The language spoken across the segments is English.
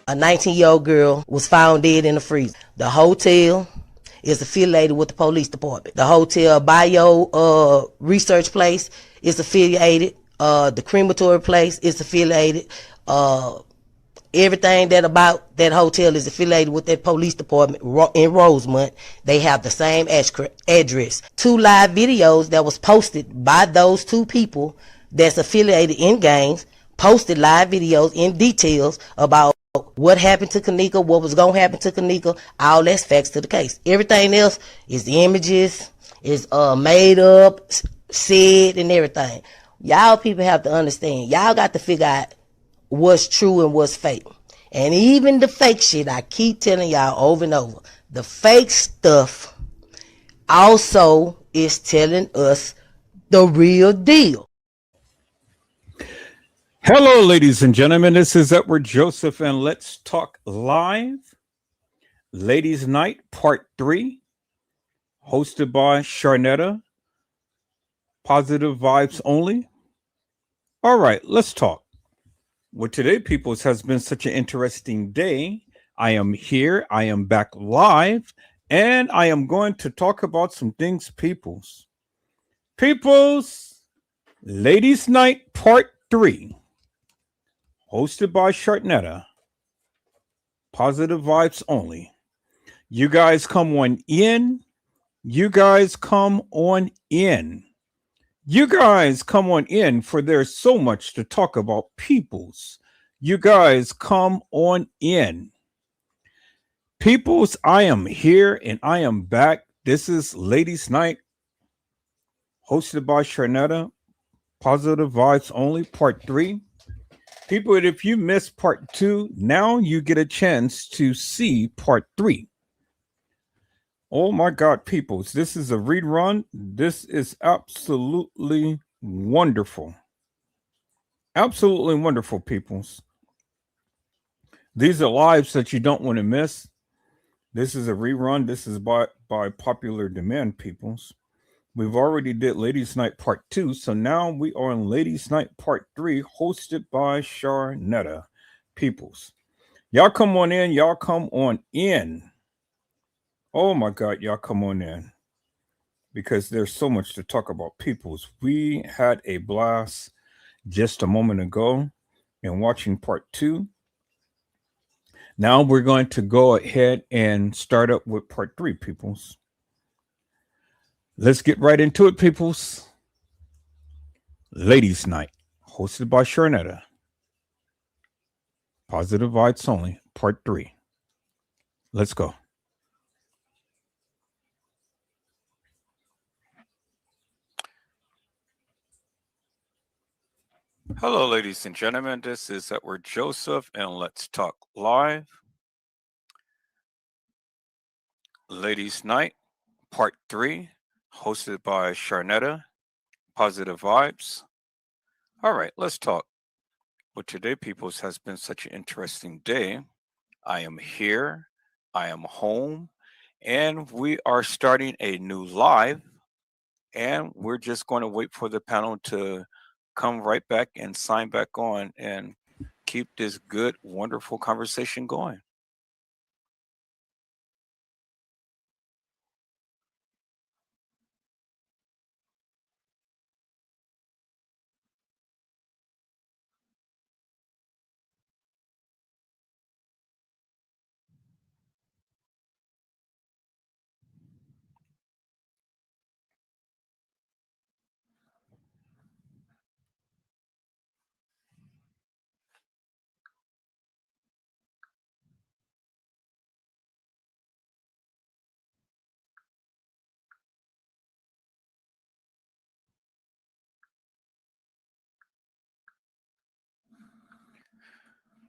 A 19-year-old girl was found dead in the freezer. The hotel is affiliated with the police department. The hotel bio research place is affiliated. The crematory place is affiliated. Everything that about that hotel is affiliated with that police department in Rosemont. They have the same address. 2 live videos that was posted by those 2 people that's affiliated in gangs posted live videos in details about what happened to Kanika, what was going to happen to Kanika. All that's facts to the case. Everything else is images, is made up, said, and everything. Y'all people have to understand. Y'all got to figure out what's true and what's fake. And even the fake shit, I keep telling y'all over and over, the fake stuff also is telling us the real deal. Hello, ladies and gentlemen. This is Edward Joseph, and let's talk live. Ladies' Night, Part 3, hosted by Charnetta Positive, Vibes Only. All right, let's talk. Well, today, peoples, has been such an interesting day. I am here. I am back live, and I am going to talk about some things, peoples. Peoples, Ladies' Night, Part 3. Hosted by Charnetta. Positive Vibes Only. You guys come on in. You guys come on in. You guys come on in, for there's so much to talk about, peoples. You guys come on in. Peoples, I am here and I am back. This is Ladies' Night, hosted by Charnetta. Positive Vibes Only, Part 3. People, if you missed Part 2, now you get a chance to see Part 3. Oh my God, peoples, this is a rerun. This is absolutely wonderful. Absolutely wonderful, peoples. These are lives that you don't want to miss. This is a rerun. This is by popular demand, peoples. We've already did Ladies' Night Part 2, so now we are on Ladies' Night Part 3, hosted by Charnetta. Peoples, y'all come on in. Y'all come on in. Oh my God, y'all come on in. Because there's so much to talk about, peoples. We had a blast just a moment ago in watching Part 2. Now we're going to go ahead and start up with Part 3, peoples. Let's get right into it, peoples. Ladies' Night, hosted by Charnetta. Positive Vibes Only, Part 3. Let's go. Hello, ladies and gentlemen. This is Edward Joseph, and let's talk live. Ladies' Night, Part 3, hosted by Charnetta. Positive Vibes. All right, let's talk. Well, today, peoples, has been such an interesting day. I am here, I am home, and we are starting a new live. And we're just going to wait for the panel to come right back and sign back on and keep this good, wonderful conversation going.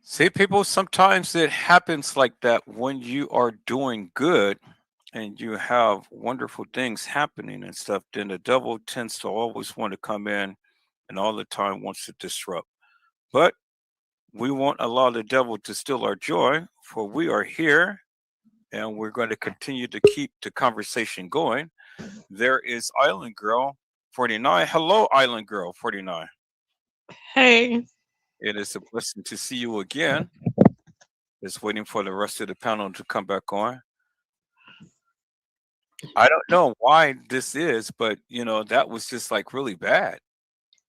See, people, sometimes it happens like that when you are doing good and you have wonderful things happening and stuff, then the devil tends to always want to come in and all the time wants to disrupt. But we won't allow the devil to steal our joy, for we are here and we're going to continue to keep the conversation going. There is Island Girl 49. Hello, Island Girl 49. Hey, It is a blessing to see you again. Just waiting for the rest of the panel to come back on. I don't know why this is, but that was just like really bad.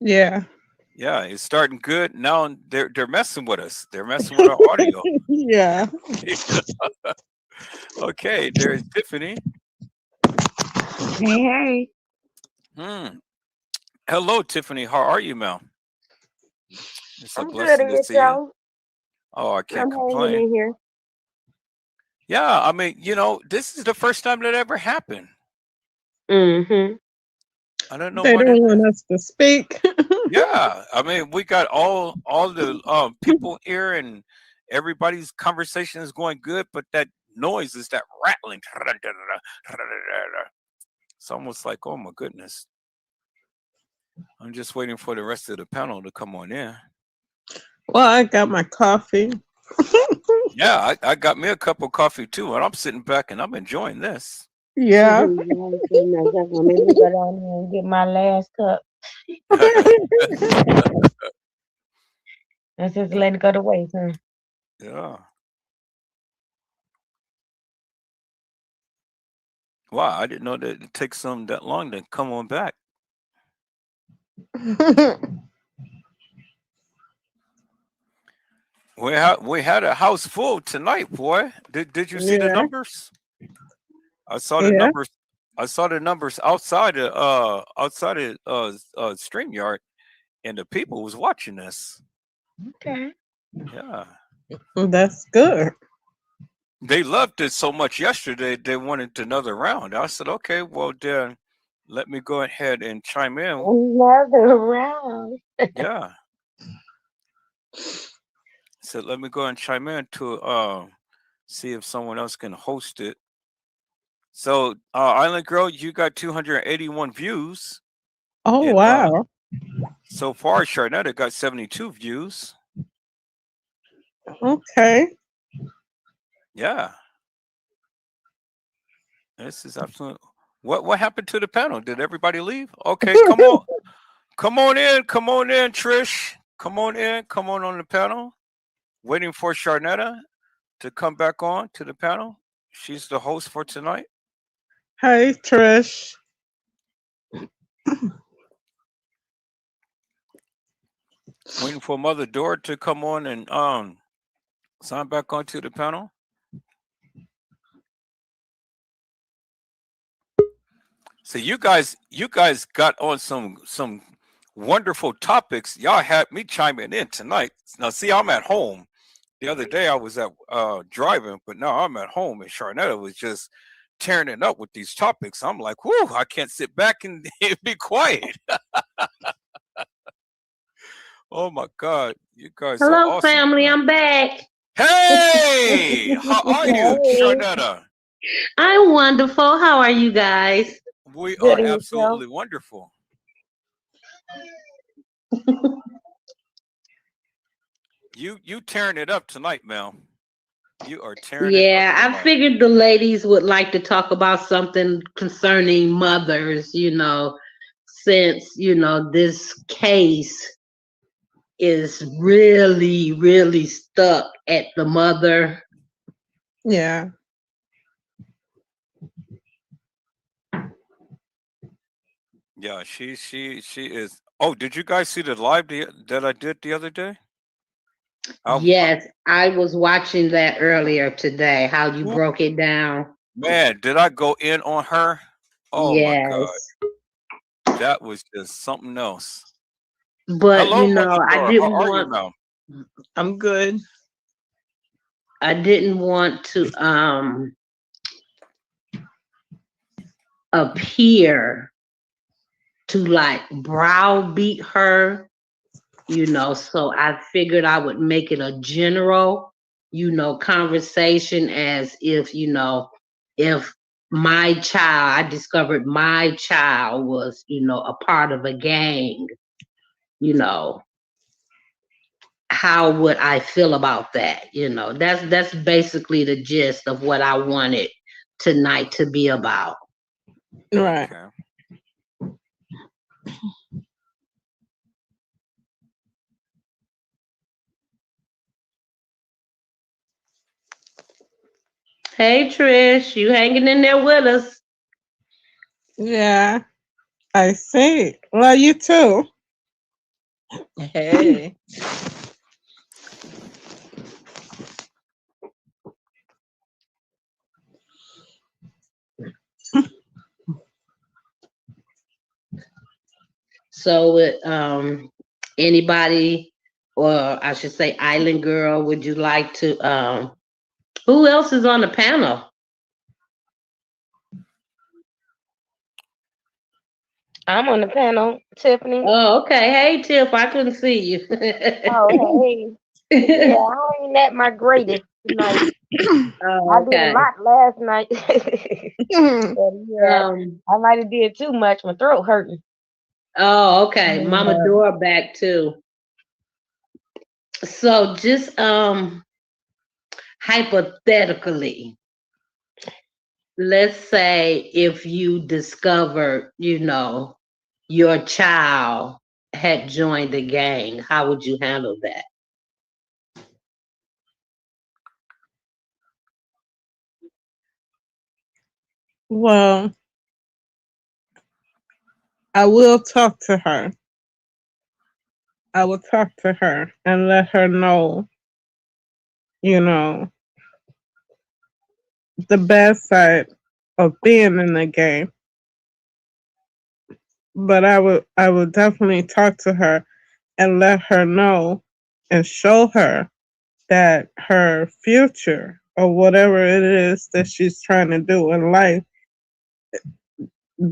Yeah. Yeah, it's starting good. Now they're messing with us. They're messing with our audio. Yeah. Okay, there's Tiffany. Hey, hey. Hmm. Hello, Tiffany. How are you, ma'am? It's a I'm good blessing at to see you. yourself. Oh, I I'm can't hanging complain. in here. Yeah, I mean, this is the first time that ever happened. Mm-hmm. I don't know They what don't it want is. us to speak. Yeah, I mean, we got all the people here, and everybody's conversation is going good, but that noise is that rattling. It's almost like, oh my goodness. I'm just waiting for the rest of the panel to come on in. Well, I got my coffee. Yeah, I got me a cup of coffee too, and I'm sitting back and I'm enjoying this. Yeah. Let me go down there and get my last cup. Let's just let it go to waste, huh? Yeah. Wow, I didn't know that it takes them that long to come on back. We had a house full tonight, boy. Did you see the Yeah. numbers? I saw the Yeah. numbers. I saw the numbers outside of StreamYard, and the people was watching this. Okay. Yeah, That's good. they loved it so much yesterday. They wanted another round. I said, okay, well then, let me go ahead and chime in. Another round. Yeah, so let me go and chime in to see if someone else can host it. So, Island Girl, you got 281 views, Oh, and wow. so far, Charnetta got 72 views. Okay. Yeah, this is absolute. What happened to the panel? Did everybody leave? Okay, come on, come on in, Trish. Come on the panel. Waiting for Charnetta to come back on to the panel. She's the host for tonight. Hey, Trish. Waiting for Mother Dora to come on and sign back onto the panel. So you guys got on some wonderful topics. Y'all had me chiming in tonight. Now, see, I'm at home. The other day I was at driving, but now I'm at home, and Charnetta was just tearing it up with these topics. I'm like, whoo, I can't sit back and be quiet. Oh my God, you guys are Hello, awesome family. tonight. I'm back. Hey, how are you, Hey. Charnetta? I'm wonderful. How are you guys? We Good are at yourself. absolutely wonderful. You tearing it up tonight, Mel. You are tearing it up Yeah, I tonight. figured the ladies would like to talk about something concerning mothers, since, this case is really, really stuck at the mother. Yeah. Yeah, she is. Oh, did you guys see the live that I did the other day? Yes, I was watching that earlier today, how you Ooh, broke it down. man, did I go in on her? Oh my God, Yes. that was just something else. But, Hello, Mother I Dora. How didn't are you, want Mel? I'm good. I didn't want to appear to like browbeat her, so I figured I would make it a general, conversation, as if, if my child, I discovered my child was, a part of a gang, you know, how would I feel about that? That's basically the gist of what I wanted tonight to be about. Right. Okay. Hey Trish, you hanging in there with us? Yeah, I see. Well, you too. Hey. So, anybody, or I should say, Island Girl, would you like to? Who else is on the panel? I'm on the panel, Tiffany. Oh, okay. Hey, Tiff, I couldn't see you. Oh, hey. Yeah, I ain't at my greatest tonight. I Oh, did a okay. lot last night. But yeah, Um. I might have did too much. My throat hurting. Oh, okay. Mama Yeah. Dora back too. So, just hypothetically, let's say if you discovered, your child had joined the gang, how would you handle that? Well, I will talk to her. I will talk to her and let her know, you know, the bad side of being in the game. But I would definitely talk to her and let her know and show her that her future or whatever it is that she's trying to do in life,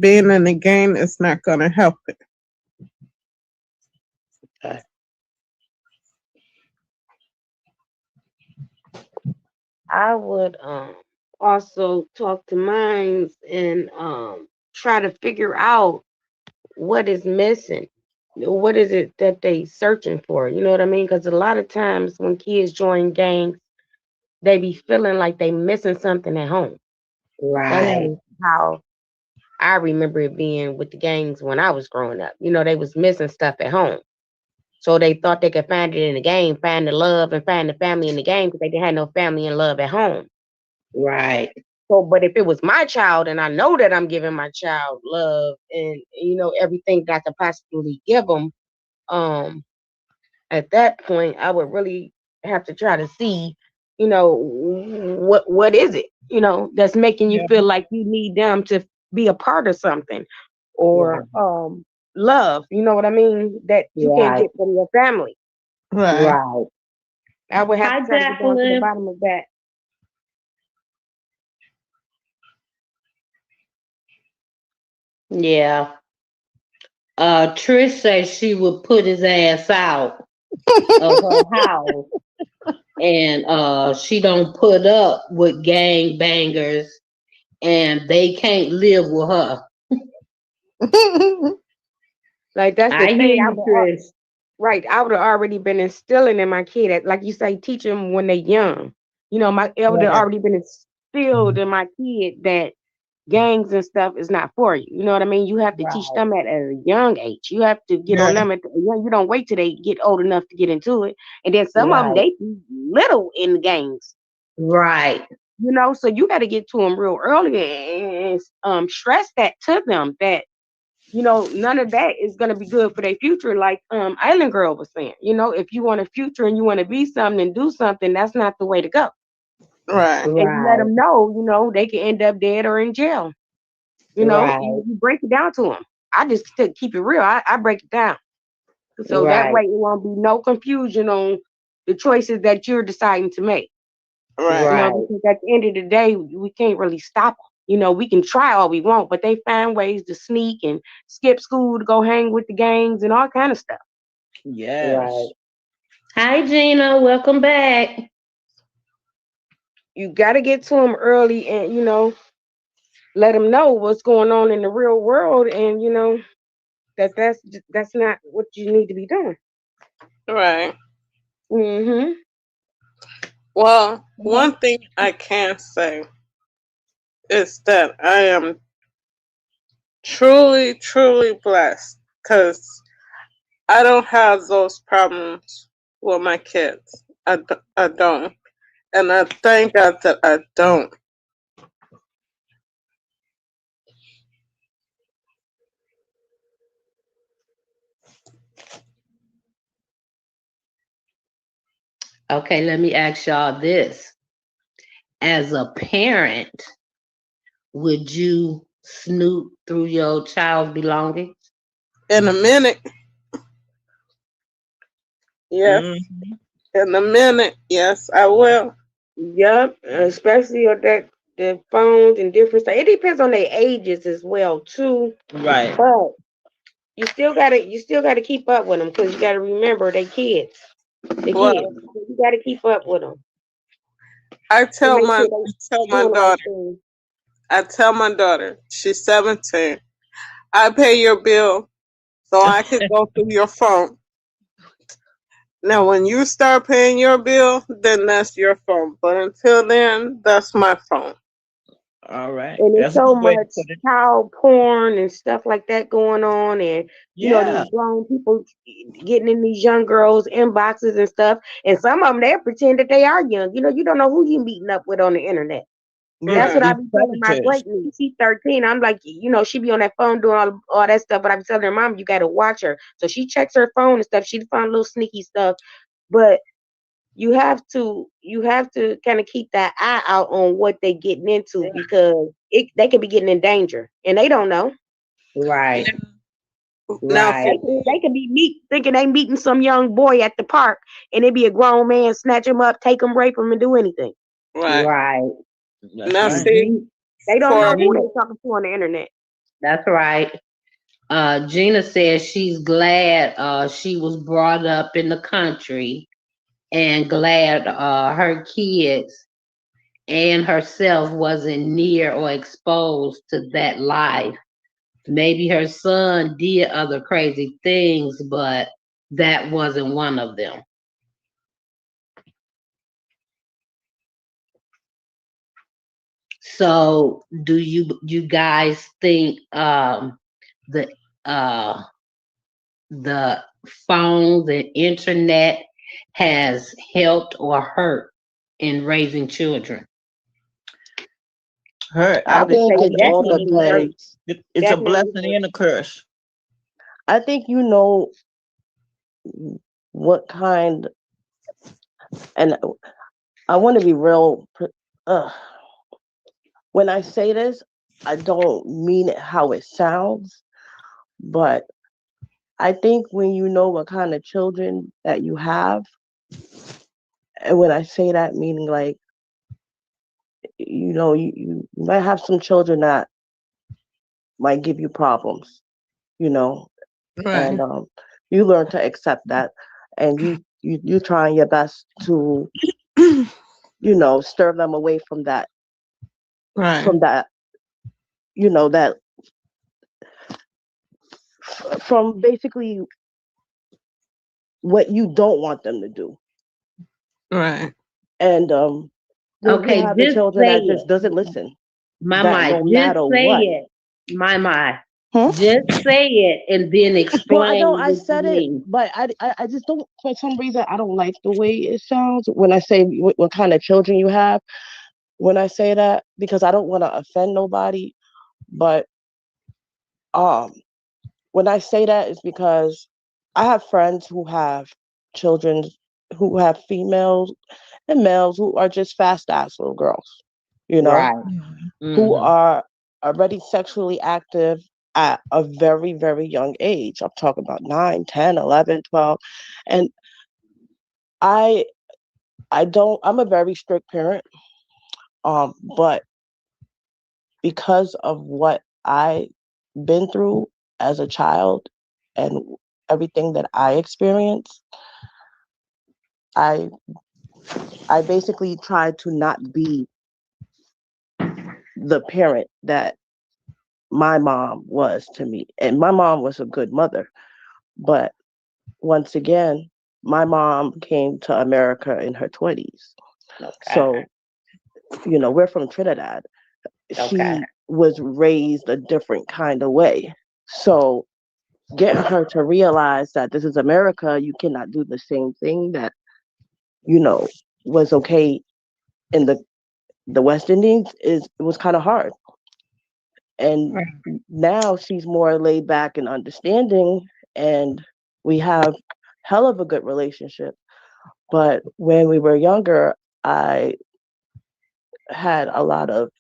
being in the game is not going to help it. Okay. I would also talk to minds and try to figure out what is missing. What is it that they searching for? You know what I mean? Because a lot of times when kids join gangs, they be feeling like they missing something at home. That Right. is how I remember it being with the gangs when I was growing up. You know, they was missing stuff at home. So they thought they could find it in the game, find the love and find the family in the game because they didn't have no family and love at home. Right. So, but if it was my child and I know that I'm giving my child love and, everything that I could possibly give them, um, at that point, I would really have to try to see, what is it, that's making you Yeah. feel like you need them to be a part of something Right. or love, you know what I mean, that you can't Right. get from your family. Right. Right. I would have Hi, to try to get down to the Jacqueline. bottom of that. Yeah. Trish says she would put his ass out of her house, and she don't put up with gang bangers, and they can't live with her. Like that's the I hear thing. you, Trish. Right. I would have already been instilling in my kid, like you say, teach them when they're young. I would have Right. already been instilled in my kid that gangs and stuff is not for you. You know what I mean? You have to teach Right. them at a young age. You have to get Yeah. on them at young. You don't wait till they get old enough to get into it. And then some of them Right. they be little in the gangs. Right. So you got to get to them real early and stress that to them that none of that is going to be good for their future. Like Island Girl was saying, if you want a future and you want to be something and do something, that's not the way to go. Right. And you let Right. them know, they can end up dead or in jail. Right. You break it down to them. I just keep it real. I break it down. So that Right. way it won't be no confusion on the choices that you're deciding to make. Right. Right. Because at the end of the day, we can't really stop them. We can try all we want, but they find ways to sneak and skip school to go hang with the gangs and all kind of stuff. Right. Yes. Hi, Gina. Welcome back. You got to get to them early and, let them know what's going on in the real world and, that's not what you need to be doing. Right. Mm-hmm. Well, one thing I can say is that I am truly, truly blessed because I don't have those problems with my kids. I don't. And I thank God that I don't. Okay, let me ask y'all this. As a parent, would you snoop through your child's belongings? In a minute, yes. Mm-hmm. In a minute, yes, I will. Yep, especially on that the phones and different stuff. It depends on their ages as well too. Right. But you still gotta keep up with them because you gotta remember they kids. The kids. Well, You gotta keep up with them I to tell make my sure I they tell my doing the right daughter, thing. she's 17. I pay your bill so I can go through your phone. Now, when you start paying your bill, then that's your phone. But until then, that's my phone. All right. And there's That's a so good way to much put it. child porn and stuff like that going on, and Yeah. these grown people getting in these young girls' inboxes and stuff. And some of them they pretend that they are young. You don't know who you meeting up with on the internet. Yeah. That's Right, what I These be telling my predators. great niece. She's 13. I'm like, she be on that phone doing all that stuff. But I be telling her, Mom, you got to watch her. So she checks her phone and stuff. She found little sneaky stuff. But you have to kind of keep that eye out on what they getting into because they could be getting in danger and they don't know. Right, yeah. Now, right, for They me, could be thinking they meeting some young boy at the park and it be a grown man snatch him up, take him, rape him, and do anything. right. right. That's Now, right. see, They don't know for who Gina, they talking to on the internet. that's right. Gina says she's glad she was brought up in the country and glad her kids and herself wasn't near or exposed to that life. Maybe her son did other crazy things, but that wasn't one of them. So, do you guys think the uh the phones and internet has helped or hurt in raising children? Hurt. I I I would would say think say it's that all the definitely hurt. things. it's a Definitely blessing hurt. and a curse. I think what kind, and I want to be real. Uh, when I say this, I don't mean it how it sounds, but I think when you know what kind of children that you have, and when I say that, meaning like, you might have some children that might give you problems, you know, right, and you learn to accept that, and you trying your best to, stir them away right, from that, that from basically what you don't want them to do. right. And then you Okay, have the just children say that just it. doesn't listen. That My, no just matter say what. it. My. Hmm? Just say it and then Well, I don't. explain I what you said it, mean. but I just don't. For some reason, I don't like the way it sounds when I say what kind of children you have. When I say that, because I don't want to offend nobody, but um, when I say that is because I have friends who have children who have females and males who are just fast ass little girls, you know, Right. who Mm-hmm. are already sexually active at a very, very young age. I'm talking about 9, 10, 11, 12. And I I'm a very strict parent. But because of what I been through as a child and everything that I experienced, I I basically tried to not be the parent that my mom was to me. And my mom was a good mother, but once again, my mom came to America in her 20s. Okay. So, we're from Trinidad. Okay. She was raised a different kind of way. So, getting her to realize that this is America, you cannot do the same thing that, you know, was okay in the West Indies it was kind of hard. And Right. now she's more laid back and understanding, and we have hell of a good relationship. But when we were younger, I had a lot of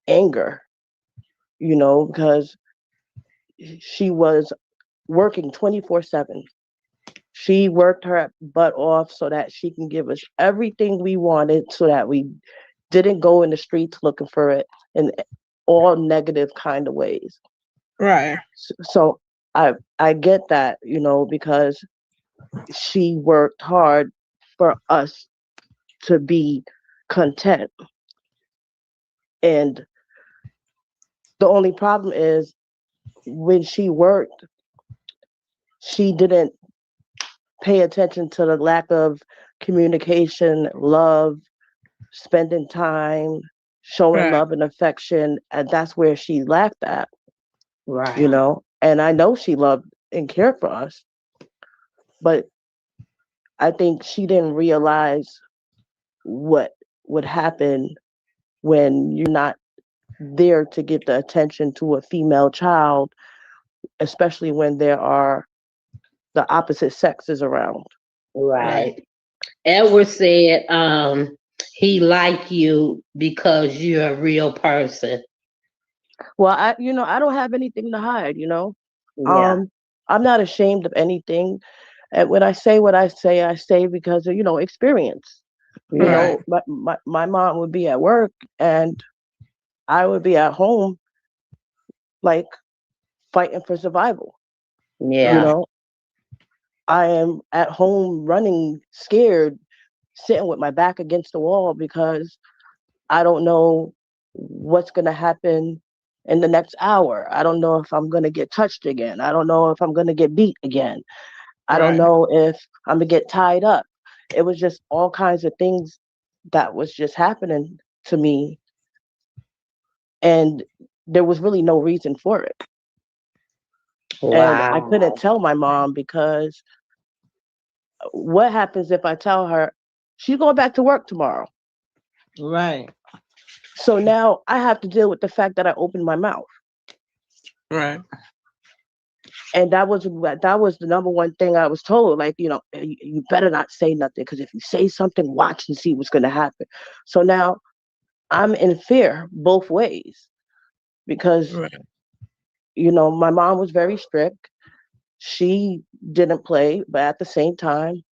anger, because she was working 24/7. She worked her butt off so that she can give us everything we wanted so that we didn't go in the streets looking for it in all negative kind of ways. Right. So I get that, because she worked hard for us to be content. And the only problem is when she worked, she didn't pay attention to the lack of communication, love, spending time, showing Right. love and affection. And that's where she lacked that, Right. And I know she loved and cared for us, but I think she didn't realize what would happen when you're not there to get the attention to a female child, especially when there are the opposite sexes around. Right. Edward said, he liked you because you're a real person. Well, I don't have anything to hide, Yeah. Um, I'm not ashamed of anything. And when I say what I say because of, experience. Right. My mom would be at work and I would be at home, like fighting for survival. You Yeah. know, I am at home running scared, sitting with my back against the wall because I don't know what's going to happen in the next hour. I don't know if I'm going to get touched again. I don't know if I'm going to get beat again. I don't Right. know if I'm going to get tied up. It was just all kinds of things that was just happening to me. And there was really no reason for it. And I couldn't Wow. tell my mom because what happens if I tell her she's going back to work tomorrow? Right. So now I have to deal with the fact that I opened my mouth. Right. And that was the number one thing I was told. Like, you better not say nothing because if you say something, watch and see what's going to happen. So now I'm in fear both ways because, Right. my mom was very strict. She didn't play, but at the same time,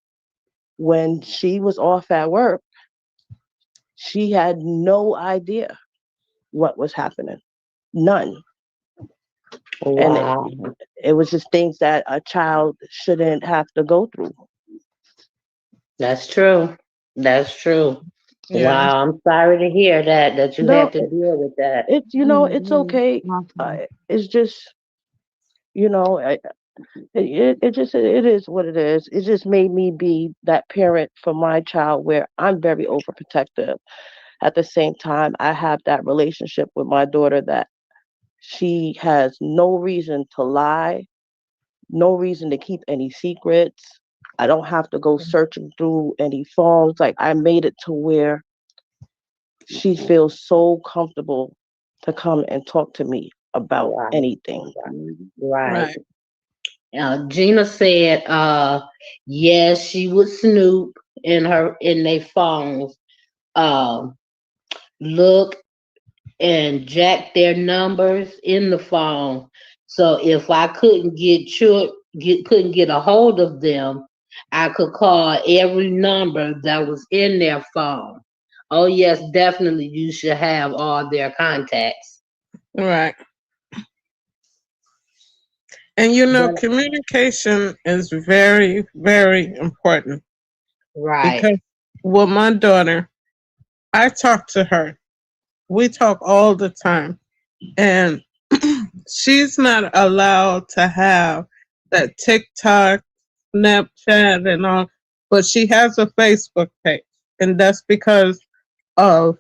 when she was off at work, she had no idea what was happening. None. And Wow. it was just things that a child shouldn't have to go through. That's true. That's true. Yeah. Wow. I'm sorry to hear that you No, had to deal with that. it's okay. It's just, you know, I, it is what it is. It just made me be that parent for my child where I'm very overprotective. At the same time, I have that relationship with my daughter that she has no reason to lie, no reason to keep any secrets. I don't have to go searching through any phones. Like I made it to where she feels so comfortable to come and talk to me about Right. anything. Right. Right. Gina said, yes, she would snoop in their phones, um, look and jack their numbers in the phone. So if I couldn't get a hold of them, I could call every number that was in their phone. Oh yes, definitely you should have all their contacts. Right. And But communication is very, very important right, because with my daughter, I talk to her. We talk all the time. And she's not allowed to have that TikTok, Snapchat, and all, but she has a Facebook page. And that's because of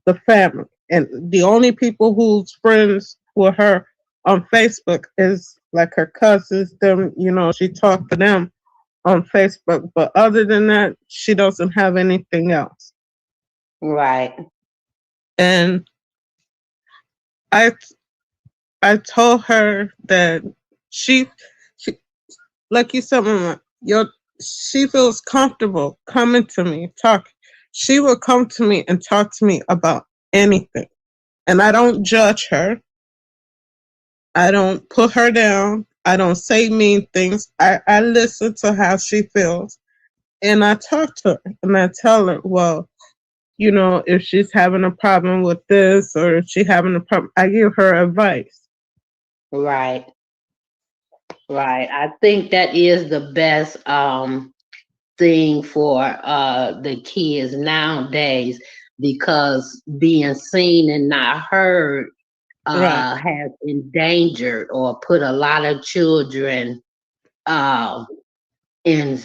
the family. And the only people who's friends with her on Facebook is like her cousins, them, she talked to them on Facebook. But other than that, she doesn't have anything else. right, And I I told her that she like you said, Mama, she feels comfortable coming to me, talk. She will come to me and talk to me about anything. And I don't judge her. I don't put her down. I don't say mean things. I listen to how she feels. And I talk to her and I tell her, well, you know, if she's having a problem with this or if she's having a problem, I give her advice. Right. Right. I think that is the best thing for the kids nowadays, because being seen and not heard Right, has endangered or put a lot of children uh, in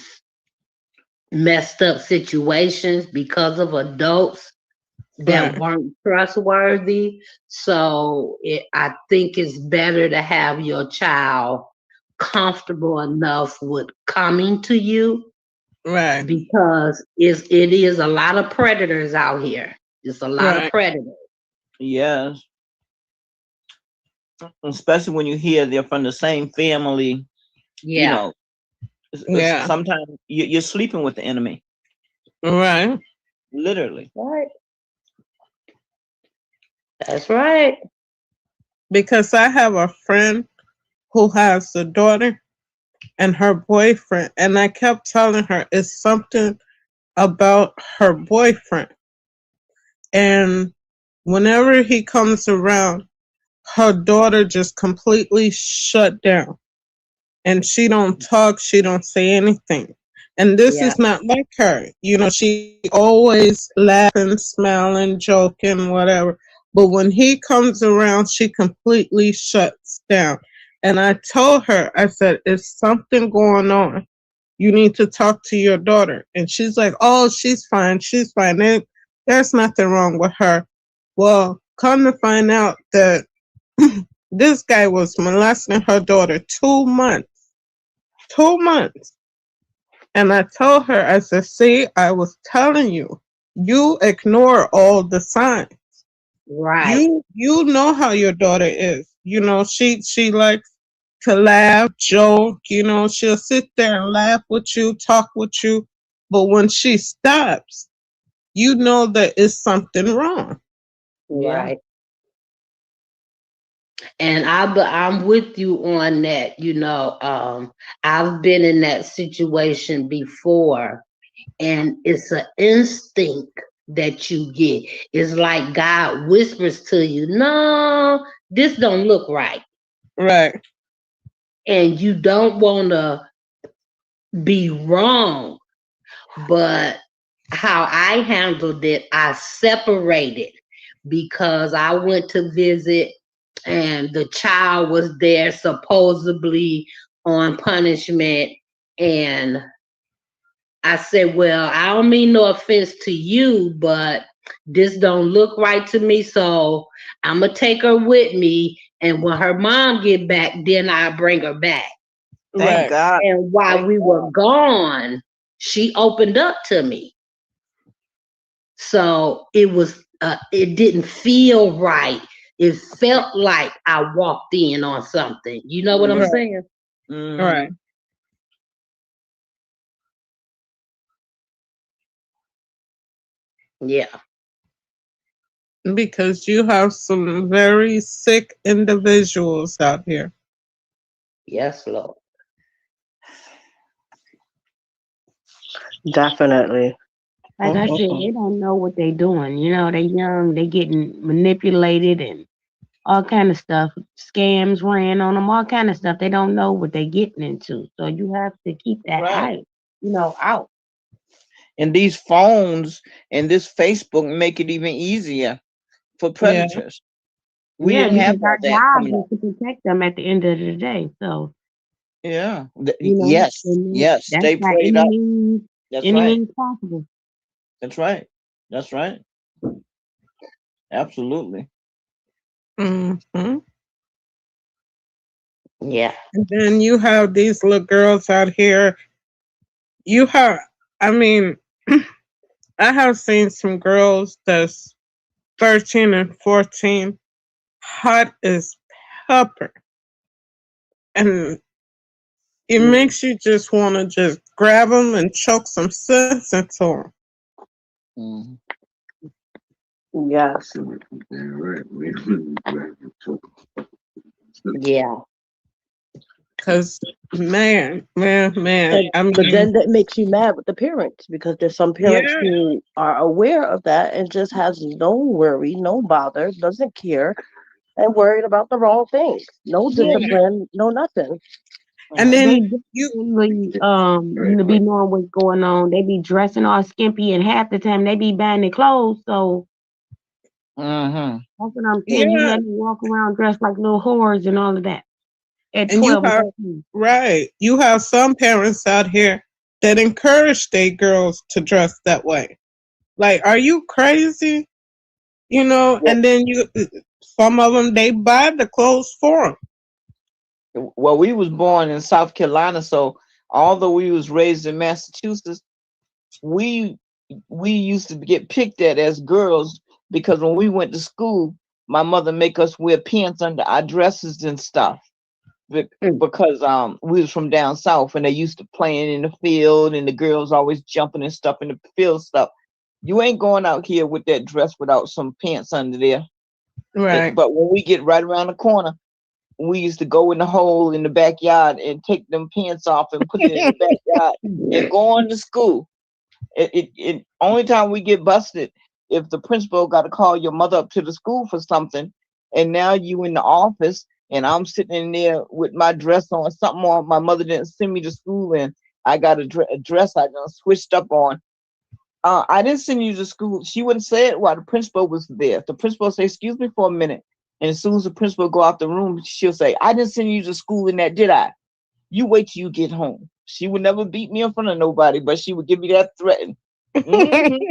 messed up situations because of adults that right, weren't trustworthy. So I think it's better to have your child comfortable enough with coming to you, right, because it is a lot of predators out here. It's a lot of right. predators. Yes. Especially when you hear they're from the same family, you Yeah. know, Yeah, sometimes you're sleeping with the enemy, right. literally. Right. That's right. Because I have a friend who has a daughter and her boyfriend, and I kept telling her it's something about her boyfriend. And whenever he comes around, her daughter just completely shut down. And she don't talk, she don't say anything. And this Yeah. is not like her. You know, she always laughing, smiling, joking, whatever. But when he comes around, she completely shuts down. And I told her, I said, it's something going on. You need to talk to your daughter. And she's like, oh, she's fine. She's fine. There's nothing wrong with her. Well, come to find out that this guy was molesting her daughter 2 months. 2 months. And I told her, I said, see, I was telling you, you ignore all the signs. Right. You know how your daughter is. You know, she likes to laugh, joke, you know, she'll sit there and laugh with you, talk with you. But when she stops, you know that it's something wrong. Yeah. Right. And I'm with you on that. I've been in that situation before, and it's an instinct that you get. It's like God whispers to you, no, this don't look right. Right, And you don't want to be wrong. But how I handled it, I separated, because I went to visit and the child was there supposedly on punishment. And I said, well, I don't mean no offense to you, but this don't look right to me. So I'm gonna take her with me. And when her mom get back, then I bring her back. Thank right, God. And while Thank we were God. gone, she opened up to me. So it didn't feel right. It felt like I walked in on something. You know what I'm right, saying? right. Mm-hmm. Yeah. Because you have some very sick individuals out here. Yes, Lord. Definitely. Like I said, Mm-mm-mm. they don't know what they doing. You know, they young, they getting manipulated and all kind of stuff. Scams ran on them, all kind of stuff. They don't know what they getting into. So you have to keep that Right. eye, out. And these phones and this Facebook make it even easier for Yeah, predators. We Yeah, didn't have because all our that job coming is up. to protect them at the end of the day. So, Yeah. Yes. and Yes. that's Stay by prayed up. That's any right. means possible. That's right. That's right. Absolutely. hmm. Yeah. And then you have these little girls out here. You have, I mean, I have seen some girls that's 13 and 14, hot as pepper. And It Mm. makes you just want to just grab them and choke some sense into them. Mm. Yes. Yeah. Cause man, I But mean, then that makes you mad with the parents because there's some parents yeah, who are aware of that and just has no worry, no bother, doesn't care, and worried about the wrong things. No yeah. discipline, no nothing. And Mm. They then you, definitely be knowing what's going on. They be dressing all skimpy, and half the time they be buying their clothes. So Mm-hmm. that's what I'm saying. You yeah, let them walk around dressed like little whores and all of that at and you 12 and have 13. right. You have some parents out here that encourage their girls to dress that way. Like, are you crazy? You know, Well, and then some of them, they buy the clothes for them. well, we was born in South Carolina, so although we was raised in Massachusetts, we we used to get picked at as girls because when we went to school, my mother make us wear pants under our dresses and stuff. Mm. Because we was from down south and they used to playing in the field and the girls always jumping and stuff in the field stuff. You ain't going out here with that dress without some pants under there. Right. But when we get right around the corner, we used to go in the hole in the backyard and take them pants off and put it in the backyard and go on to school. It only time we get busted if the principal got to call your mother up to the school for something, and now you in the office and I'm sitting in there with my dress on, something on. My mother didn't send me to school, and I got a dress I done switched up on. I didn't send you to school. She wouldn't say it while the principal was there. If the principal say, "Excuse me for a minute," and as soon as the principal go out the room, she'll say, "I didn't send you to school in that, did I? You wait till you get home." She would never beat me in front of nobody, but she would give me that threaten. Mhm.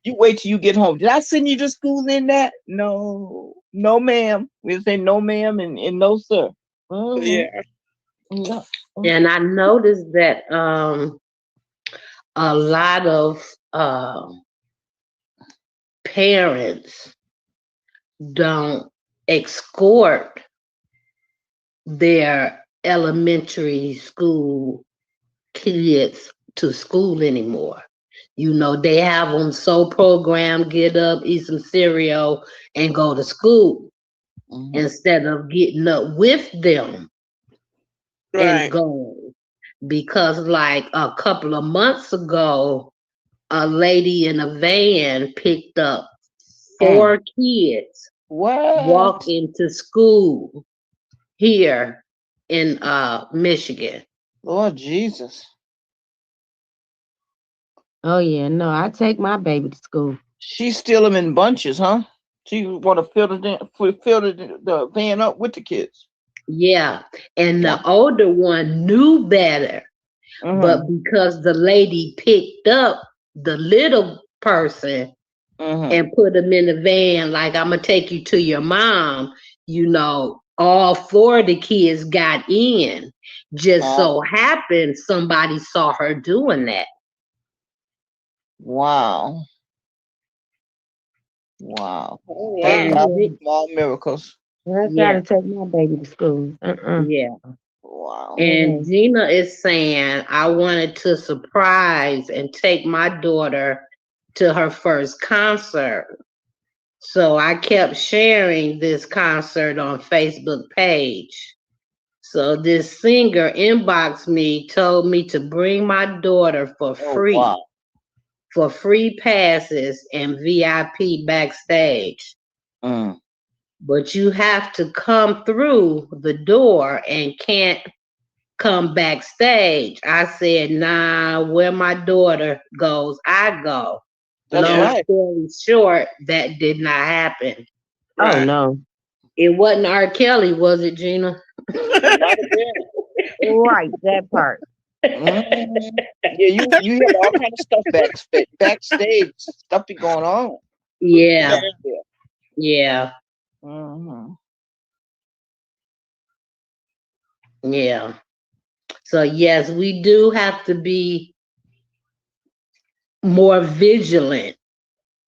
You wait till you get home. Did I send you to school in that? No, no, ma'am. We say no, ma'am, and no, sir. Mhm. Yeah. Yeah. And I noticed that a lot of parents don't escort their elementary school kids to school anymore. You know, they have them so programmed, get up, eat some cereal, and go to school Mhm. instead of getting up with them and Right. going. Because, like a couple of months ago, a lady in a van picked up Mm. 4 kids What? walking to school here in Michigan. Lord Jesus. Oh yeah, no, I take my baby to school. She steal them in bunches, huh? She want to fill the van up with the kids. Yeah, and Wow. the older one knew better, but Mhm. because the lady picked up the little person Mhm. and put him in the van, like, I'm gonna take you to your mom, you know, all 4 of the kids got in. Just Oh, so happened somebody saw her doing that. wow. Wow. Oh Thank yeah, And God for small miracles. I yeah, gotta take my baby to school. yeah. Wow. No And way. Gina is saying, I wanted to surprise and take my daughter to her first concert. So I kept sharing this concert on Facebook page. So this singer inboxed me, told me to bring my daughter Oh, wow. for free passes and VIP backstage. Mm. But you have to come through the door and can't come backstage. I said, nah, where my daughter goes, I go. That's Long Yeah. right. story short, that did not happen. Oh Right. no. It wasn't R. Kelly, was it, Gina? Not a bit. Right, that part. Mhm. Yeah, you have all kind of stuff backstage. Stuff be going on. Yeah, Back there. yeah, Mhm. yeah. So yes, we do have to be more vigilant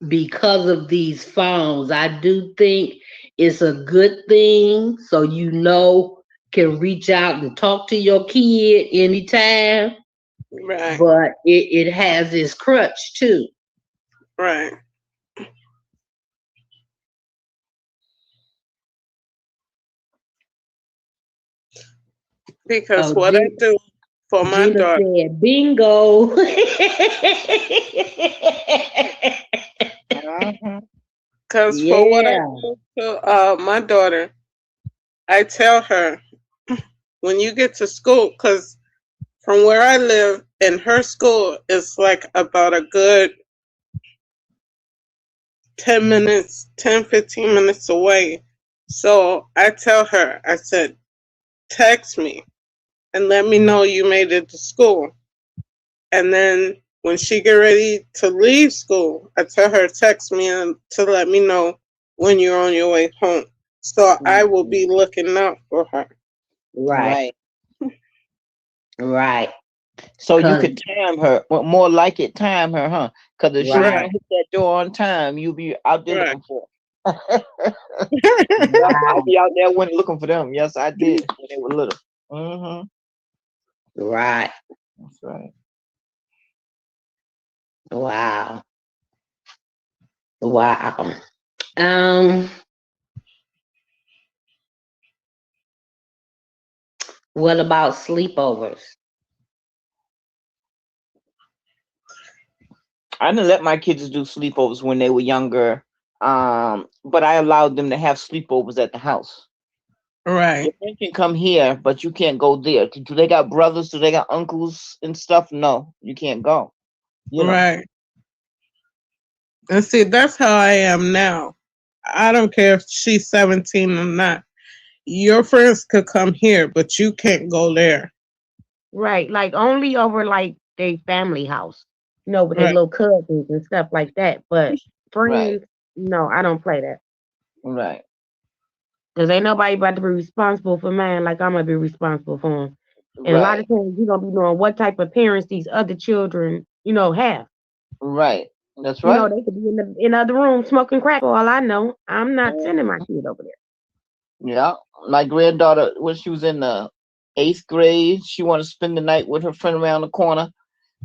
because of these phones. I do think it's a good thing so you know can reach out and talk to your kid anytime, Right. but it has its crutch too. Right. Because Oh, what I do for my Gina daughter, said, bingo. because for what I Yeah. do to my daughter, I tell her when you get to school, because from where I live and her school is like about a good 10 minutes, 10, 15 minutes away. So I tell her, I said, text me and let me know you made it to school. And then when she get ready to leave school, I tell her, text me and to let me know when you're on your way home. So I will be looking out for her. Right. Right. So you 'Cause- could time her, well, more like it, time her, huh? Because if she Right. don't hit that door on time, you'll be out there Right. looking for her. I'll be out there when looking for them. Yes, I did when they were little. Right. That's right. Wow. Wow. Um, what about sleepovers? I didn't let my kids do sleepovers when they were younger, but I allowed them to have sleepovers at the house. Right. Your friend can come here, but you can't go there. Do they got brothers? Do they got uncles and stuff? No, you can't go. You know. Right. And see, that's how I am now. I don't care if she's 17 or not. Your friends could come here, but you can't go there. Right. Like only over like their family house, with their Right. little cousins and stuff like that. But Right. friends, no, I don't play that. Right. Because ain't nobody about to be responsible for mine like I'm going to be responsible for them. And a lot of times you're going to be knowing what type of parents these other children, have. Right. That's right. They could be in the other room smoking crack for all I know. I'm not sending my kid over there. Yeah. My granddaughter, when she was in the 8th grade, she wanted to spend the night with her friend around the corner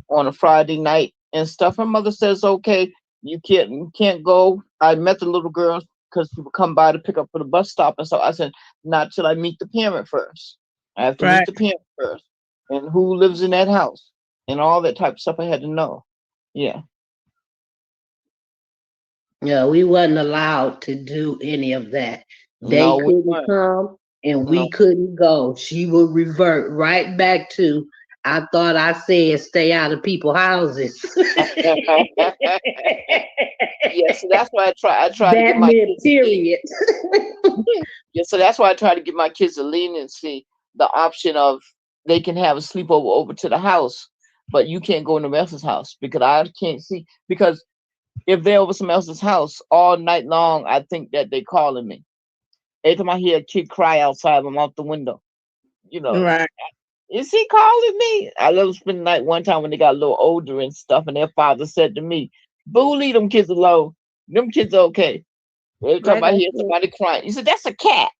on a Friday night and stuff. Her mother says, "Okay, you can't go." I met the little girl because she would come by to pick up for the bus stop, and so I said, "Not till I meet the parent first. I have to meet Right. the parent first, and who lives in that house, and all that type of stuff. I had to know." Yeah. Yeah, we wasn't allowed to do any of that. They No, we couldn't weren't. come and we No. couldn't go. She would revert right back to, I thought I said stay out of people's houses. Yeah, so that's why I try to That get my meant kids. period. Yeah, so that's why I try to give my kids the leniency, the option of they can have a sleepover over to the house, but you can't go in the else's house because I can't see. Because if they're over somebody else's house all night long, I think that they calling me. Every time I hear a kid cry outside, I'm out the window. Right. Is he calling me? I let them spend the night one time when they got a little older and stuff, and their father said to me, "Boo, leave them kids alone. Them kids are okay." Every time Like I I hear said, somebody crying, he said, "That's a cat."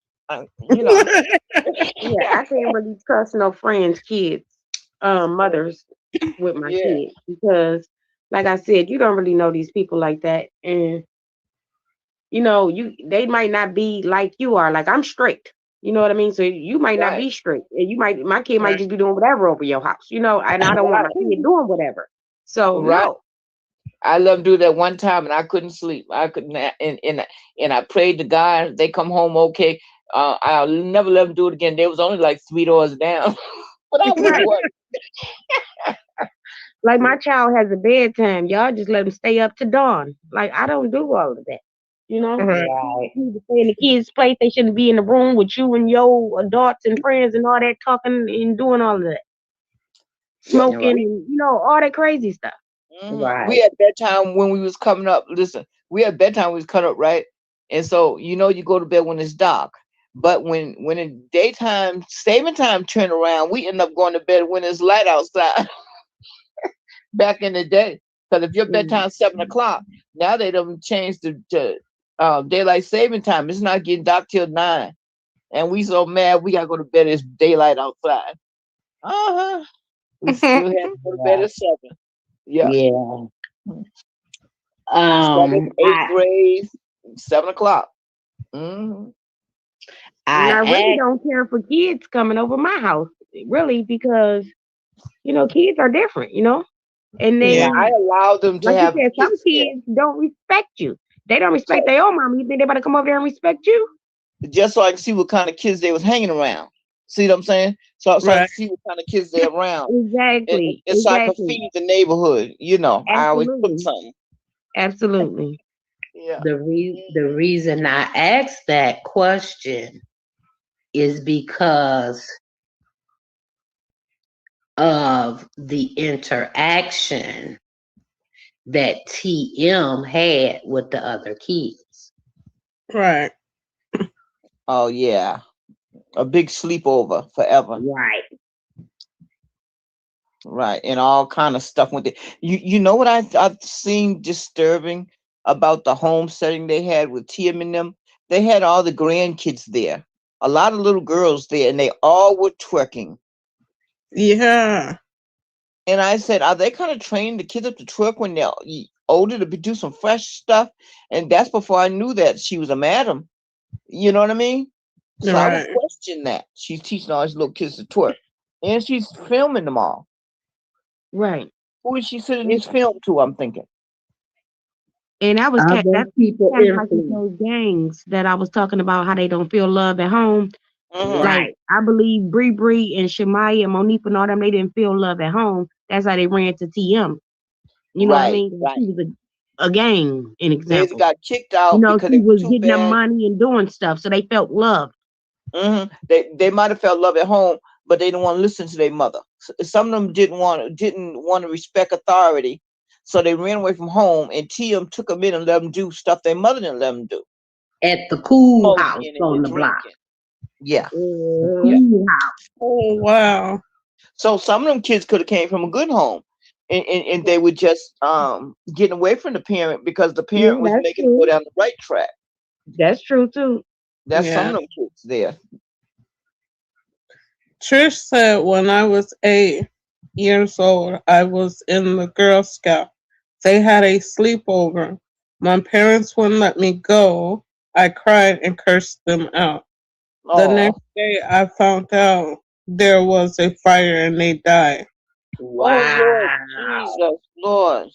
You know. yeah, I can't really trust no friends' kids, mothers with my Yeah. kids because, like I said, you don't really know these people like that, and they might not be like you are. Like I'm strict, you know what I mean. So you might not Right. be strict, and my kid might Right. just be doing whatever over your house, and I don't want my kid doing whatever. So Right. no, I let them do that one time, and I couldn't sleep. I couldn't, and I prayed to God they come home okay. I'll never let them do it again. They was only like 3 doors down, but I wouldn't right. work. Like my child has a bedtime. Y'all just let him stay up to dawn. Like I don't do all of that. Right. Right. Need to stay in the kids' place. They shouldn't be in the room with you and your adults and friends and all that talking and doing all of that. Smoking Right. and all that crazy stuff. We Right. had bedtime when we was coming up. Listen, we had bedtime when we was coming up, right? And so you go to bed when it's dark. But when in daytime saving time turn around, we end up going to bed when it's light outside. Back in the day, because if your Mhm. bedtime's 7 o'clock, now they don't change to daylight saving time. It's not getting dark till 9. and we so mad we gotta go to bed. It's daylight outside. We still have to go to bed Yeah. at 7. Yeah. Yeah. 7th, 8th I grade, 7 o'clock. And I really I don't care for kids coming over my house, really, because kids are different, and Yeah, Yeah. I then, allow them to like you have said, some kids there. kids don't respect you. They don't respect So their own mama. You think they better come over there and respect you? just so I can see what kind of kids they was hanging around. See what I'm saying? So I can Right. see what kind of kids they're around. Exactly, And so I can exactly, feed the neighborhood. I always cook absolutely, something. absolutely. Yeah. the reason I asked that question is because of the interaction that TM had with the other kids. Right. Oh yeah. A big sleepover forever. Right. Right. And all kind of stuff with it. You know what I've seen disturbing about the home setting they had with Tim and them? They had all the grandkids there. A lot of little girls there, and they all were twerking. Yeah. And I said, are they kind of training the kids up to twerk when they're older to do some fresh stuff? And that's before I knew that she was a madam. You know what I mean? So I would Right. question that. She's teaching all these little kids to twerk. And she's filming them all. Right. Who is she sending And, these film to? I'm thinking. and I was Other that's people kind of like with influence. those gangs that I was talking about, how they don't feel love at home. Mm-hmm. Like, Right. I believe Bree and Shemaya and Monique and all them, they didn't feel love at home. That's how they ran to TM. You know what I Right, mean? right. She was a gang, an They example. got kicked out because She they were was too getting them bad. money and doing stuff, so they felt love. They might have felt love at home, but they didn't want to listen to their mother. Some of them didn't want to respect authority, so they ran away from home. And TM took them in and let them do stuff their mother didn't let them do, At the cool house smoking on and the block. drinking. Yeah, The yeah. cool house. Oh wow. So some of them kids could have came from a good home, and they were just getting away from the parent because the Yeah, parent was that's making them go true. down the right track. That's true too. That's some Yeah. of them kids there. Trish said when I was 8 years old, I was in the Girl Scout. They had a sleepover. My parents wouldn't let me go. I cried and cursed them out. The Oh, next day, I found out there was a fire and they died. oh Lord Wow. Jesus, Lord.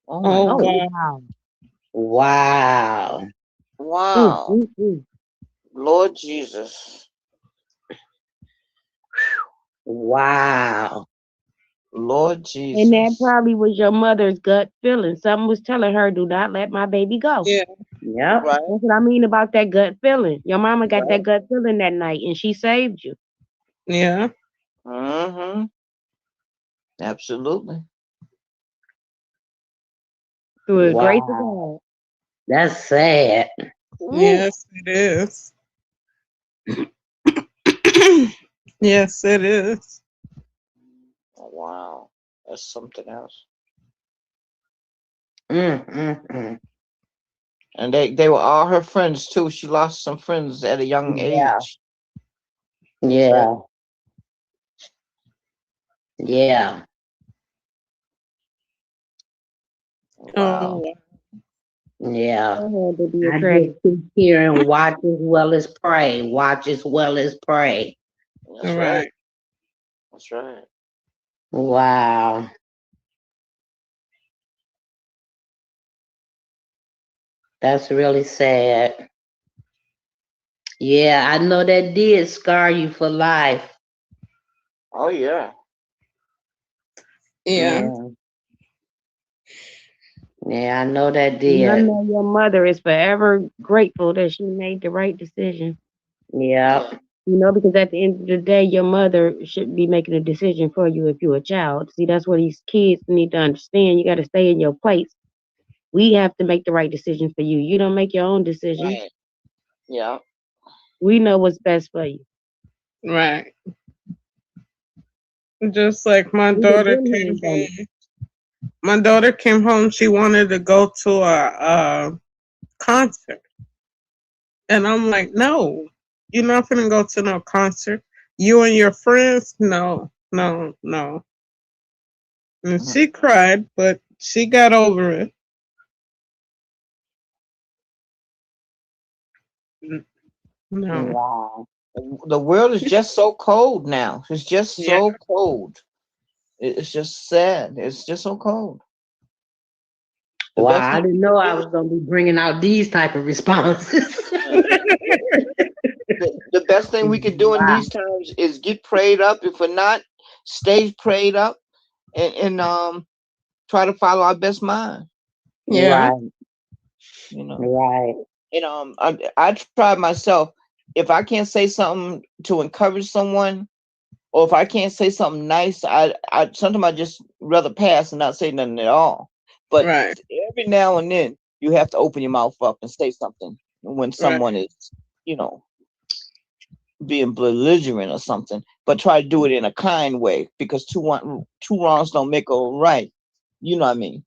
Oh my Oh, Oh God. wow. wow. Wow. Wow. Mm. Lord Jesus. Wow. Lord And that Jesus. probably was your mother's gut feeling. Something was telling her, "Do not let my baby go." Yeah. Yep. Right, That's what I mean about that gut feeling. Your mama got right. that gut feeling that night, and she saved you Yeah. Mm-hmm. Absolutely. through the grace of Wow. God. That's sad. Ooh. Yes, it is. Yes, it is. Oh, wow. That's something else. Mm. And they were all her friends too. She lost some friends at a young Yeah. age. Yeah. Yeah. Wow. Oh, Yeah. That had to be a I just tragedy. keep hearing watch as well as pray. Watch as well as pray. That's all right. right. That's right. Wow. That's really sad. Yeah, I know that did scar you for life. Oh yeah. Yeah. Yeah. Yeah, I know that And I did. know your mother is forever grateful that she made the right decision. Yeah. Yeah. Because at the end of the day, your mother should be making a decision for you if you're a child. See, that's what these kids need to understand. You got to stay in your place. We have to make the right decision for you. You don't make your own decisions. Right. Yeah. We know what's best for you. Right. Just like my We've daughter been came hearing from you. home. My daughter came home. She wanted to go to a concert. And I'm like, no. You're not finna go to no concert. You and your friends? No, no, no. And Mhm. she cried, but she got over it. No. Wow. The world is just so cold now. It's just Yeah. so cold. It's just sad. It's just so cold. The Wow, best I thing didn't we know can I do was gonna be bringing out these type of responses. is the best thing we can do in Wow. these times is get prayed up. If we're not, stay prayed up and try to follow our best mind. Yeah. Right, You know. right, And I try myself. If I can't say something to encourage someone, or if I can't say something nice, I sometimes I just rather pass and not say nothing at all. But Right. every now and then you have to open your mouth up and say something when Right. someone is, you know, being belligerent or something. But try to do it in a kind way because two wrongs don't make a right. You know what I mean?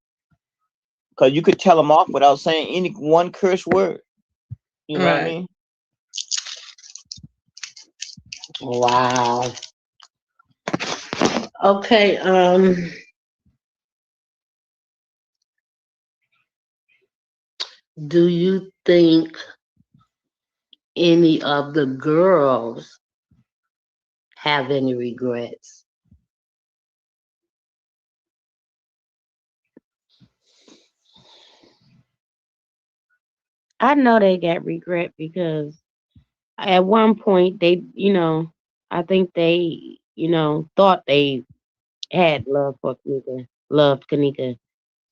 Because you could tell them off without saying any one curse word. You know what I Right. mean? wow. Okay, do you think any of the girls have any regrets? I know they got regret because at one point they, I think they, thought they had love for Kanika, loved Kanika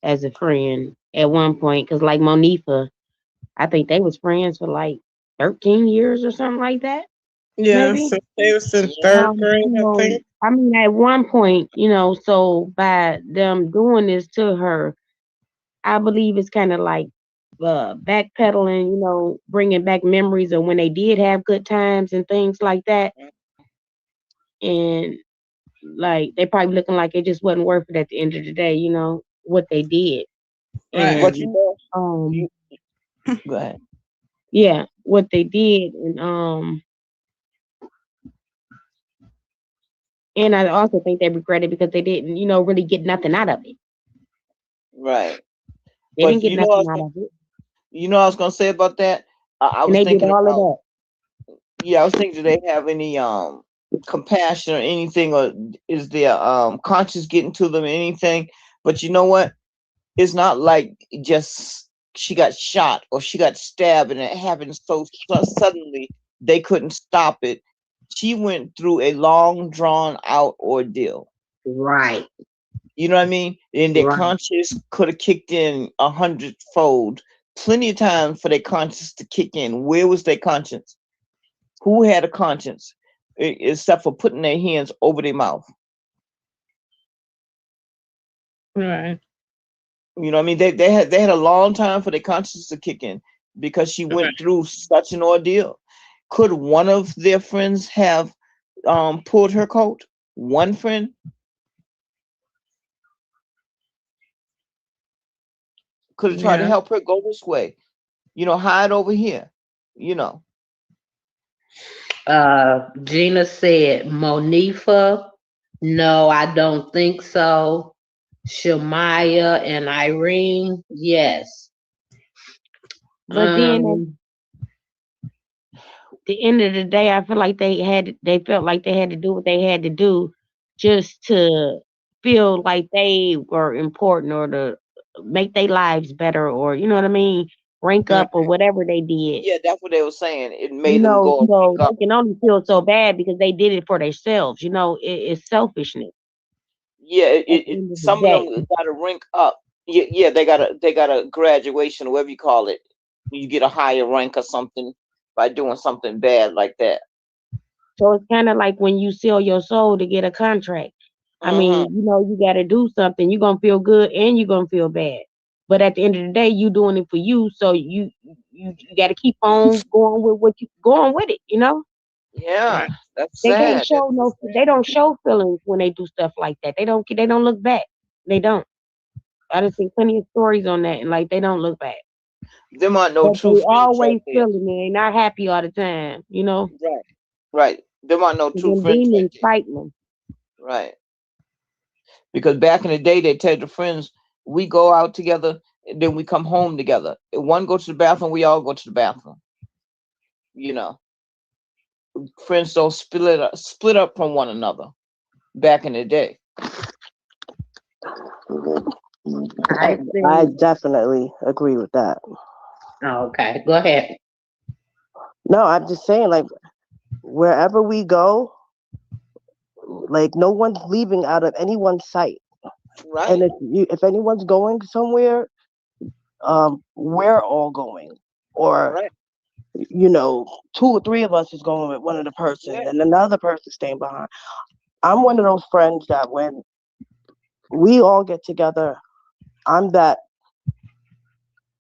as a friend at one point. Because like Monifa, I think they was friends for like 13 years or something like that, Yeah. maybe. So they was in Yeah. third grade, I So think. I mean, at one point, so by them doing this to her, I believe it's kind of like backpedaling, bringing back memories of when they did have good times and things like that. And like they probably looking like it just wasn't worth it at the end of the day, what they did. Right. But you And know, um you go ahead. yeah, what they did. And I also think they regret it because they didn't, really get nothing out of it. Right. They didn't But get nothing out of it. you know, I was gonna say about that. I And was they did thinking all of about, that. yeah, I was thinking, do they have any compassion or anything, or is their conscience getting to them or anything? But you know what? It's not like just she got shot or she got stabbed and it happened so suddenly they couldn't stop it. She went through a long drawn out ordeal. Right, You know what I mean? And their right. conscience could have kicked in 100-fold. Plenty of time for their conscience to kick in. Where was their conscience? Who had a conscience? Except for putting their hands over their mouth. Right. You know what I mean? They had a long time for their conscience to kick in because she Right. went through such an ordeal. Could one of their friends have pulled her coat? One friend could have tried to Yeah. help her go this way. Hide over here. You know. Gina said Monifa. No, I don't think so. Shamaya and Irene, yes. But then at Um, the end of the day, I feel like they felt like they had to do what they had to do just to feel like they were important or to make their lives better or you know what I mean, rank Right. up or whatever they did. Yeah, that's what they were saying. It made them go and pick up. They can only feel so bad because they did it for themselves. It's selfishness Yeah, at the end of the some of day. them got to rank up. Yeah, they got a graduation, whatever you call it. You get a higher rank or something by doing something bad like that. So it's kind of like when you sell your soul to get a contract. I Hmm. mean, you got to do something. You're gonna feel good and you're gonna feel bad. But at the end of the day, you doing it for you, so you got to keep on going with what you going with it. Yeah, Right. that's They can't sad. show no. They don't show feelings when they do stuff like that. They don't look back. They don't. I just seen plenty of stories on that, and like they don't look back. Them aren't no But true they friends right always there. feeling it. They not happy all the time, you know. Right. Right. Them aren't no true Them friends right demons there. fighting them. Right. Because back in the day, they tell the friends, we go out together, and then we come home together. If one go to the bathroom, we all go to the bathroom. You know, friends don't split up from one another back in the day. I I say, definitely agree with that. Oh, okay, go ahead. No, I'm just saying, like, wherever we go, like, no one's leaving out of anyone's sight. And Right. if anyone's going somewhere, we're all going. Or, Right. you know, two or three of us is going with one of the person, Yeah. and another person staying behind. I'm one of those friends that when we all get together, I'm that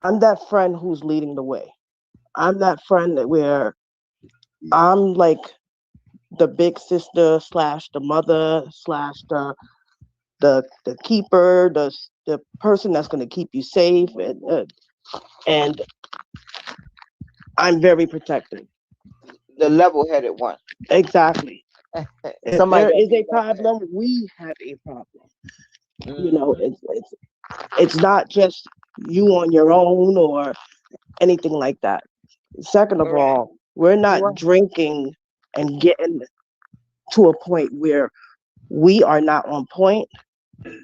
I'm that friend who's leading the way. I'm that friend that where I'm like the big sister slash the mother slash the keeper, the person that's going to keep you safe, and I'm very protective. The level-headed one. Exactly. If Somebody there gotta is be a level-headed. problem, we have a problem. You know, Hmm. it's not just you on your own or anything like that. Second of Correct. all, we're not what? drinking and getting to a point where we are not on point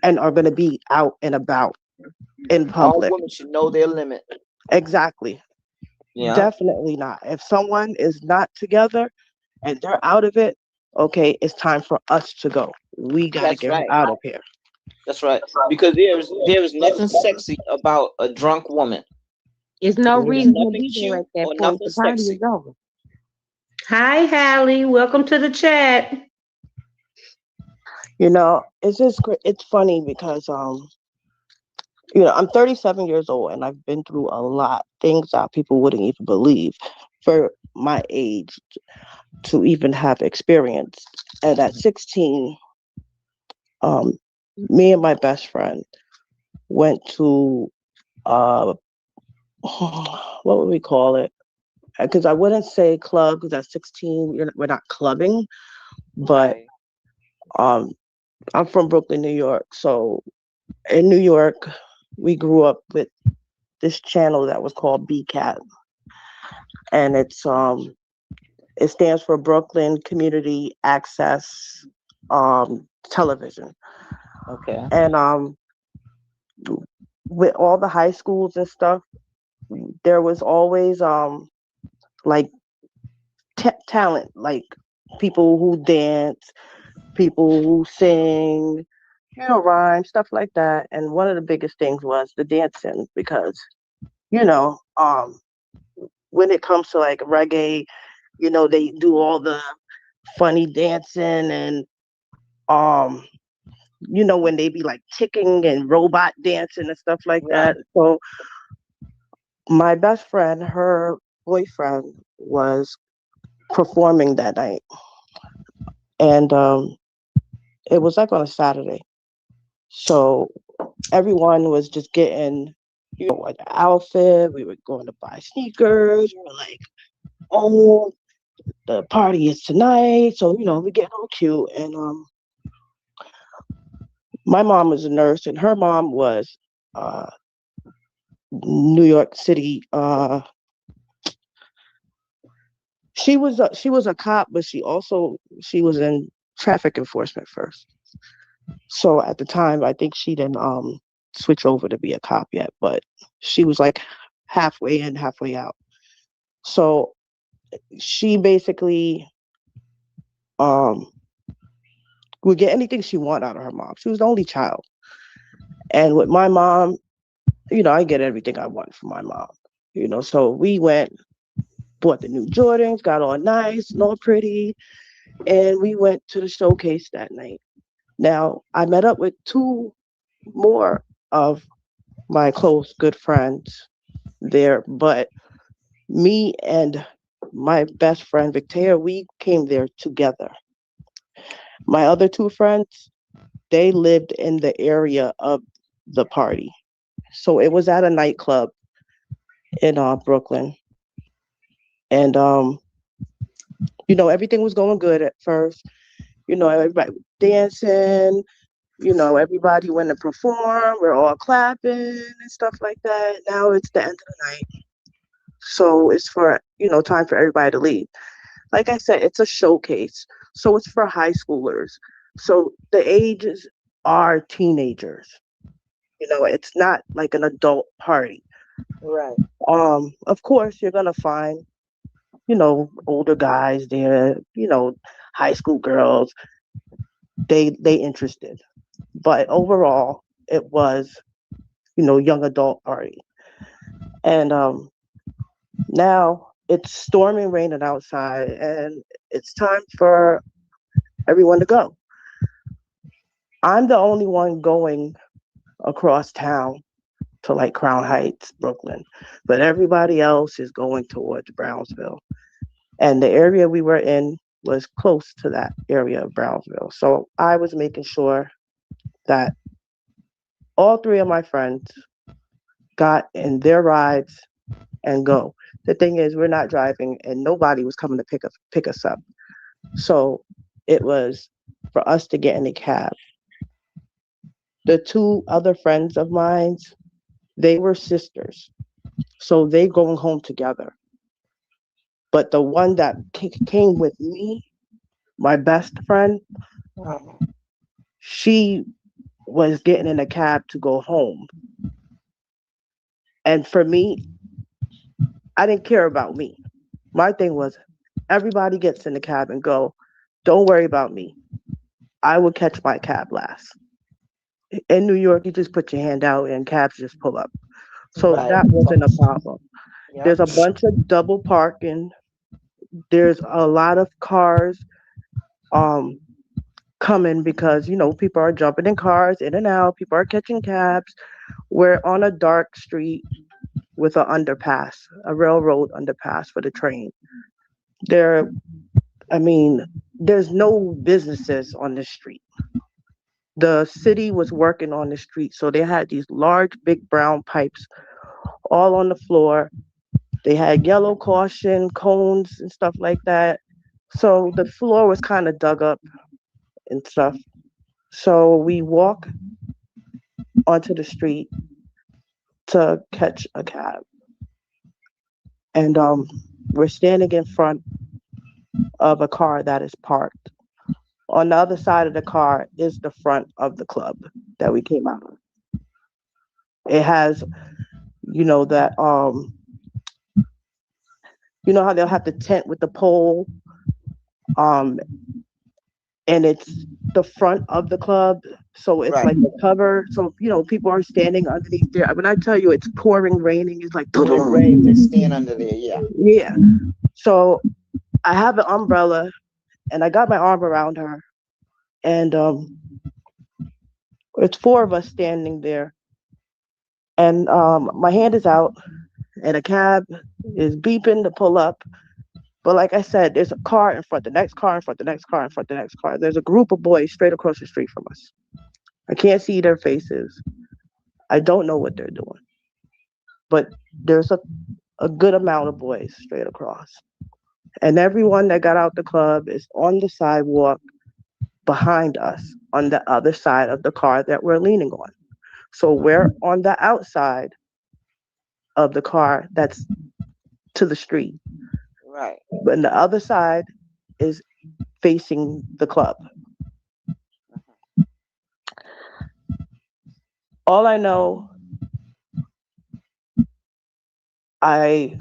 and are going to be out and about in All public. women should know their limit. Exactly. Yeah. Definitely not. If someone is not together and they're out of it, okay, it's time for us to go. We got to That's get right. out of here. That's right. Because there is nothing sexy about a drunk woman. There's no There's reason to nothing be there cute at that or point. nothing The party sexy. is over. Hi, Hallie. Welcome to the chat. You know, it's just it's funny because I'm 37 years old and I've been through a lot, things that people wouldn't even believe for my age to even have experience. And at 16, um, me and my best friend went to uh, what would we call it? Because I wouldn't say club because at 16 we're not clubbing, but Right. um, I'm from Brooklyn, New York. So in New York, we grew up with this channel that was called BCAT, and it stands for Brooklyn Community Access Television. Okay. And with all the high schools and stuff, there was always like talent, like people who dance, people who sing, rhyme, stuff like that. And one of the biggest things was the dancing because, you know, when it comes to like reggae, they do all the funny dancing and um when they be like ticking and robot dancing and stuff like Right. that. So my best friend, her boyfriend was performing that night. And it was like on a Saturday. So everyone was just getting, like an outfit. We were going to buy sneakers. We were like, oh, the party is tonight. So, we get all cute. And my mom was a nurse and her mom was uh, New York City. She was a cop, but she was in traffic enforcement first. So at the time, I think she didn't switch over to be a cop yet, but she was like halfway in, halfway out. So she basically um would get anything she want out of her mom. She was the only child, and with my mom, I get everything I want from my mom. So we went, bought the new Jordans, got all nice and all pretty, and we went to the showcase that night. Now, I met up with two more of my close, good friends there, but me and my best friend, Victoria, we came there together. My other two friends, they lived in the area of the party. So it was at a nightclub in Brooklyn. And everything was going good at first. Everybody was dancing. Everybody went to perform. We're all clapping and stuff like that. Now it's the end of the night, so it's for time for everybody to leave. Like I said, it's a showcase, so it's for high schoolers. So the ages are teenagers. It's not like an adult party. Right. Of course, you're gonna find older guys there. High school girls. They interested, but overall, it was young adult party. And now it's storming, raining outside, and it's time for everyone to go. I'm the only one going across town to like Crown Heights, Brooklyn, but everybody else is going towards Brownsville. And the area we were in was close to that area of Brownsville. So I was making sure that all three of my friends got in their rides and go. The thing is, we're not driving, and nobody was coming to pick us up. So it was for us to get in a cab. The two other friends of mine, they were sisters, so they going home together. But the one that came with me, my best friend, Uh-huh. she was getting in a cab to go home. And for me, I didn't care about me. My thing was everybody gets in the cab and go. Don't worry about me. I will catch my cab last. In New York, you just put your hand out and cabs just pull up. So Right. that wasn't a problem. Yep. There's a bunch of double parking. There's a lot of cars um coming because people are jumping in cars in and out. People are catching cabs. We're on a dark street with an underpass, a railroad underpass for the train. There, I mean, there's no businesses on the street. The city was working on the street, so they had these large, big brown pipes all on the floor. They had yellow caution cones and stuff like that. So the floor was kind of dug up and stuff. So we walk onto the street to catch a cab. And we're standing in front of a car that is parked. On the other side of the car is the front of the club that we came out of. It has, that how they'll have the tent with the pole, um, and it's the front of the club, so it's Right. like a cover. So people are standing underneath there. When I tell you it's pouring, raining, it's like When it rains, they stand under there. Yeah. yeah. So I have an umbrella, and I got my arm around her, and it's four of us standing there, and my hand is out, and a cab is beeping to pull up. But like I said, there's a car in front, the next car in front, the next car in front, the next car. There's a group of boys straight across the street from us. I can't see their faces. I don't know what they're doing. But there's a good amount of boys straight across. And everyone that got out the club is on the sidewalk behind us on the other side of the car that we're leaning on. So we're on the outside of the car that's to the street. Right. But the other side is facing the club. All I know, I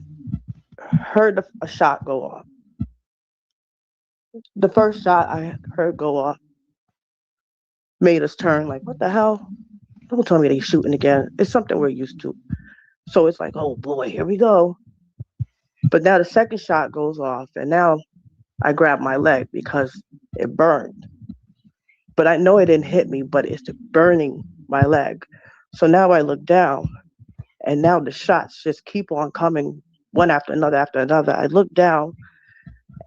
heard a shot go off. The first shot I heard go off made us turn like, what the hell? Don't tell me they shooting again. It's something we're used to. So it's like, oh boy, here we go. But now the second shot goes off, and now I grab my leg because it burned. But I know it didn't hit me, but it's burning my leg. So now I look down, and now the shots just keep on coming one after another after another. I look down,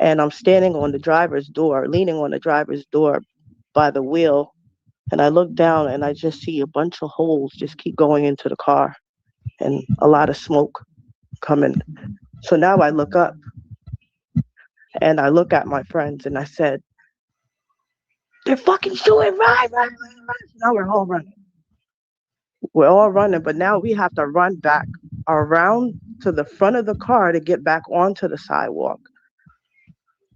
and I'm standing on the driver's door, leaning on the driver's door by the wheel. And I look down, and I just see a bunch of holes just keep going into the car and a lot of smoke. coming. So now I look up and I look at my friends and I said, they're fucking shooting, right. Now we're all running. We're all running, but now we have to run back around to the front of the car to get back onto the sidewalk,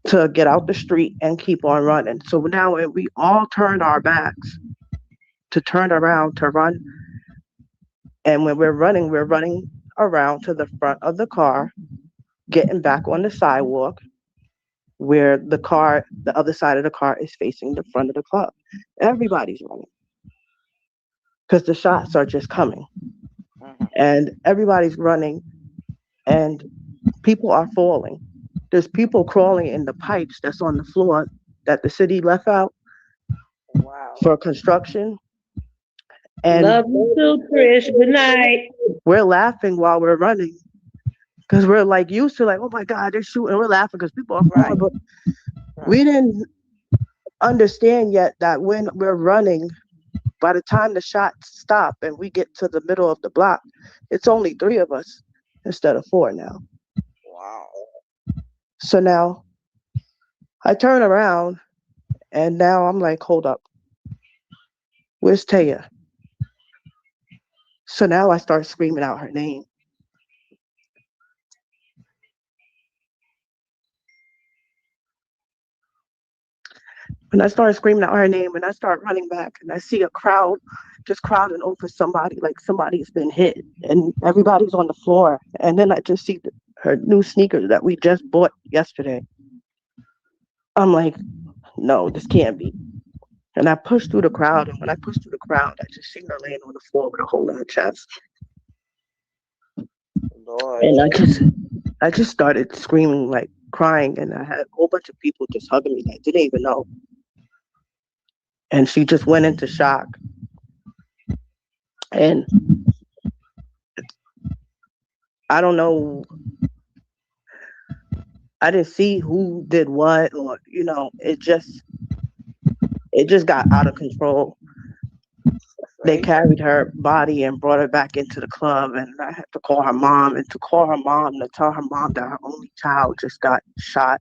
to get out the street and keep on running. So now we all turned our backs to turn around to run. And when we're running around to the front of the car, getting back on the sidewalk where the other side of the car is facing the front of the club. Everybody's running because the shots are just coming. And everybody's running and people are falling. There's people crawling in the pipes that's on the floor that the city left out for construction. And Love you too, Trish. Good night. we're laughing while we're running because we're like used to like, oh my God, they're shooting. We're laughing because people are falling, but we didn't understand yet that when we're running, by the time the shots stop and we get to the middle of the block, it's only 3 of us instead of 4 now. Wow. So now I turn around and now I'm like, hold up. Where's Taya? So now I start screaming out her name. And I started screaming out her name and I start running back and I see a crowd just crowding over somebody, like somebody's been hit and everybody's on the floor. And then I just see her new sneakers that we just bought yesterday. I'm like, no, this can't be. And I pushed through the crowd. And when I pushed through the crowd, I just seen her laying on the floor with a hole in her chest. Lord. And I just started screaming, like crying. And I had a whole bunch of people just hugging me that didn't even know. And she just went into shock. And I don't know. I didn't see who did what, or it just got out of control. They carried her body and brought her back into the club, and I had to call her mom, and to call her mom to tell her mom that her only child just got shot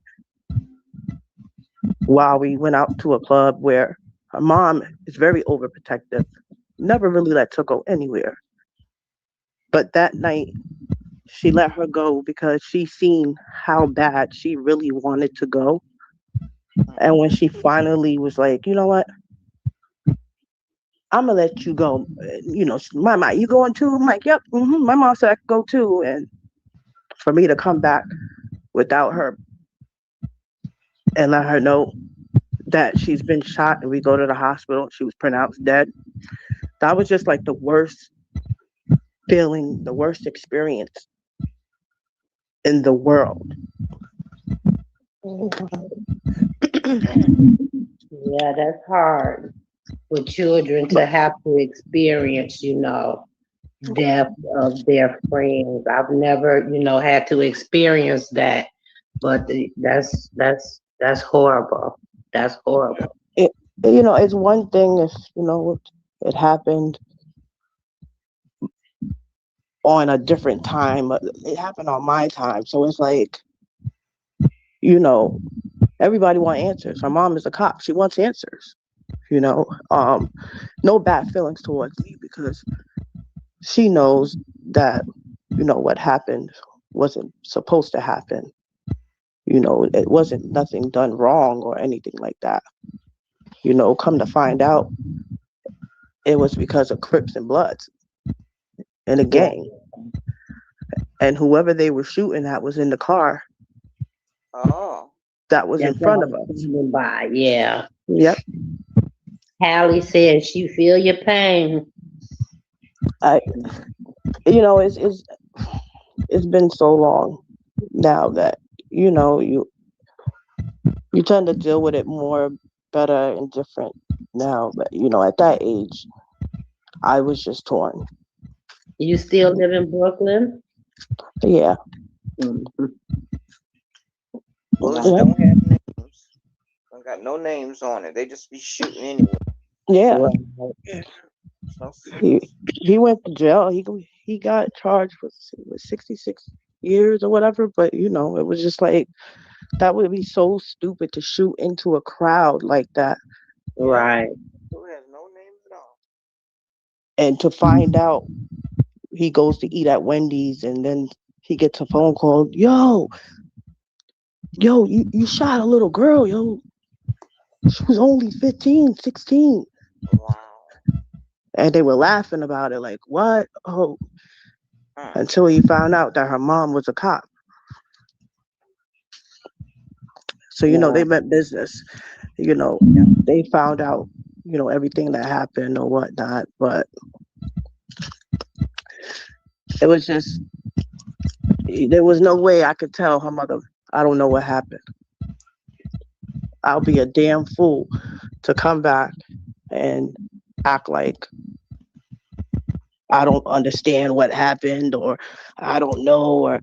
while we went out to a club where her mom is very overprotective, never really let her go anywhere. But that night, she let her go because she seen how bad she really wanted to go. And when she finally was like, you know what? I'm gonna let you go. Mama, you going too? I'm like, yep. My mom said I could go too. And for me to come back without her and let her know that she's been shot and we go to the hospital, she was pronounced dead. That was just like the worst feeling, the worst experience in the world. Yeah, that's hard for children to have to experience, death of their friends. I've never, had to experience that, but that's horrible. That's horrible. It's one thing if it happened on a different time. It happened on my time, so it's like, everybody wants answers. Her mom is a cop; she wants answers. No bad feelings towards me because she knows that what happened wasn't supposed to happen. It wasn't nothing done wrong or anything like that. Come to find out, it was because of Crips and Bloods in a gang. And whoever they were shooting at was in the car. Oh. That was in front of us. By, yeah. Yep. Hallie said she feel your pain. It's been so long now that you tend to deal with it more better and different now. But at that age, I was just torn. You still live in Brooklyn? Yeah. Mm-hmm. Bullets don't have names. Don't got no names on it. They just be shooting anyway. Yeah. So he went to jail. He got charged with 66 years or whatever. But it was just like that would be so stupid to shoot into a crowd like that, Yeah. Right. Who has no names at all. and to find out he goes to eat at Wendy's and then he gets a phone call, yo, you shot a little girl, yo. She was only 15, 16. Wow. And they were laughing about it, like, what? Oh, Huh. until he found out that her mom was a cop. So, Yeah. they meant business. They found out, everything that happened or whatnot. But it was just, there was no way I could tell her mother, I don't know what happened. I'll be a damn fool to come back and act like I don't understand what happened, or I don't know, or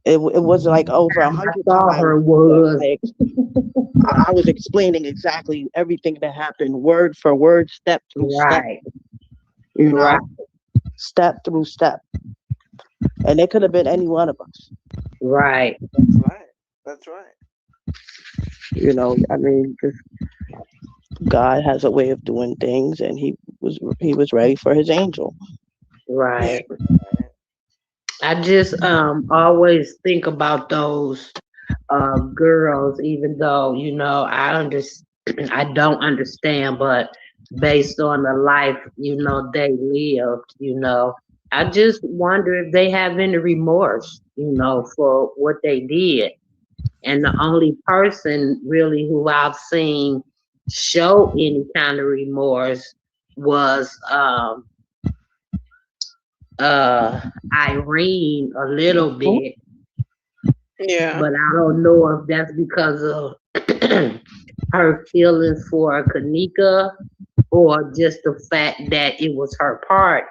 it was like over I 100 saw times her that was I was explaining exactly everything that happened, word for word, step through step, right. you Right. know, step through step. And it could have been any one of us. Right. That's right. That's right. I mean, just God has a way of doing things, and he was ready for his angel. Right. I just always think about those girls, even though I don't understand, but based on the life they lived, I just wonder if they have any remorse, for what they did. And the only person really who I've seen show any kind of remorse was Irene a little bit, Yeah. but I don't know if that's because of her feelings for Kanika or just the fact that it was her part.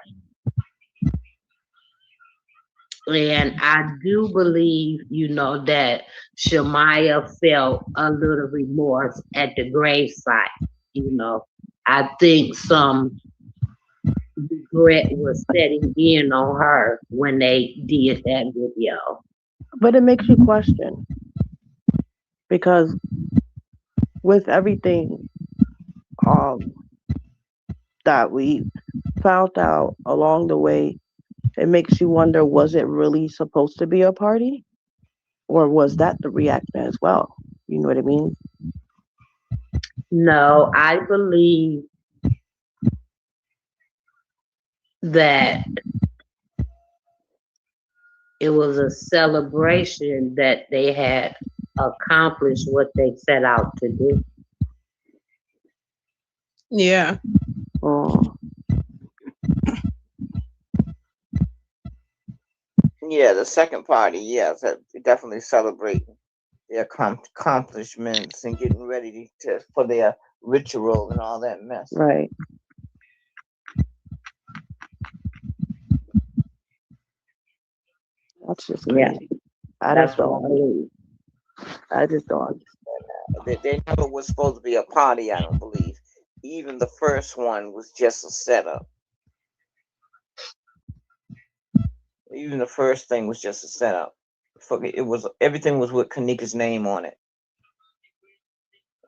And I do believe, that Shemaya felt a little remorse at the gravesite. I think some regret was setting in on her when they did that video. But it makes you question, because with everything um, that we found out along the way, it makes you wonder, was it really supposed to be a party? Or was that the reaction as well? You know what I mean? No, I believe that it was a celebration that they had accomplished what they set out to do. Yeah. Oh, Yeah, the second party, yes, definitely celebrating their accomplishments and getting ready for their ritual and all that mess. right. That's just Yeah, crazy. I that's just what I don't. believe. I just don't. They never was supposed to be a party, I don't believe. Even the first one was just a setup. Even the first thing was just a setup. Everything was with Kanika's name on it.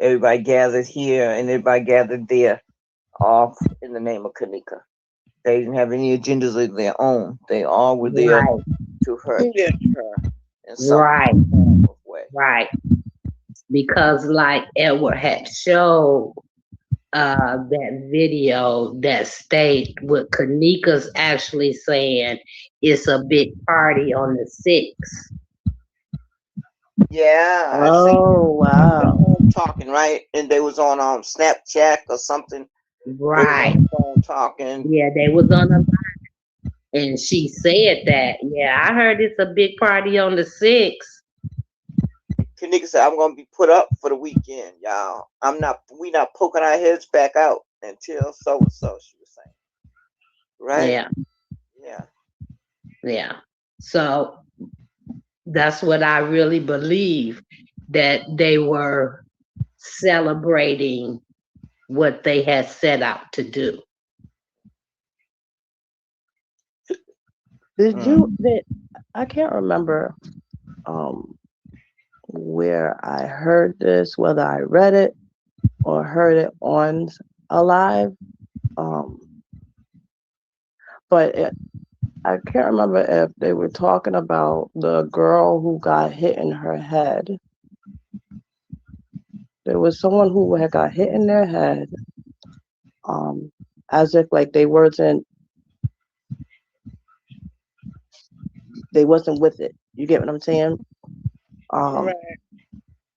Everybody gathered here and everybody gathered there, all in the name of Kanika. They didn't have any agendas of their own. They all were there Right, to her, Yeah. in some right, form of way. right. Because like Edward had showed that video that state with Kanika's actually saying it's a big party on the 6th. Yeah, I seen Oh, wow. home talking, right? And they was on Snapchat or something. They was Right. on the phone talking. Yeah, they was on the line and she said that. Yeah, I heard it's a big party on the 6th. Kanika said, "I'm gonna be put up for the weekend, y'all. We not poking our heads back out until so and so." She was saying, right? Yeah, Yeah. yeah. So that's what I really believe, that they were celebrating what they had set out to do. Did you? Did I can't remember um where I heard this, whether I read it or heard it on a live. Um, but I can't remember if they were talking about the girl who got hit in her head. There was someone who had got hit in their head, as if like they wasn't with it. You get what I'm saying? Right.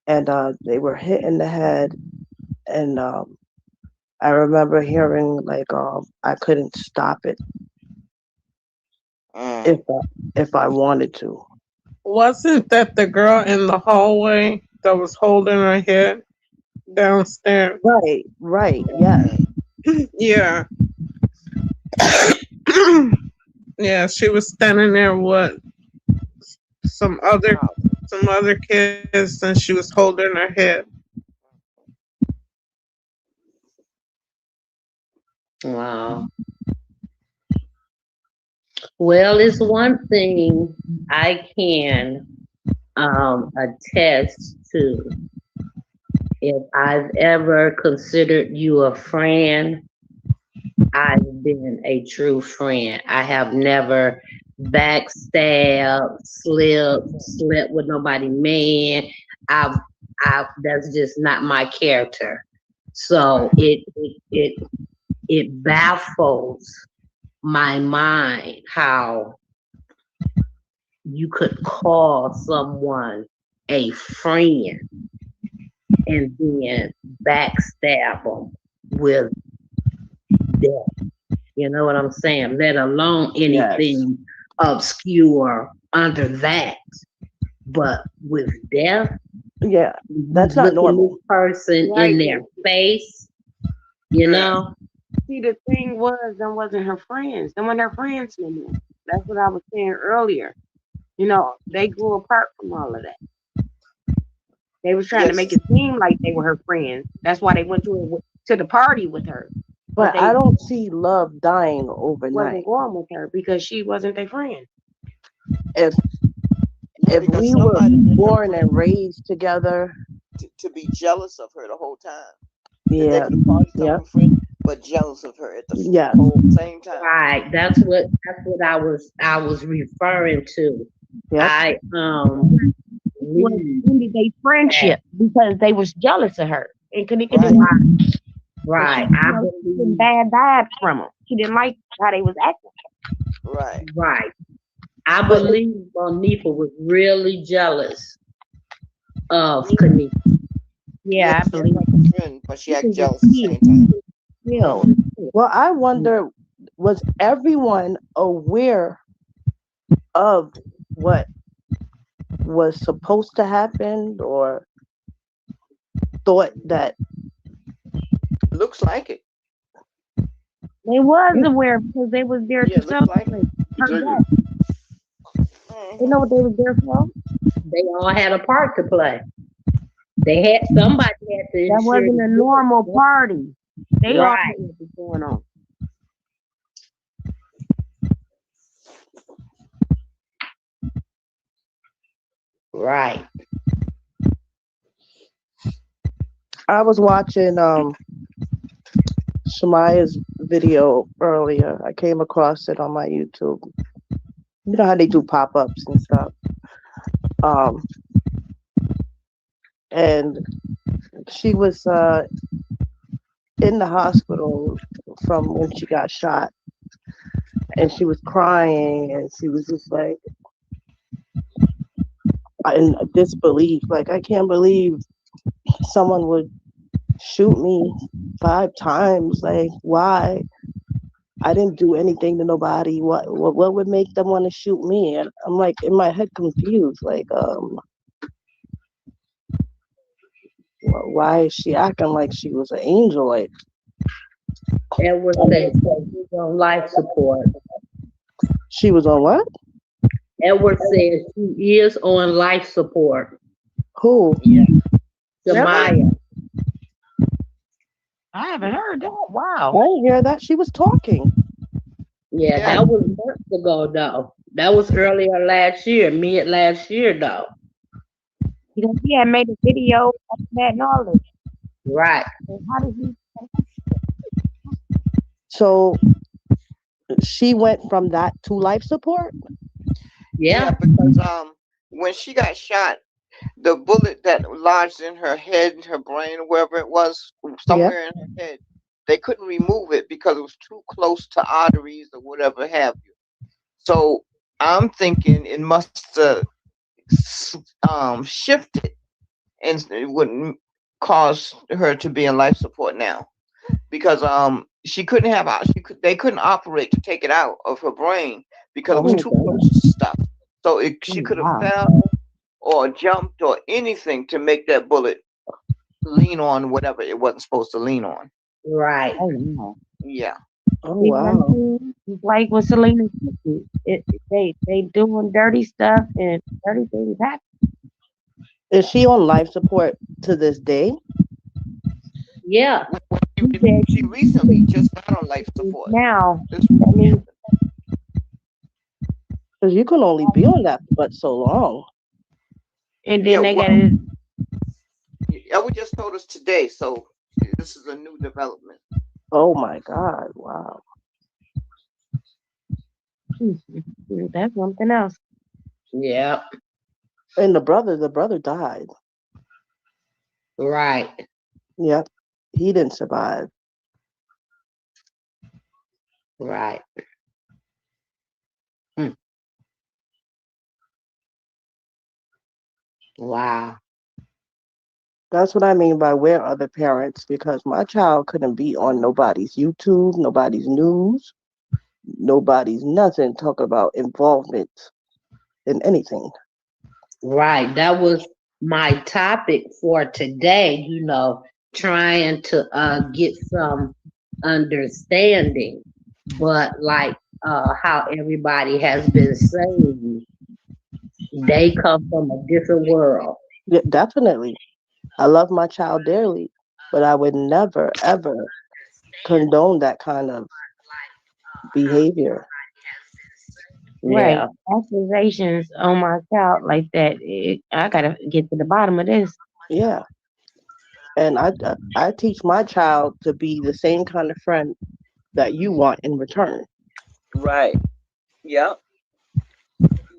And they were hit in the head, and I remember hearing like I couldn't stop it if I wanted to. Wasn't that the girl in the hallway that was holding her head downstairs? Right, yes. Yeah. Yeah, she was standing there with some other kids, and she was holding her head. Wow. Well, it's one thing I can attest to. If I've ever considered you a friend, I've been a true friend. I have never backstabbed, slept with nobody man. I that's just not my character. So it baffles my mind how you could call someone a friend and then backstab them with death. You know what I'm saying? Let alone anything obscure under that. But with death, yeah, that's not normal. This person in their face, you know. See, the thing was, them wasn't her friends. Them weren't her friends no more. That's what I was saying earlier. You know, they grew apart from all of that. They was trying to make it seem like they were her friends. That's why they went to the party with her. But I don't see love dying overnight. Wasn't going with her because she wasn't their friend. If we were born and raised together, to be jealous of her the whole time. Yeah, yeah. But jealous of her at the whole same time. Right. That's what I was referring to. Yep. Ended their friendship because they was jealous of her and couldn't do it. Right. I believe bad vibes from them. She didn't like how they was acting. Right. Right. I believe Monifa was really jealous of Kanika. Yeah, I believe. But she acted jealous at the same time. Yeah. Well, I wonder, was everyone aware of what was supposed to happen, or thought that? Looks like it. They was aware because they was there to celebrate her death. You know what they was there for? They all had a part to play. Somebody had to. That wasn't a normal party. They all knew what was going on. Right. I was watching Shemaya's video earlier. I came across it on my YouTube. You know how they do pop-ups and stuff. And she was in the hospital from when she got shot, and she was crying, and she was just like in disbelief, like, I can't believe someone would shoot me 5 times. Like, why? I didn't do anything to nobody. What would make them want to shoot me? And I'm like, in my head, confused, like, why is she acting like she was an angel? Like, Edward said she was on life support. She was on what? Edward said she is on life support. Who? Shemaya. I haven't heard that. Wow. I didn't hear that. She was talking. Yeah, that was months ago, though. That was earlier last year, mid last year though. Because he had made a video of that and all this. Right. So how did he? So she went from that to life support. Yeah, Yeah. because when she got shot, the bullet that lodged in her head, her brain, wherever it was, Yeah. somewhere in her head, they couldn't remove it because it was too close to arteries or whatever have you. So I'm thinking it must shifted, and it wouldn't cause her to be in life support now because she couldn't have they couldn't operate to take it out of her brain because it was Oh, too close to stuff. So she oh could have wow. fell or jumped or anything to make that bullet lean on whatever it wasn't supposed to lean on. Right. Oh wow. Yeah. Oh See what I'm wow. saying? It's like with Selena Simmons. They doing dirty stuff and dirty things happen. Is she on life support to this day? Yeah. He said She recently just got on life support. now This that means Because you can only be on that but so long. and Yeah, then they got well, it. Ella just told us today, so this is a new development. Oh my God. Wow. That's something else. Yeah. And the brother died. Right. Yep. He didn't survive. Right. Hmm. Wow. That's what I mean by where are the parents, because my child couldn't be on nobody's YouTube, nobody's news, nobody's nothing talk about involvement in anything. Right. That was my topic for today, trying to get some understanding. But like how everybody has been saying, they come from a different world. Yeah, definitely. I love my child dearly, but I would never ever condone that kind of behavior. Right. Yeah. Accusations on my child like that. I gotta get to the bottom of this. Yeah. And I teach my child to be the same kind of friend that you want in return. Right. Yep.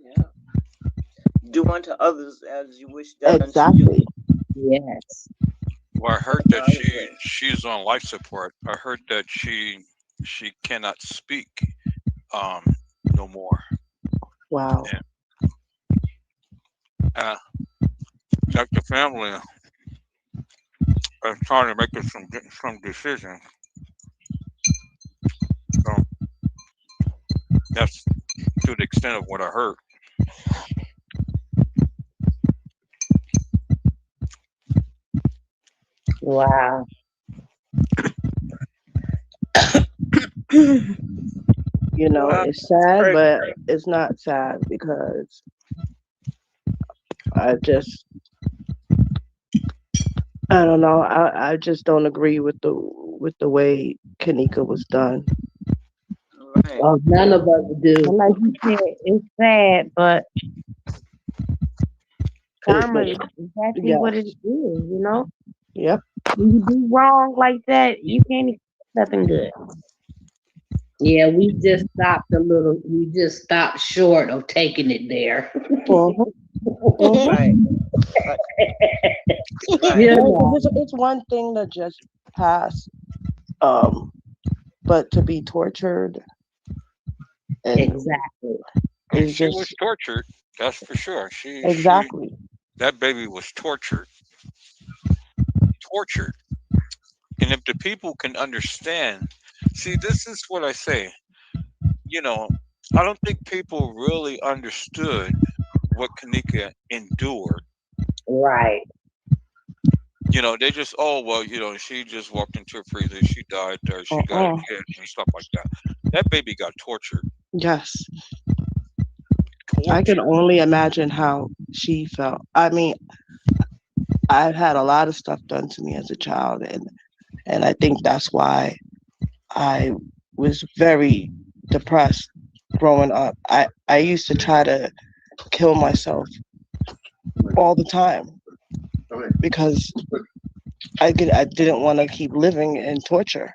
Yeah. Do unto others as you wish done unto you. Exactly. Yes. Well, I heard that I agree. she's on life support. I heard that she cannot speak um no more. Wow. And uh, like the family is trying to make some decisions. So that's to the extent of what I heard. Wow. You know, Wow, it's that's sad, crazy. but it's not sad because I just I don't know. I just don't agree with the way Kanika was done. Right. Well, none of us do. And like you said, it's sad, but karma But is exactly yes, what it is. yep. When you do wrong like that, you can't expect nothing good. Yeah, we just stopped short of taking it there. Mhm, mhm. Right. Right. Right. You know. It's one thing to just pass, um, but to be tortured and Exactly. And is she was just tortured. That's for sure. exactly. That baby was tortured, tortured. And if the people can understand, see, this is what I say. You know, I don't think people really understood what Kanika endured. Right. They just, oh well, she just walked into a freezer, she died there, she got Uh-uh. hit and stuff like that. That baby got tortured, Yes, I can tortured. only imagine how she felt. I mean, I've had a lot of stuff done to me as a child, and I think that's why I was very depressed growing up. I used to try to kill myself all the time because I didn't want to keep living in torture.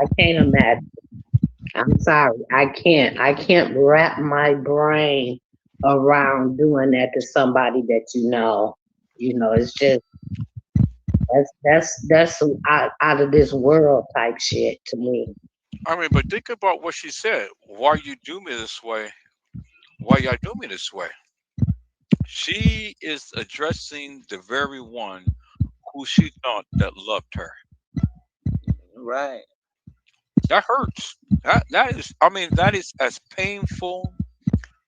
I can't imagine. I'm sorry. I can't. I can't wrap my brain around doing that to somebody that you know. You know, it's just that's some out of this world type shit to me. I mean, but think about what she said. Why you do me this way? Why y'all do me this way? She is addressing the very one who she thought that loved her. Right. That hurts. That is. I mean, that is as painful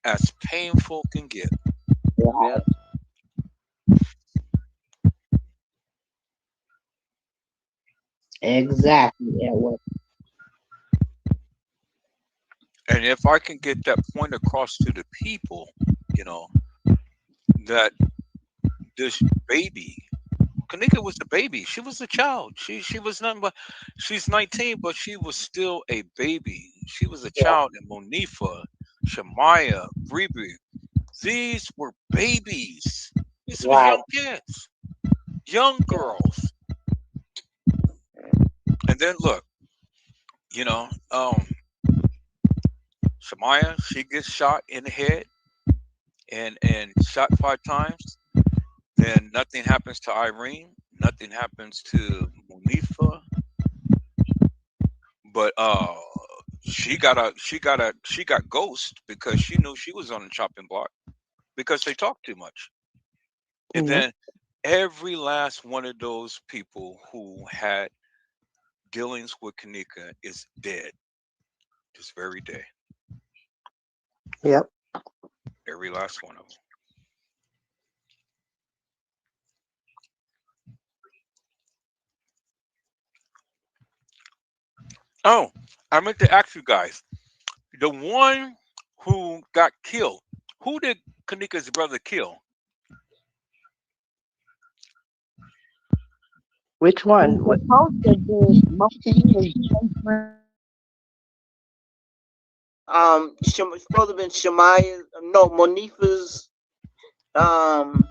can get. Yeah. Exactly. Edward. And if I can get that point across to the people, you know, that this baby, Kanika was a baby. She was a child. She was nothing but. She's 19, but she was still a baby. She was a Yeah. child. And Monifa, Shamaya, Bribi, these were babies. These were Right. young kids, young girls. And then look, you know, Shamaya, she gets shot in the head and shot 5 times. Then nothing happens to Irene. Nothing happens to Monifa. But she got ghost because she knew she was on the chopping block because they talked too much. And Yep. then every last one of those people who had dealings with Kanika is dead this very day. Yep. Every last one of them. Oh, I meant to ask you guys. The one who got killed, who did Kanika's brother kill? Which He's one? supposed to be most He, of his boyfriend. supposed to have been Shemaya, no, Monifa's um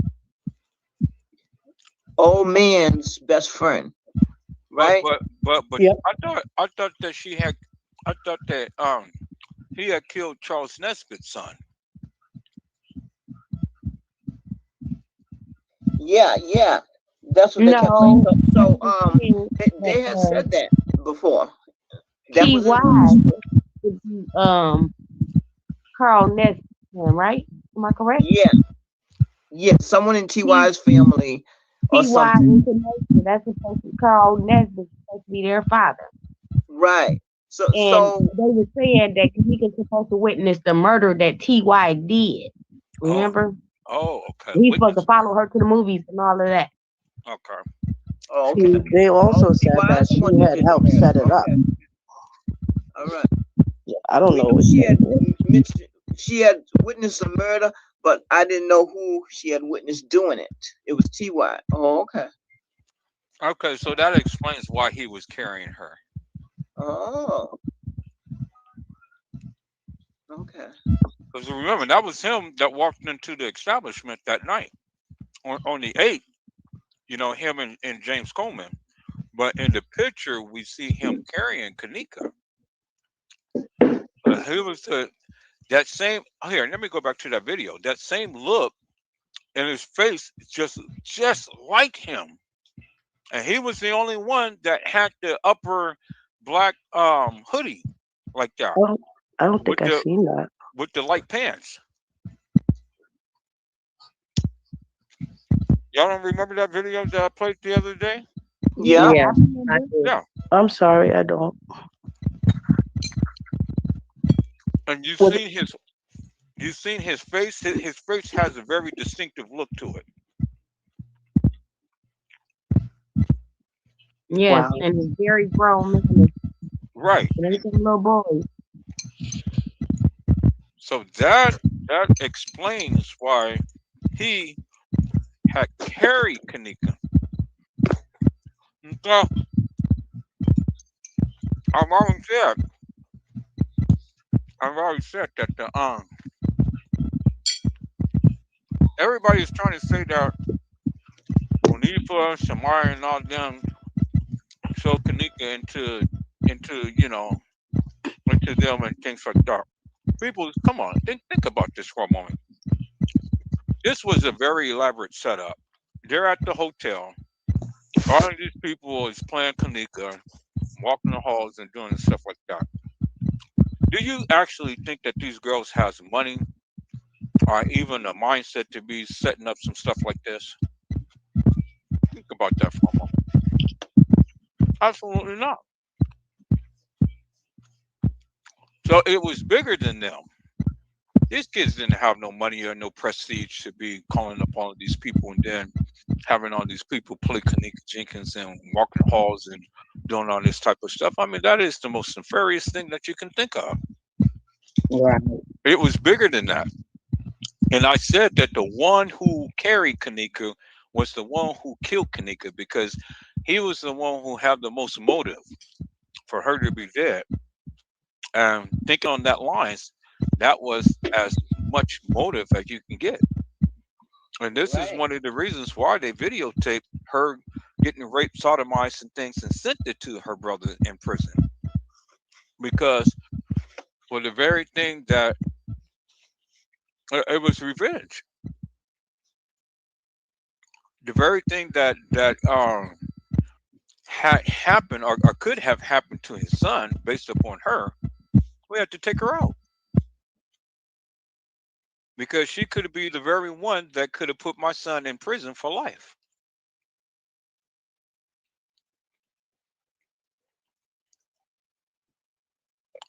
old man's best friend, But right? but but Yep. I thought that I thought that he had killed Charles Nesbitt's son. Yeah, yeah. That's what they kept saying. No, So, I'm just saying they had that said that before. That was in T.Y. rumors. would be Carl Nesbitt, right? Am I correct? Yeah, yeah. Someone in T TY's family or T.Y. something. International. That's supposed to Carl Nesbitt supposed to be their father. Right. So, And so they were saying that Kanika's supposed to witness the murder that T.Y. did. Oh, Remember? okay. He's supposed to Witness. follow her to the movies and all of that. Okay. oh, okay. They Oh, also said TY's that the she one that had did the helped murder. set it up. Okay. All right. I don't We know knew what she they had did. mentioned she had witnessed a murder, but I didn't know who she had witnessed doing it. It was TY. Oh, okay. Okay, so that explains why he was carrying her. Oh, okay. Because remember, that was him that walked into the establishment that night on the 8th. You know, him and James Coleman. But in the picture, we see him carrying Kanika. He was that same. Oh, here, let me go back to that video. That same look in his face, just like him. And he was the only one that had the upper black hoodie like that I don't with think I the seen that. with the light pants. Y'all don't remember that video that I played the other day? Yeah. Yeah, I Yeah, I remember. do. Yeah. I'm sorry, I don't. And Well, you've seen his face. His face has a very distinctive look to it. Yes, Wow. and it's very grown man. Right. It ain't them little boys. So that explains why he had carried Kanika. So our mom said I've already said that the everybody's trying to say that Monifa, Shamari, and all them showed Kanika into into them and things like that. People, come on, think about this for a moment. This was a very elaborate setup. They're at the hotel. All of these people is playing Kanika, walking the halls and doing stuff like that. Do you actually think that these girls has money or even a mindset to be setting up some stuff like this? Think about that for a moment. Absolutely not. So it was bigger than them. These kids didn't have no money or no prestige to be calling up all of these people and then having all these people play Kanika Jenkins and walking halls and doing all this type of stuff. I mean, that is the most nefarious thing that you can think of. Right. It was bigger than that. And I said that the one who carried Kanika was the one who killed Kanika because he was the one who had the most motive for her to be dead. And thinking on that lines, that was as much motive as you can get. And this is Right. one of the reasons why they videotaped her getting raped, sodomized, and things and sent it to her brother in prison. Because for the very thing that it was revenge. The very thing that had happened or could have happened to his son based upon her, we had to take her out. Because she could be the very one that could have put my son in prison for life.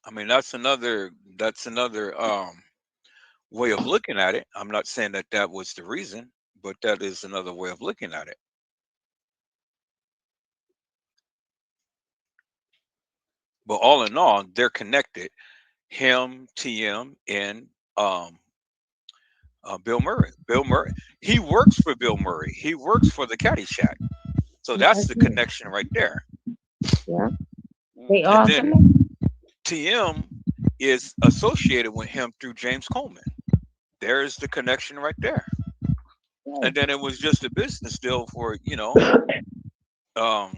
I mean, that's another way of looking at it. I'm not saying that that was the reason, but that is another way of looking at it. But all in all, they're connected. Him, TM, and um, Bill Murray. Bill Murray. He works for Bill Murray. He works for the Caddyshack. So that's That's the it. connection right there. Yeah. They And all then connected. TM is associated with him through James Coleman. There's the connection right there. Yeah. And then it was just a business deal for um,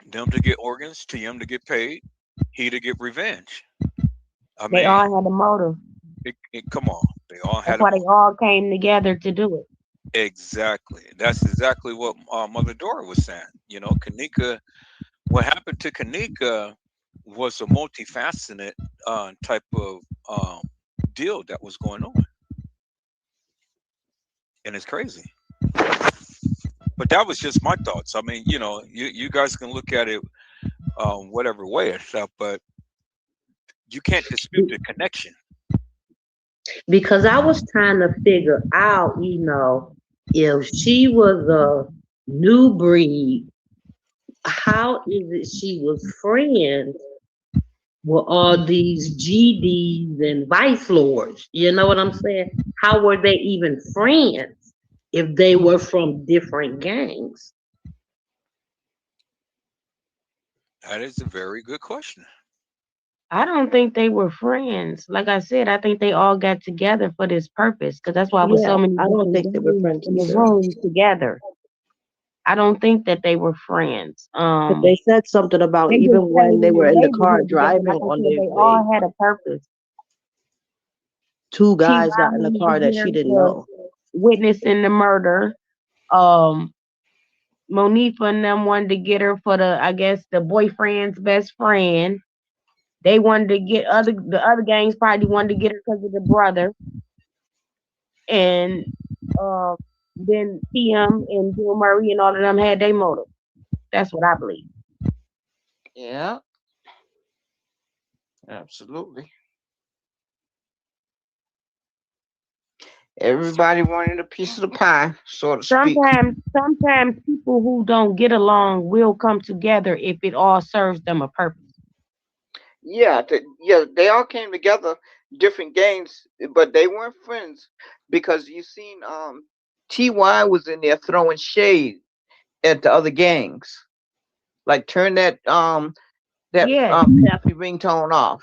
them to get organs, TM to get paid, he to get revenge. I They mean, all had a motive. come on, they all That's had a why they motive. all came together to do it. Exactly. That's exactly what Mother Dora was saying. Kanika. What happened to Kanika was a multifaceted type of deal that was going on, and it's crazy. But that was just my thoughts. I mean, you guys can look at it whatever way and stuff, but you can't dispute the connection. Because I was trying to figure out, if she was a new breed, how is it she was friends with all these GDs and vice lords? You know what I'm saying? How were they even friends if they were from different gangs? That is a very good question. I don't think they were friends. Like I said, I think they all got together for this purpose because that's why it was Yeah, so many I don't different think they were gangs friends in the either. room together. I don't think that they were friends. But they said something about They just even stayed when they in the were in the car neighborhood together. driving Like I on said, their they way, all had a purpose. two Ty guys got in the wanted to car that get she her didn't for know. witnessing the murder. Um, Monifa and them wanted to get her for I guess, the boyfriend's best friend. They wanted to get the other gangs probably wanted to get her because of the brother. And uh, then TM and Bill Murray and all of them had their motive. That's what I believe. Yeah, absolutely. Everybody wanted a piece of the pie, so to speak. Sometimes people who don't get along will come together if it all serves them a purpose. Yeah, yeah, they all came together, different gangs, but they weren't friends because you seen Ty was in there throwing shade at the other gangs. Like turn that Yeah, Kathy ringtone off.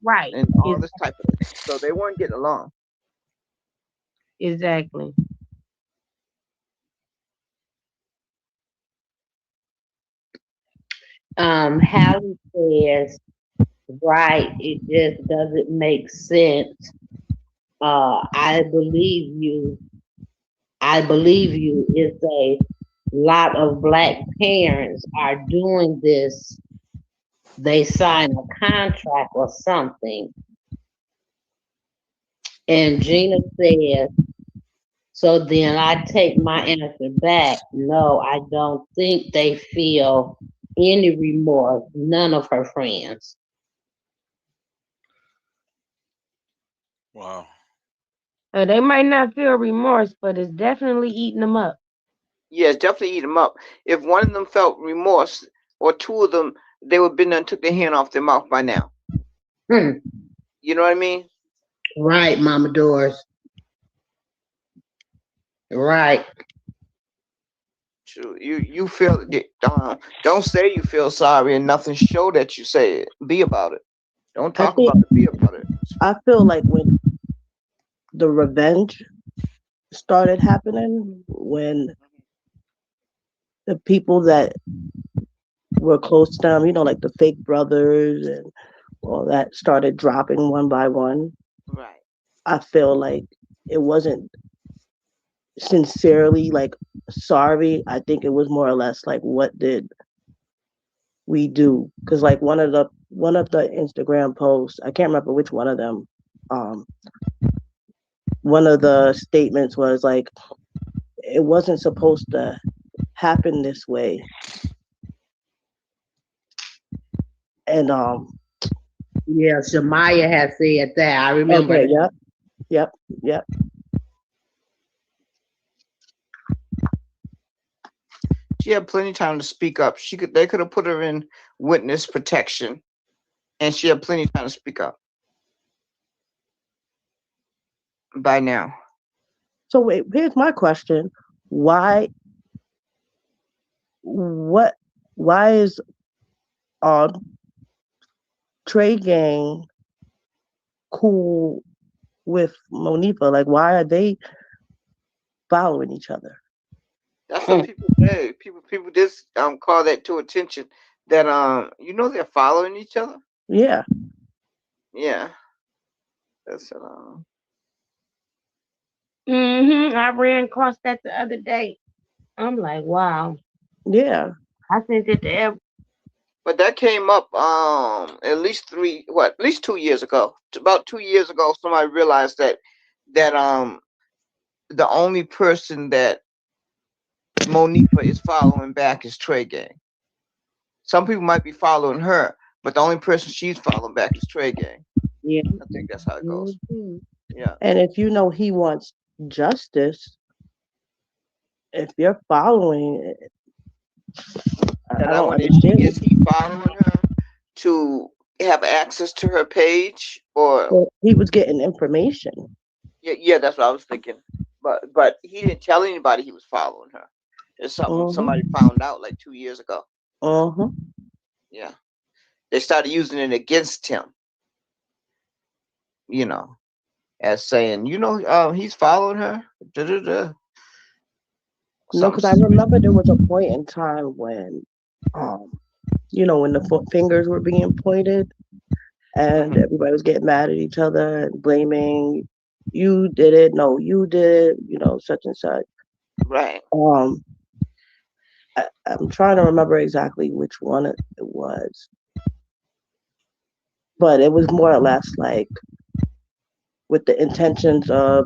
Right. and all this type of thing. So they weren't getting along. Exactly. Hallie says, right, it just doesn't make sense. I believe you. I believe you. It's a lot of black parents are doing this. They sign a contract or something. And Gina says, so then I take my answer back. No, I don't think they feel any remorse. None of her friends. Wow. They might not feel remorse, but it's definitely eating them up. Yeah, definitely eat them up. If one of them felt remorse, or two of them, they would have been done took their hand off their mouth by now. Hmm. You know what I mean? Right, Mama Doris. Right. True. You feel don't say you feel sorry and nothing. Show that you say it. Be about it. Don't I talk think about it. Be about it. I feel like when the revenge started happening, when the people that were close to them, like the fake brothers and all that started dropping one by one, Right. I feel like it wasn't sincerely like sorry. I think it was more or less like, what did we do? Because like one of the Instagram posts, I can't remember which one of them. Um, one of the statements was like, it wasn't supposed to happen this way, and Yeah, Shamaya has said that. I remember okay, that. yep. She had plenty of time to speak up. They could have put her in witness protection, and she had plenty of time to speak up by now. So wait, here's my question: Why? What? Why is Trey Gang cool with Monifa? Like, why are they following each other? That's what people say. People just call that to attention that they're following each other. Yeah, Yeah, that's I ran across that the other day. I'm like, wow. yeah. I sent it to but that came up at least 2 years ago. About 2 years ago, somebody realized that the only person that Monifa is following back is Trey Gang. Some people might be following her, but the only person she's following back is Trey Gang. Yeah. I think that's how it goes. hmm Yeah. And if he wants justice, if you're following it, I don't Is understand. he following her to have access to her page, or Well, he was getting information. yeah, that's what I was thinking. But he didn't tell anybody he was following her. It's something somebody Mm-hmm. found out like 2 years ago. Uh-huh. Yeah, they started using it against him. You know, as saying, he's following her. Da, da, da. No, Something because I suspicious. remember there was a point in time when, um, when the fingers were being pointed and Hmm. everybody was getting mad at each other and blaming, you did it, no, you did, such and such. Right. Um, I'm trying to remember exactly which one it was, but it was more or less like with the intentions of,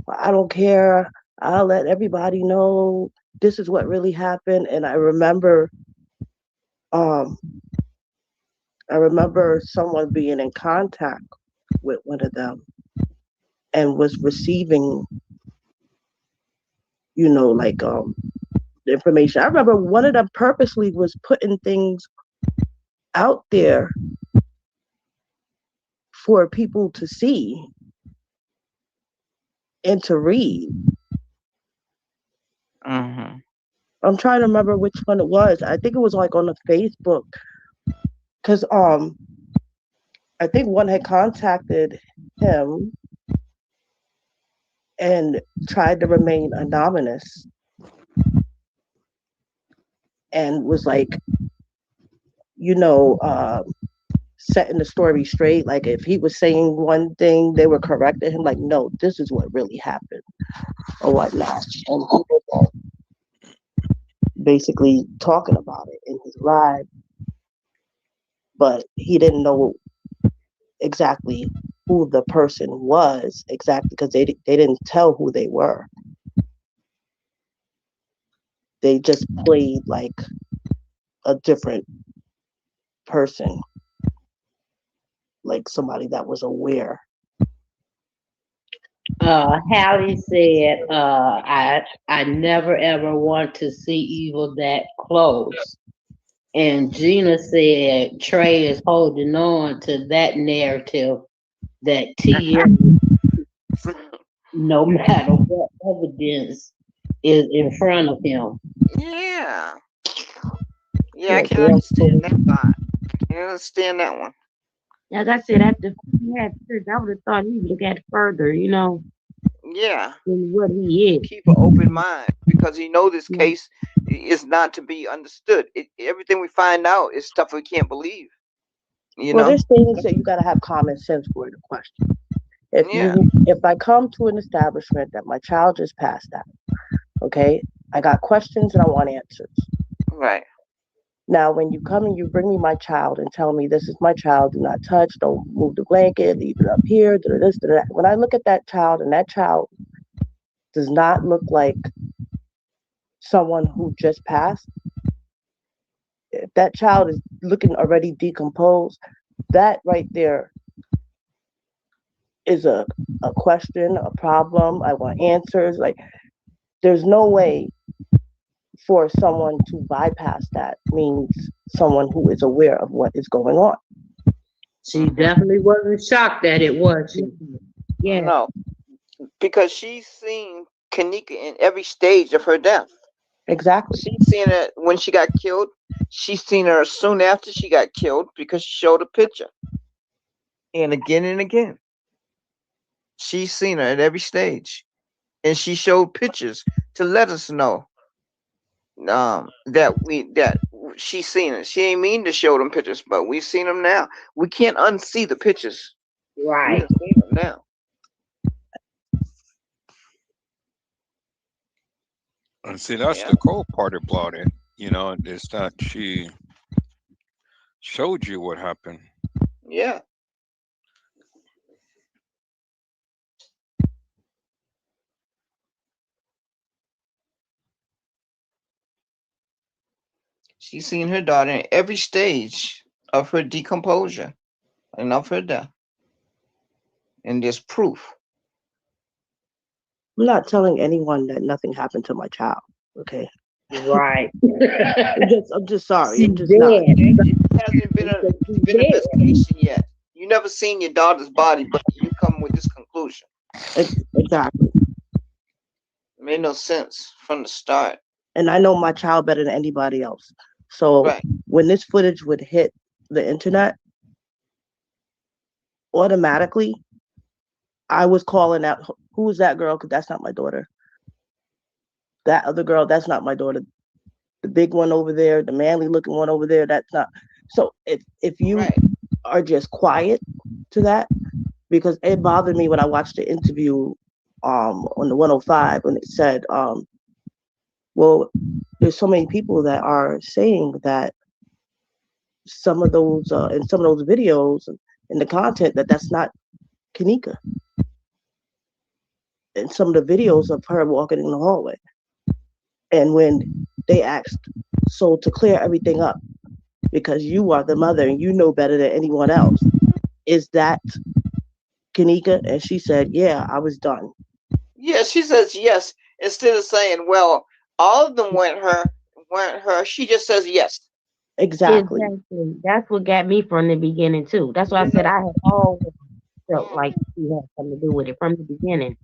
I don't care, I'll let everybody know this is what really happened. And um, I remember someone being in contact with one of them and was receiving, like the information. I remember one of them purposely was putting things out there for people to see and to read. Hmm. I'm trying to remember which one it was. I think it was like on the Facebook, because I think one had contacted him and tried to remain anonymous and was like, you know, setting the story straight. Like if he was saying one thing, they were correcting him. Like, no, this is what really happened or whatnot. And he was basically talking about it in his live, but he didn't know exactly who the person was exactly because they didn't tell who they were. They just played like a different person, like somebody that was aware. Hallie said, I never ever want to see evil that close. And Gina said Trey is holding on to that narrative that Tia, no matter what evidence is in front of him. Yeah. Yeah, I Yeah, can they understand that thought. I can understand that one. Like I said, after he had church, I would have thought he would have got further, you know, Yeah. than what he is. Keep an open mind because he know this Yeah. case is not to be understood. Everything we find out is stuff we can't believe. You Well, know? there's things that you got to have common sense for to question. Yeah. If I come to an establishment that my child just passed out, okay, I got questions and I want answers. Right. Now, when you come and you bring me my child and tell me this is my child, do not touch, don't move the blanket, leave it up here, do this, do that. When I look at that child and that child does not look like someone who just passed, if that child is looking already decomposed, that right there is a question, a problem. I want answers. Like, there's no way for someone to bypass that means someone who is aware of what is going on. She definitely wasn't shocked at it, was she? Yeah. No. Because she's seen Kanika in every stage of her death. Exactly. She's seen her when she got killed. She's seen her soon after she got killed because she showed a picture. And again. She's seen her at every stage. And she showed pictures to let us know that she's seen it. She ain't mean to show them pictures, but we've seen them now. We can't unsee the pictures. Right. We've seen them now. And see, that's Yeah. the cool part about it, is that she showed you what happened. Yeah. She's seen her daughter in every stage of her decomposure and of her death. And there's proof. I'm not telling anyone that nothing happened to my child. Okay. Right. I'm just sorry. She's I'm just not. dead. It hasn't been She's been dead. investigation yet. You never seen your daughter's body, but you come with this conclusion. Exactly. It made no sense from the start. And I know my child better than anybody else. So Right. when this footage would hit the internet, automatically, I was calling out, who's that girl? Because that's not my daughter. That other girl, that's not my daughter. The big one over there, the manly looking one over there, that's not. So if you Right. are just quiet to that, because it bothered me when I watched the interview on the 105 when it said, well, there's so many people that are saying that some of those in some of those videos and the content that's not Kanika. And some of the videos of her walking in the hallway. And when they asked, so to clear everything up, because you are the mother and you know better than anyone else, is that Kanika? And she said, yeah, I was done. Yeah, she says yes instead of saying, well, all of them weren't her. She just says yes. Exactly. That's what got me from the beginning too. That's why I said I had always felt like she had something to do with it from the beginning.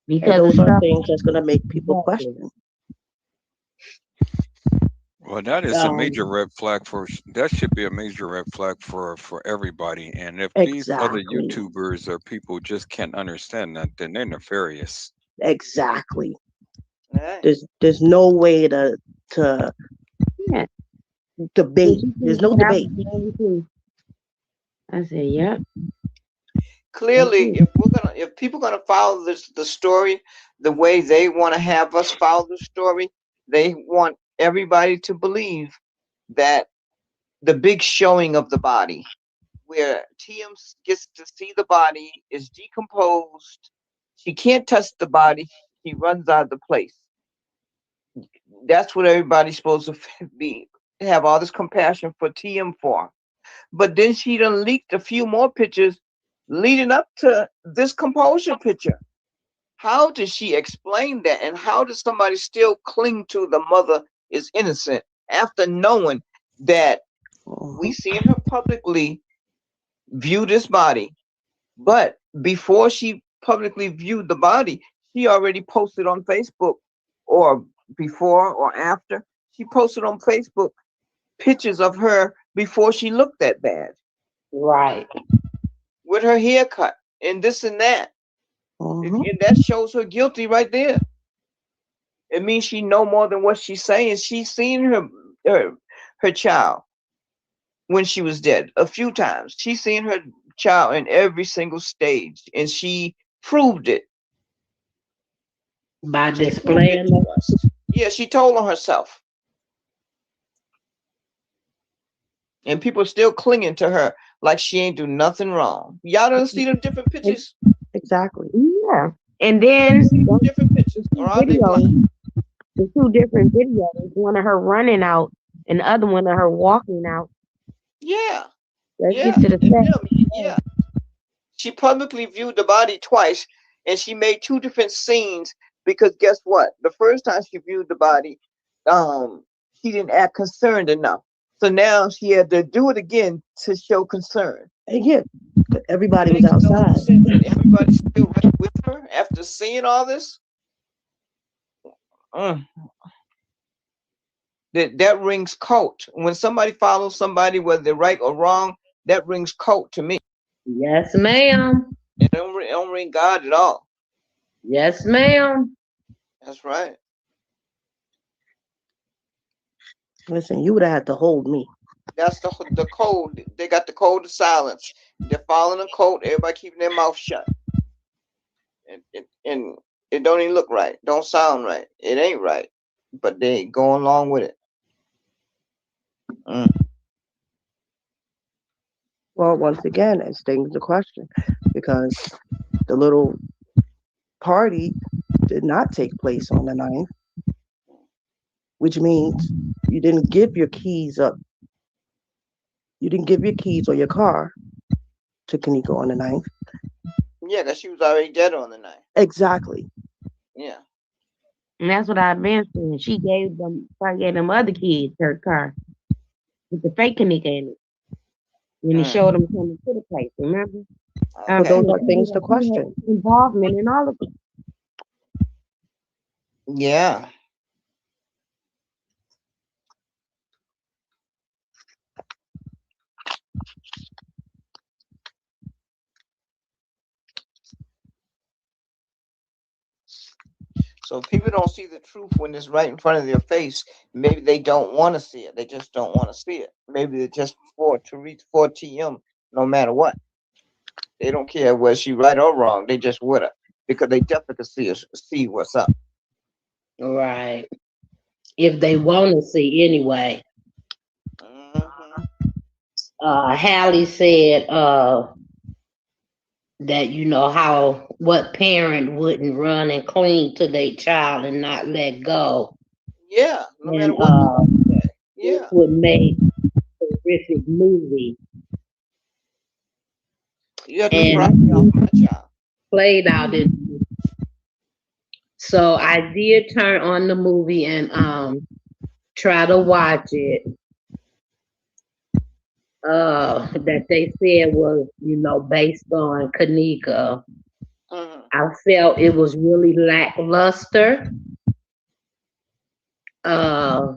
And those are things that's gonna make people question. Well, that is a major Um, red flag that should be a major red flag for everybody. And if these other Exactly. YouTubers or people just can't understand that, then they're nefarious. Exactly. Right. There's no way to yeah. And debate. she There's said no that was debate. mine too. I said, yep, that's Clearly, it. if people gonna follow the story the way they want to have us follow the story, they want everybody to believe that the big showing of the body, where TM gets to see the body, is decomposed. She can't touch the body. She runs out of the place. That's what everybody's supposed to be have all this compassion for TM for. But then she done leaked a few more pictures leading up to this composure picture. How does she explain that? And how does somebody still cling to the mother is innocent after knowing that we Mhm. seen her publicly view this body? But before she publicly viewed the body, she already posted on Facebook, or before or after, she posted on Facebook pictures of her before she looked that bad Right. with her haircut and this and that. Mhm. And that shows her guilty right there. It means she know more than what she's saying. She's seen her, her child when she was dead a few times. She's seen her child in every single stage, and she proved it. By She proved it displaying to it. us. Yeah, she told on herself. And people still clinging to her like she ain't do nothing wrong. Y'all don't see them different pictures? Exactly. Yeah. And You ever then see them different the pictures? Or two are they videos, blind? the two different videos, one of her running out and the other one of her walking out. Yeah, Let's yeah, get to the and second. them, yeah. She publicly viewed the body twice, and she made two different scenes because guess what? The first time she viewed the body, she didn't act concerned enough. So now she had to do it again to show concern. And yeah, everybody was Makes no outside. sense, and everybody's still right with her after seeing all this. Mm. That rings cult. When somebody follows somebody, whether they're right or wrong, that rings cult to me. Yes, ma'am. It don't ring God at all. Yes, ma'am. That's right. Listen, you would have had to hold me. That's the code. They got the code of silence. They're following the code. Everybody keeping their mouth shut. And it don't even look right. Don't sound right. It ain't right. But they going along with it. Mm. Well, once again, it stings the question because the little party did not take place on the 9th, which means you didn't give your keys up. You didn't give your keys or your car to Kanika on the 9th. Yeah, because she was already dead on the night. Exactly. Yeah. And that's what I've been saying. Probably gave them other kids her car with the fake Kanika in it. When he Mm. showed them coming to the place, remember? So Okay. those are things to He had question. involvement in all of it. Yeah. So people don't see the truth when it's right in front of their face. Maybe they don't want to see it. They just don't want to see it. Maybe they're just for to reach for TM no matter what. They don't care whether she right or wrong. They just with her because they definitely can see what's up. Right. If they want to see anyway. Hmm. Hallie said that how what parent wouldn't run and cling to their child and not let go. Yeah, no matter And what nobody say. this Yeah, would make a terrific movie. you got the And property off my child. played out in. So I did turn on the movie and try to watch it. That they said was, based on Kanika. Hmm. I felt it was really lackluster. Uh,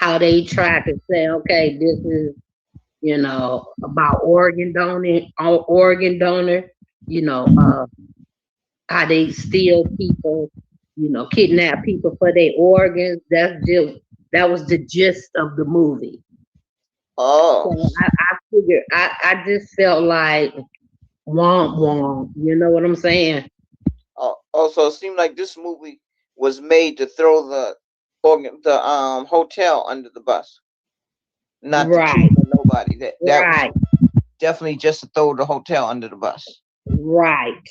how they tried to say, okay, this is, about organ donor, you know, uh, how they steal people, kidnap people for their organs. That was the gist of the movie. Oh, So I figured I just felt like womp womp. You know what I'm saying? also, it seemed like this movie was made to throw the hotel under the bus, not the Right, children or nobody. That was right, definitely just to throw the hotel under the bus. right.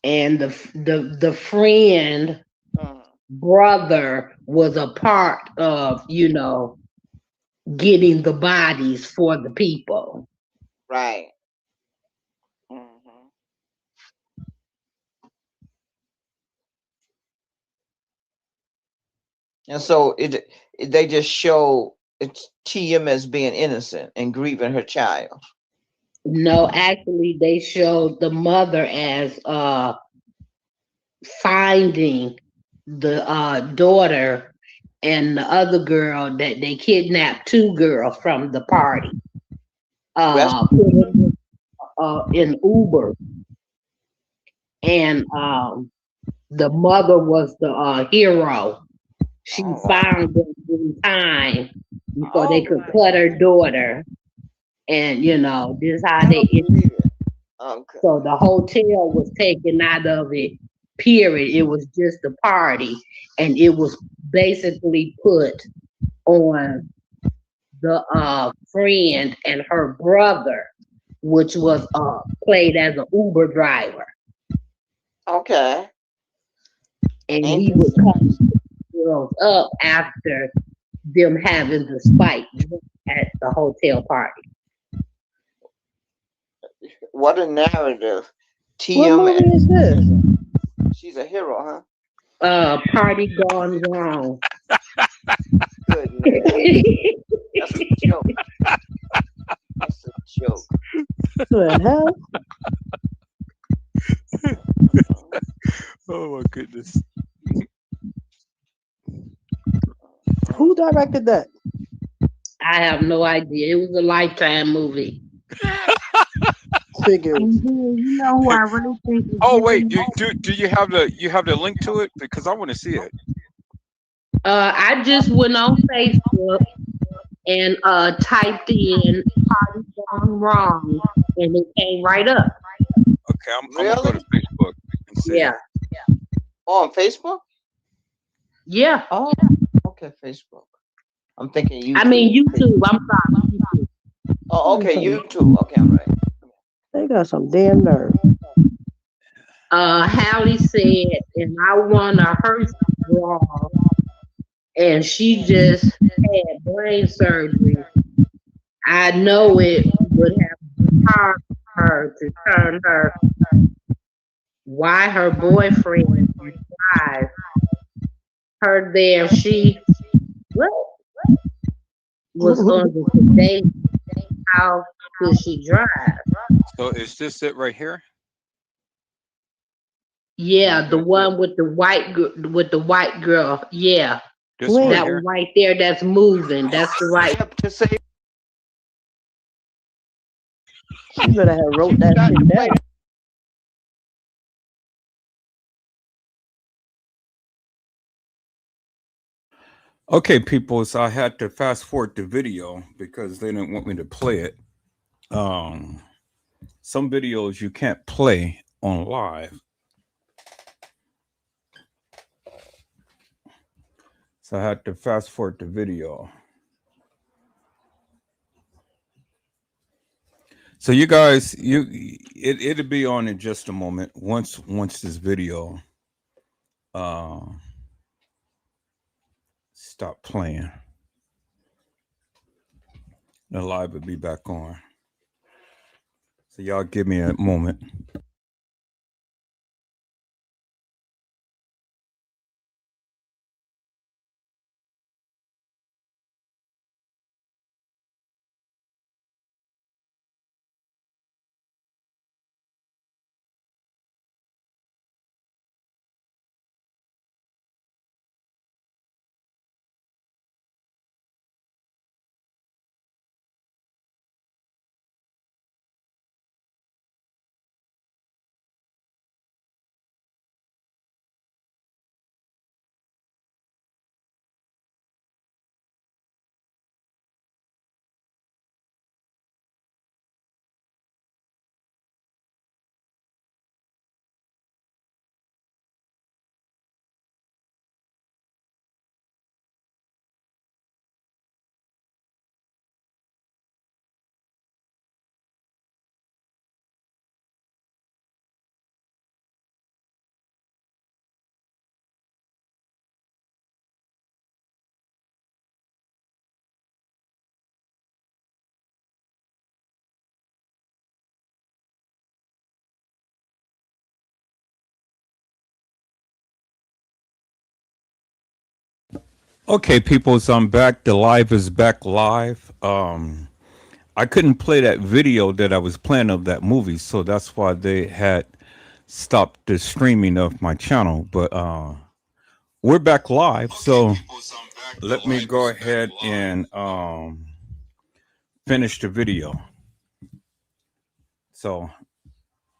And the friend Mhm. brother was a part of, getting the bodies for the people. Right. hmm And so they just show it's TM as being innocent and grieving her child. No, actually, they showed the mother as finding the daughter and the other girl that they kidnapped, two girls from the party. Put Rescue. them in Uber, and the mother was the hero. She Oh wow. found them in time before they Oh could my. cut her daughter, and this is how I don't they. believe it. Okay. So the hotel was taken out of it. Period. It was just a party, and it was basically put on the friend and her brother, which was played as an Uber driver, Okay. and he would Interesting. come girls up after them having the spike drink at the hotel party. What a narrative. What TM. movie is this? She's a hero, huh? Party gone wrong. Goodness. That's a joke. That's a joke. The hell? Oh my goodness. Who directed that? I have no idea. It was a Lifetime movie. Figures. And then you know who I really think is Oh wait, giving. do you have the link to it? Because I want to see it. I just went on Facebook and typed in "party gone wrong" and it came right up. Okay, I'm gonna go to Really? Facebook and see Yeah, it. Oh, on Facebook? yeah. Oh, okay, Facebook. I'm thinking I YouTube. mean YouTube. I'm sorry, YouTube. Oh, okay, YouTube. Okay, I'm right. They got some damn nerve. Hallie said, and I want a Hershey bra, and she just had brain surgery. I know it would have harmed her to turn why her boyfriend drive her there. She what was under today. How could she drive? So is this it right here? Yeah, the That's it. one with the white girl. Yeah, This one right Wait, that one here. right there. That's moving. That's the right. Yep, to say she better have she wrote that got shit wait. down. Okay, people. So I had to fast forward the video because they didn't want me to play it. Um, some videos you can't play on live, so I had to fast forward the video. So you guys, it'll be on in just a moment. Once this video uh stop playing, the live will be back on. So y'all give me a moment. Okay, people, so I'm back. The live is back live. I couldn't play that video that I was playing of that movie, so that's why they had stopped the streaming of my channel. But we're back live, so let me go ahead and finish the video. So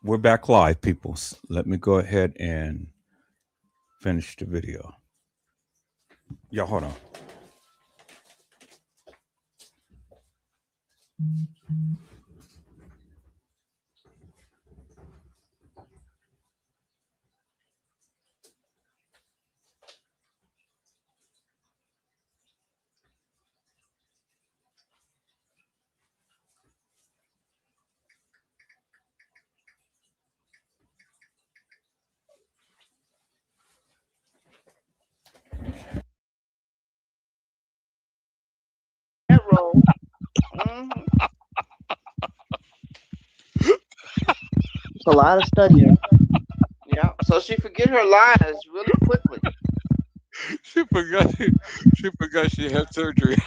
we're back live, people. Let me go ahead and finish the video. Yeah, hold on. That role. Mhm. It's a lot of studying. Yeah. So she forget her lines really quickly. She forgot. She forgot she had surgery.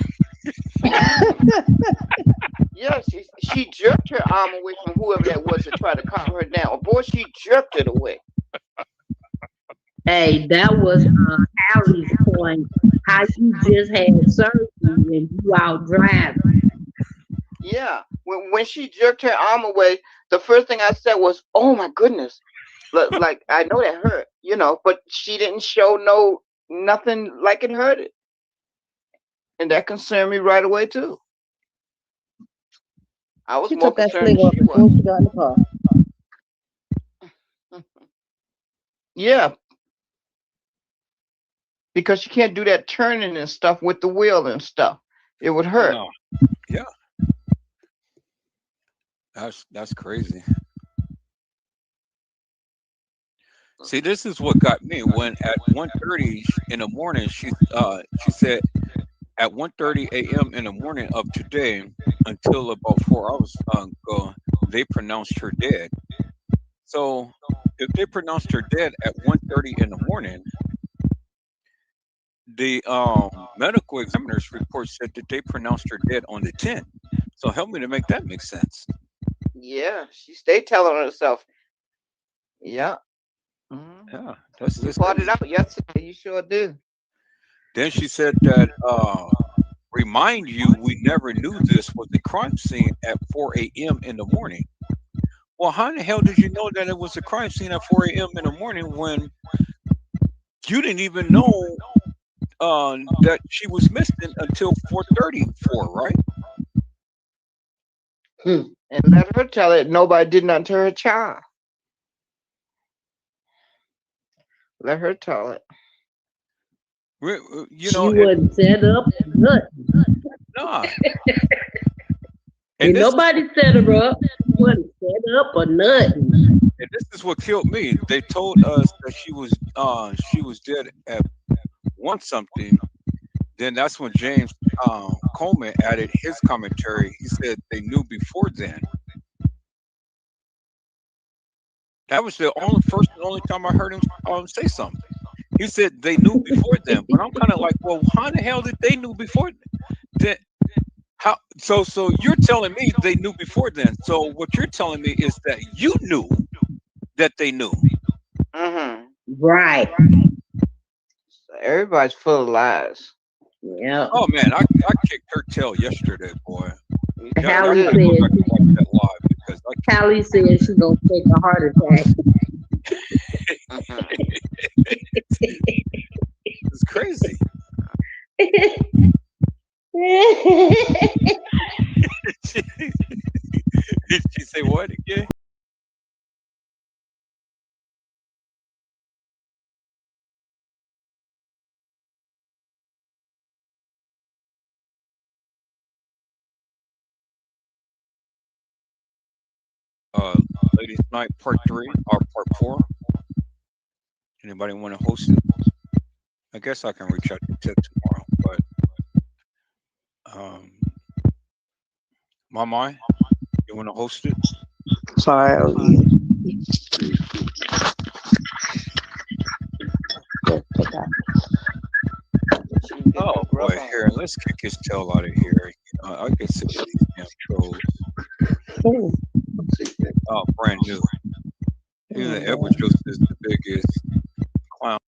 Yeah, she jerked her arm away from whoever that was to try to calm her down. Boy, she jerked it away. Hey, that was Allie's point. How you just had surgery and you out driving. Yeah. When she jerked her arm away, the first thing I said was, "Oh my goodness!" Like I know that hurt, but she didn't show nothing like it hurt it, and that concerned me right away too. I was She more took that concerned sling than off she was. before she got in the car. Yeah, because you can't do that turning and stuff with the wheel and stuff. It would hurt. No. Yeah. That's crazy. See, this is what got me when at 1:30 in the morning she said at 1:30 a.m. in the morning of today until about 4 hours ago they pronounced her dead. So if they pronounced her dead at 1:30 in the morning, the medical examiner's report said that they pronounced her dead on the 10th. So help me to make that make sense. Yeah, she stayed telling herself. Yeah. Yeah, that's You just fought it crazy. out yesterday. You sure did. Then she said that remind you we never knew this was a crime scene at 4 a.m. in the morning. Well, how in the hell did you know that it was a crime scene at 4 a.m. in the morning when you didn't even know that she was missing until 4:34, right? And let her tell it. Nobody did nothing to her child. Let her tell it. You She know, wasn't set up for nothing. nah. And Ain't this is nobody set her up. She wasn't set up or nothing. and this is what killed me. They told us that she was dead at one something. Then that's when James Coleman added his commentary. He said they knew before then. That was the only time I heard him say something. He said they knew before then, but I'm kind of like, well, how the hell did they knew before then? How? So you're telling me they knew before then. So what you're telling me is that you knew that they knew. Mm-hmm. Right. So everybody's full of lies. Yeah. Oh man, I kicked her tail yesterday, boy. Y'all Hallie gotta go said back and watch that live because Hallie said she's gonna take a heart attack. Mhm. it's crazy. Did she say what again? Uh, Ladies Night Part 3 or Part 4. Anybody want to host it? I guess I can reach out to Tip tomorrow, but Mama, you want to host it? Sorry. Oh, let's kick his tail out of here. I get sick of these damn trolls. Oh, Oh, brand new. Even Edward Joseph is the biggest clown.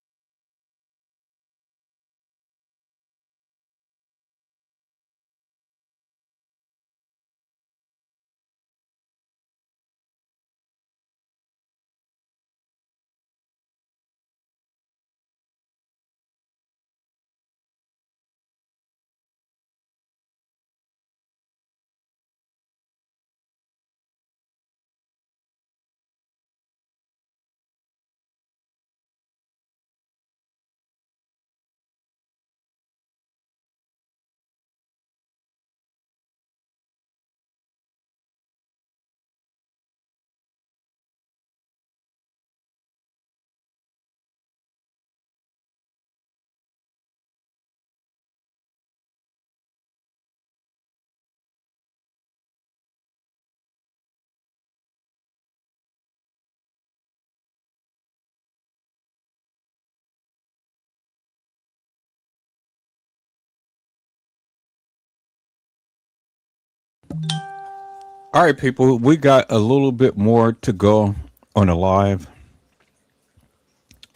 All right, people, we got a little bit more to go on a live,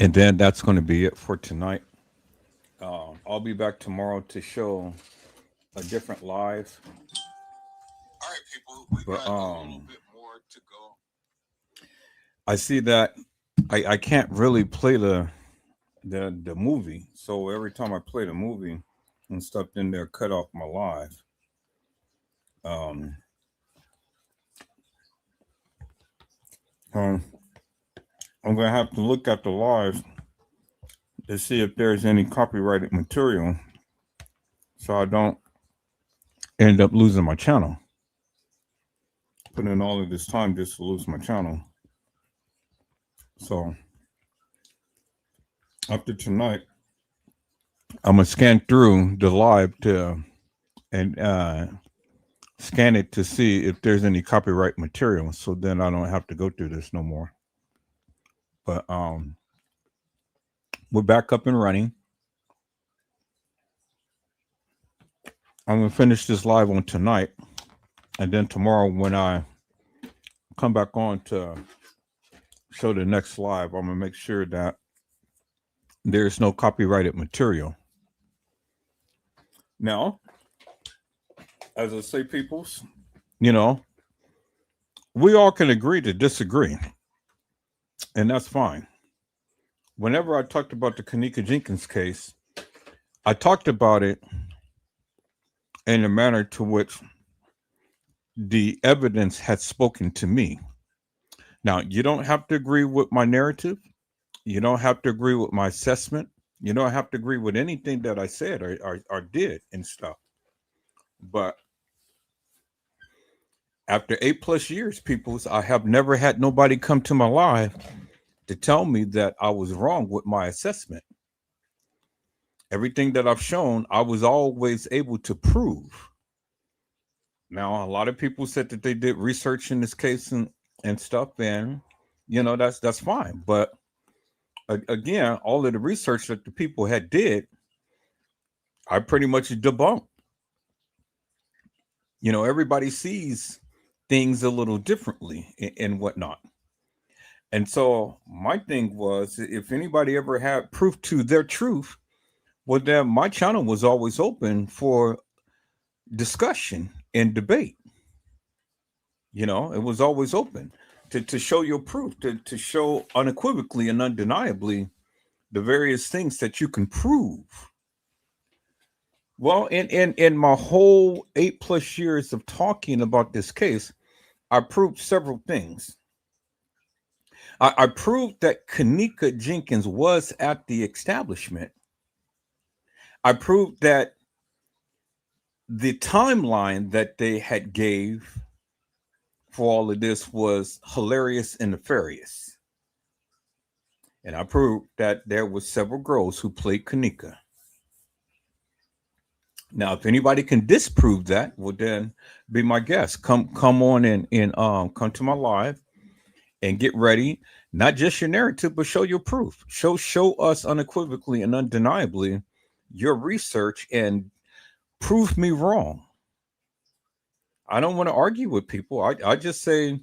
and then that's going to be it for tonight. I'll be back tomorrow to show a different live. All right, people, we But got a little bit more to go. I see that I can't really play the movie. So every time I play the movie and stuff, then they're cut off my live. Um, um, I'm gonna have to look at the live to see if there's any copyrighted material, so I don't end up losing my channel. Put in all of this time just to lose my channel. So after tonight, I'm gonna scan through the live and scan it to see if there's any copyright material, so then I don't have to go through this no more. But we're back up and running. I'm gonna finish this live on tonight, and then tomorrow when I come back on to show the next live, I'm gonna make sure that there's no copyrighted material. Now, as I say, peoples, we all can agree to disagree, and that's fine. Whenever I talked about the Kanika Jenkins case, I talked about it in a manner to which the evidence had spoken to me. Now, you don't have to agree with my narrative. You don't have to agree with my assessment. You don't have to agree with anything that I said or did and stuff. But after 8+ years, peoples, I have never had nobody come to my live to tell me that I was wrong with my assessment. Everything that I've shown, I was always able to prove. Now, a lot of people said that they did research in this case and stuff, and that's fine. But again, all of the research that the people had did, I pretty much debunked. Everybody sees things a little differently and whatnot. And so my thing was, if anybody ever had proof to their truth, well, then my channel was always open for discussion and debate. It was always open to show your proof, to show unequivocally and undeniably the various things that you can prove. Well, in my whole 8+ years of talking about this case, I proved several things. I proved that Kanika Jenkins was at the establishment. I proved that the timeline that they had gave for all of this was hilarious and nefarious. And I proved that there were several girls who played Kanika. Now, if anybody can disprove that, well, then be my guest. Come on and come to my live and get ready. Not just your narrative, but show your proof. Show us unequivocally and undeniably your research and prove me wrong. I don't want to argue with people. I just say,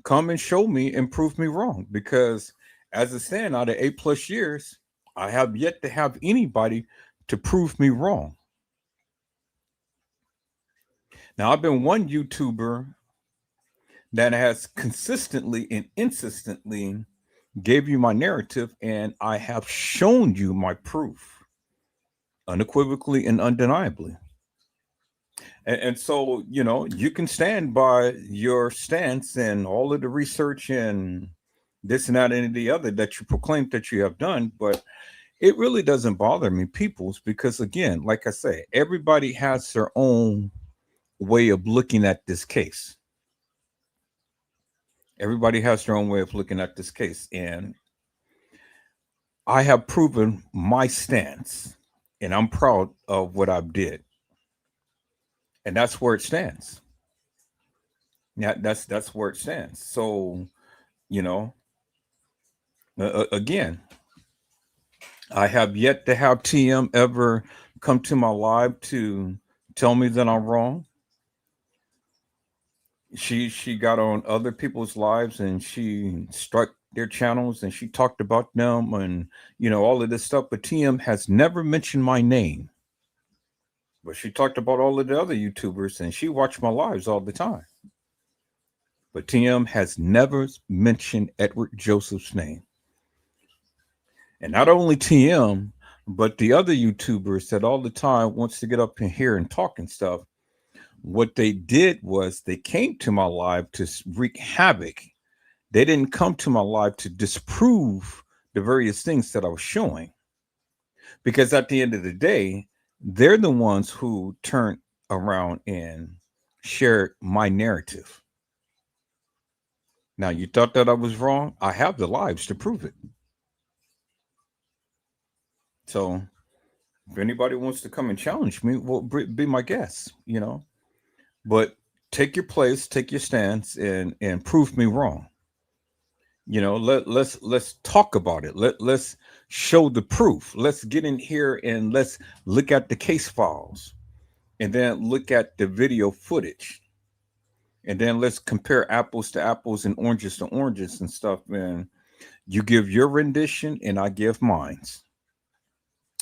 come and show me and prove me wrong. Because as it stands, out of 8+ years, I have yet to have anybody to prove me wrong. Now, I've been one YouTuber that has consistently and insistently gave you my narrative, and I have shown you my proof unequivocally and undeniably. And so, you can stand by your stance and all of the research and this and that and the other that you proclaim that you have done, but it really doesn't bother me, peoples, because again, like I say, everybody has their own way of looking at this case. Everybody has their own way of looking at this case. And I have proven my stance, and I'm proud of what I've did. And that's where it stands. Yeah, that's where it stands. So, you know, again, I have yet to have TM ever come to my live to tell me that I'm wrong. She got on other people's lives and she struck their channels and she talked about them and all of this stuff. But TM has never mentioned my name. But she talked about all of the other YouTubers and she watched my lives all the time. But TM has never mentioned Edward Joseph's name. And not only TM, but the other YouTubers that all the time wants to get up in here and talk and stuff. What they did was they came to my live to wreak havoc. They didn't come to my live to disprove the various things that I was showing. Because at the end of the day, they're the ones who turned around and shared my narrative. Now, you thought that I was wrong? I have the lives to prove it. So if anybody wants to come and challenge me, well, be my guest, But take your place, take your stance, and prove me wrong. Let's talk about it. Let's show the proof. Let's get in here and let's look at the case files, and then look at the video footage, and then let's compare apples to apples and oranges to oranges and stuff. And you give your rendition, and I give mine,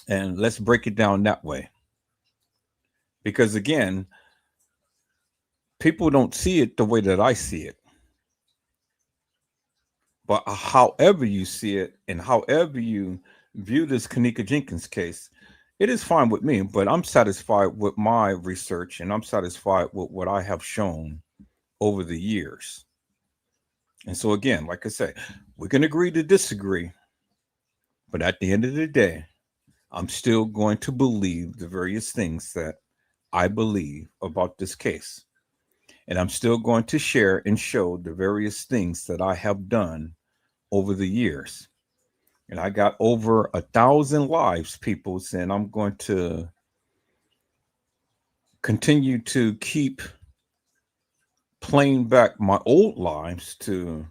and let's break it down that way. Because again, people don't see it the way that I see it. But however you see it and however you view this Kanika Jenkins case, it is fine with me. But I'm satisfied with my research and I'm satisfied with what I have shown over the years. And so again, like I said, we can agree to disagree. But at the end of the day, I'm still going to believe the various things that I believe about this case. And I'm still going to share and show the various things that I have done over the years. And I got over 1,000 lives, people, and I'm going to continue to keep playing back my old lives to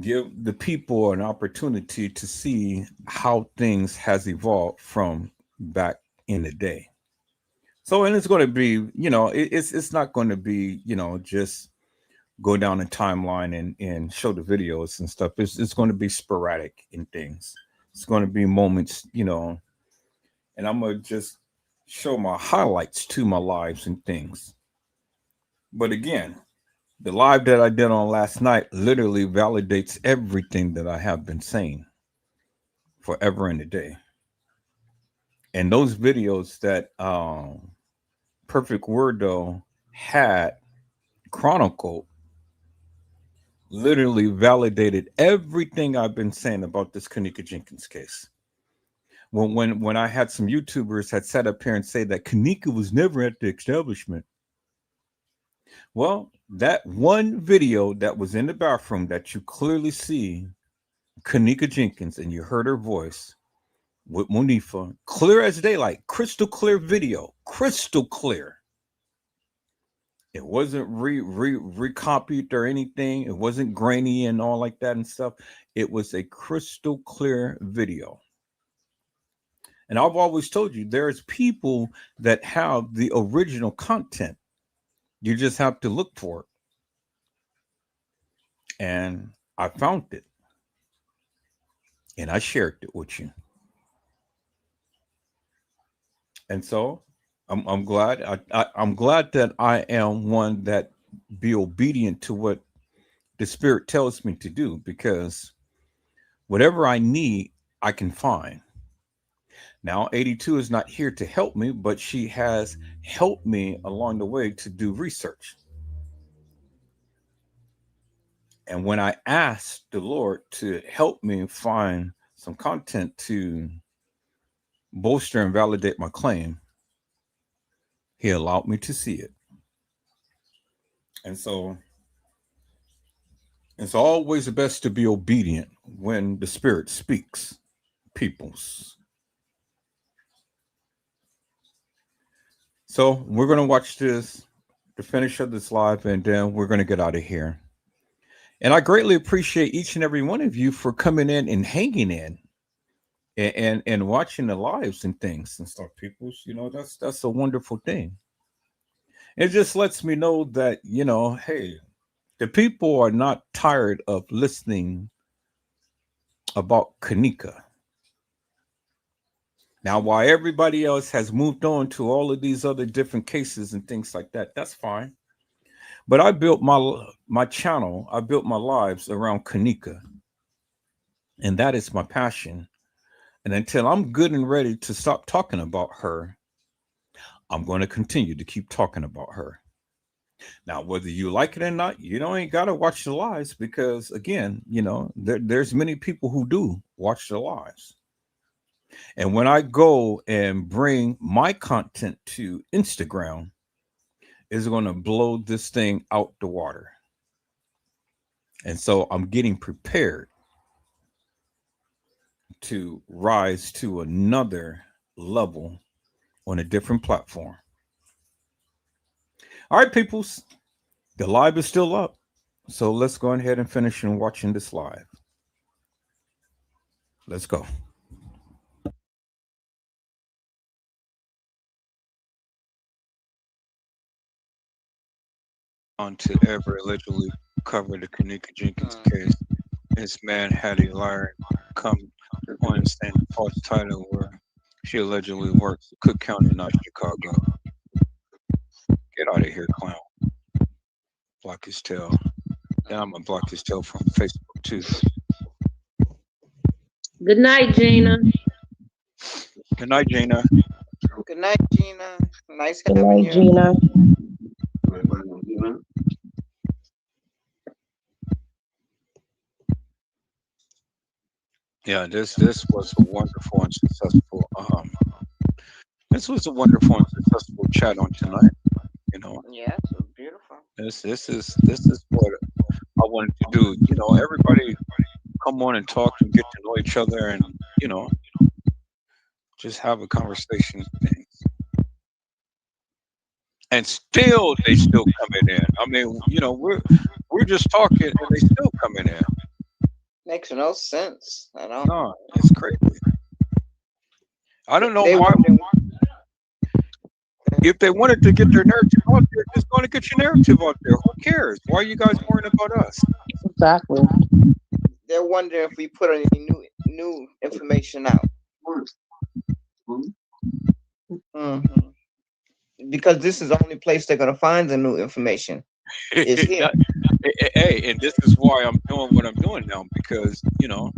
give the people an opportunity to see how things has evolved from back in the day. So, and it's going to be, it's not going to be, just go down a timeline and show the videos and stuff. It's going to be sporadic in things. It's going to be moments, and I'm going to just show my highlights to my lives and things. But again, the live that I did on last night literally validates everything that I have been saying forever and a day. And those videos that Perfect Wordo had chronicled literally validated everything I've been saying about this Kanika Jenkins case. When I had some YouTubers had sat up here and say that Kanika was never at the establishment. Well, that one video that was in the bathroom that you clearly see Kanika Jenkins and you heard her voice with Monifa, clear as daylight, crystal clear video, crystal clear. It wasn't recopied or anything. It wasn't grainy and all like that and stuff. It was a crystal clear video. And I've always told you there's people that have the original content. You just have to look for it. And I found it. And I shared it with you. And so I'm glad I'm glad that I am one that be obedient to what the spirit tells me to do, because whatever I need, I can find. Now, 82 is not here to help me, but she has helped me along the way to do research. And when I asked the Lord to help me find some content to bolster and validate my claim, He allowed me to see it. And so it's always best to be obedient when the Spirit speaks, peoples. So we're going to watch this, the finish of this live, and then we're going to get out of here. And I greatly appreciate each and every one of you for coming in and hanging in and watching the lives and things and stuff, peoples. You know, that's a wonderful thing. It just lets me know that, you know, hey, the people are not tired of listening about Kanika. Now, while everybody else has moved on to all of these other different cases and things like that, that's fine. But I built my channel, I built my lives around Kanika. And that is my passion. And until I'm good and ready to stop talking about her, I'm going to continue to keep talking about her. Now, whether you like it or not, you know, ain't got to watch the lives, because, again, you know, there's many people who do watch the lives. And when I go and bring my content to Instagram, it's going to blow this thing out the water. And so I'm getting prepared to rise to another level on a different platform. All right, peoples, the live is still up. So let's go ahead and finish and watching this live. Let's go. On to ever allegedly cover the Kanika Jenkins case. This man had a liar come on and stand a false title where she allegedly works Cook County, not Chicago. Get out of here, clown. Block his tail. Now I'm gonna block his tail from Facebook too. Good night, Gina. Good night, Gina. Good night, Gina. Nice Good having night, you. Gina. Yeah, this was a wonderful and successful this was a wonderful and successful chat on tonight. You know, Yes, it was beautiful. this is what I wanted to do. You know, everybody come on and talk and get to know each other, and you know, just have a conversation and things. And still, they still coming in. I mean, you know, we're just talking, and they still coming in. Makes no sense at all. No, it's crazy. I don't know They why. wondering- If they wanted to get their narrative out there, just going to get your narrative out there. Who cares? Why are you guys worrying about us? Exactly. They're wondering if we put any new information out. Mhm. Because this is the only place they're gonna find the new information. It's here. Hey, and this is why I'm doing what I'm doing now, because you know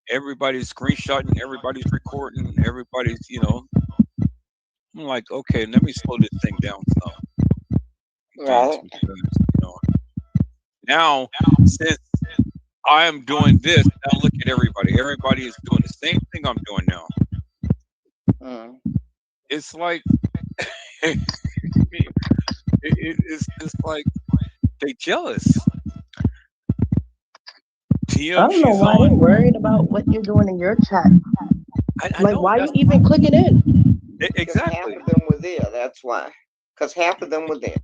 everybody's screenshotting, everybody's recording, everybody's, you know. I'm like, okay, let me slow this thing down some. Right. Because, you know, now since I am doing this, now look at everybody. Everybody is doing the same thing I'm doing now. Mm. It's like it's like they jealous. Tia, I don't know she's why they're on. worried about what you're doing in your chat. I Like, know why you that's even clicking in? Because exactly. half of them were there. That's why. Because half of them were there.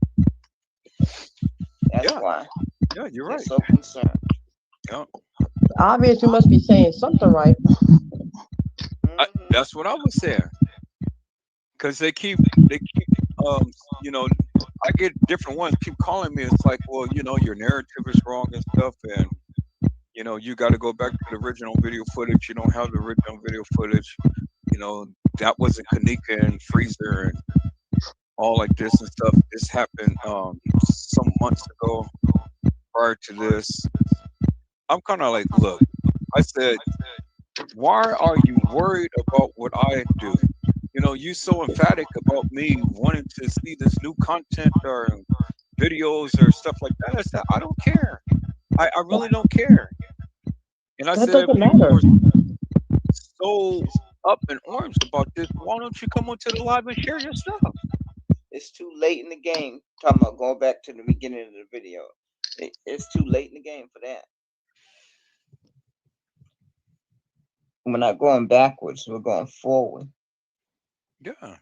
That's Yeah, why. yeah, you're They're right. so concerned. Yeah. Obviously, you must be saying something right. Mhm. That's what I was saying. Because they keep, you know, I get different ones keep calling me. It's like, well, you know, your narrative is wrong and stuff, and you know, you got to go back to the original video footage. You don't have the original video footage. You know, that wasn't Kanika and Freezer and all like this and stuff. This happened some months ago prior to this. I'm kind of like, look, I said, why are you worried about what I do? You know, you so emphatic about me wanting to see this new content or videos or stuff like that. I said, I don't care. I really don't care. And I That said, if doesn't people matter. are so up in arms about this, why don't you come onto the live and share your stuff? It's too late in the game. Talking about going back to the beginning of the video. It's too late in the game for that. We're not going backwards. We're going forward. Yeah.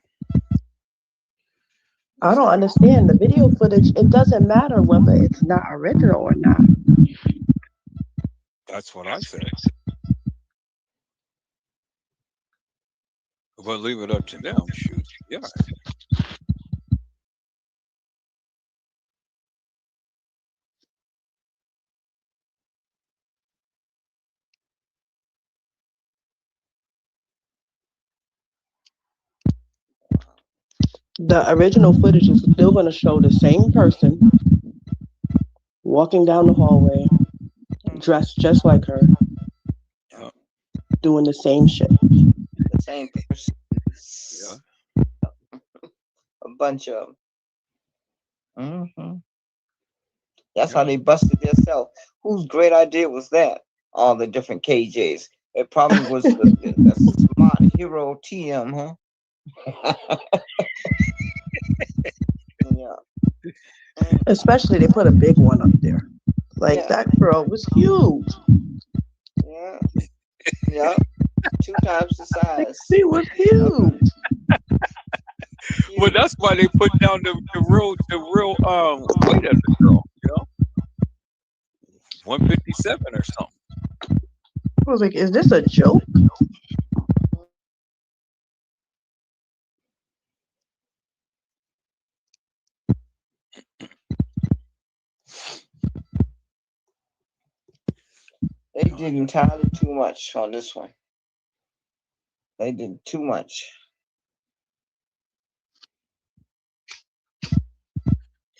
I don't understand the video footage. It doesn't matter whether it's not original or not. That's what I said. But leave it up to them. Shoot. Yeah. The original footage is still going to show the same person walking down the hallway, dressed just like her, Yeah. doing the same shit. The same person. Yeah. A bunch of them. That's Yeah. how they busted themselves. Whose great idea was that? All the different KJs. It probably was the smart hero TM, huh? Yeah. Especially they put a big one up there. Like Yeah. that girl was huge. Yeah. Yeah. 2 times the size. She was huge. Well, that's why they put down the real weight of the girl, you know? 157 or something. I was like, is this a joke? They did entirely too much on this one. They did too much.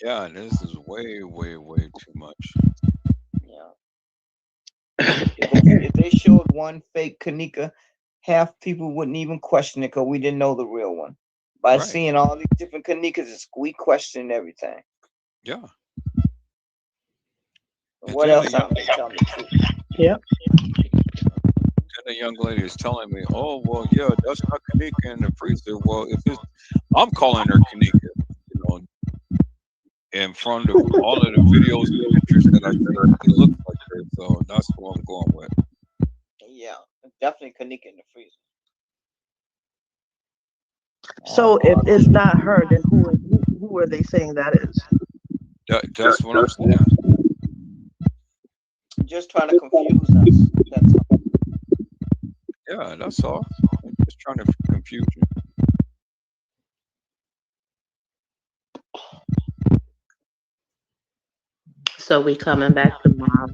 Yeah, this is way, way, way too much. Yeah. If they showed one fake Kanika, half people wouldn't even question it because we didn't know the real one. By Right. seeing all these different Kanikas, we question everything. Yeah. What else out there? Tell me the truth. Yep. And the young lady is telling me, "Oh, well, yeah, that's not Kanika in the freezer." Well, if it's, I'm calling her Kanika, you know, in front of all of the videos and pictures that I think it looks like her. So that's what I'm going with. Yeah, definitely Kanika in the freezer. So if it's not her, then who are they saying that is? That's what I'm saying. Just trying to confuse us. That's all. Yeah, that's all. I'm just trying to confuse you. So we coming back tomorrow.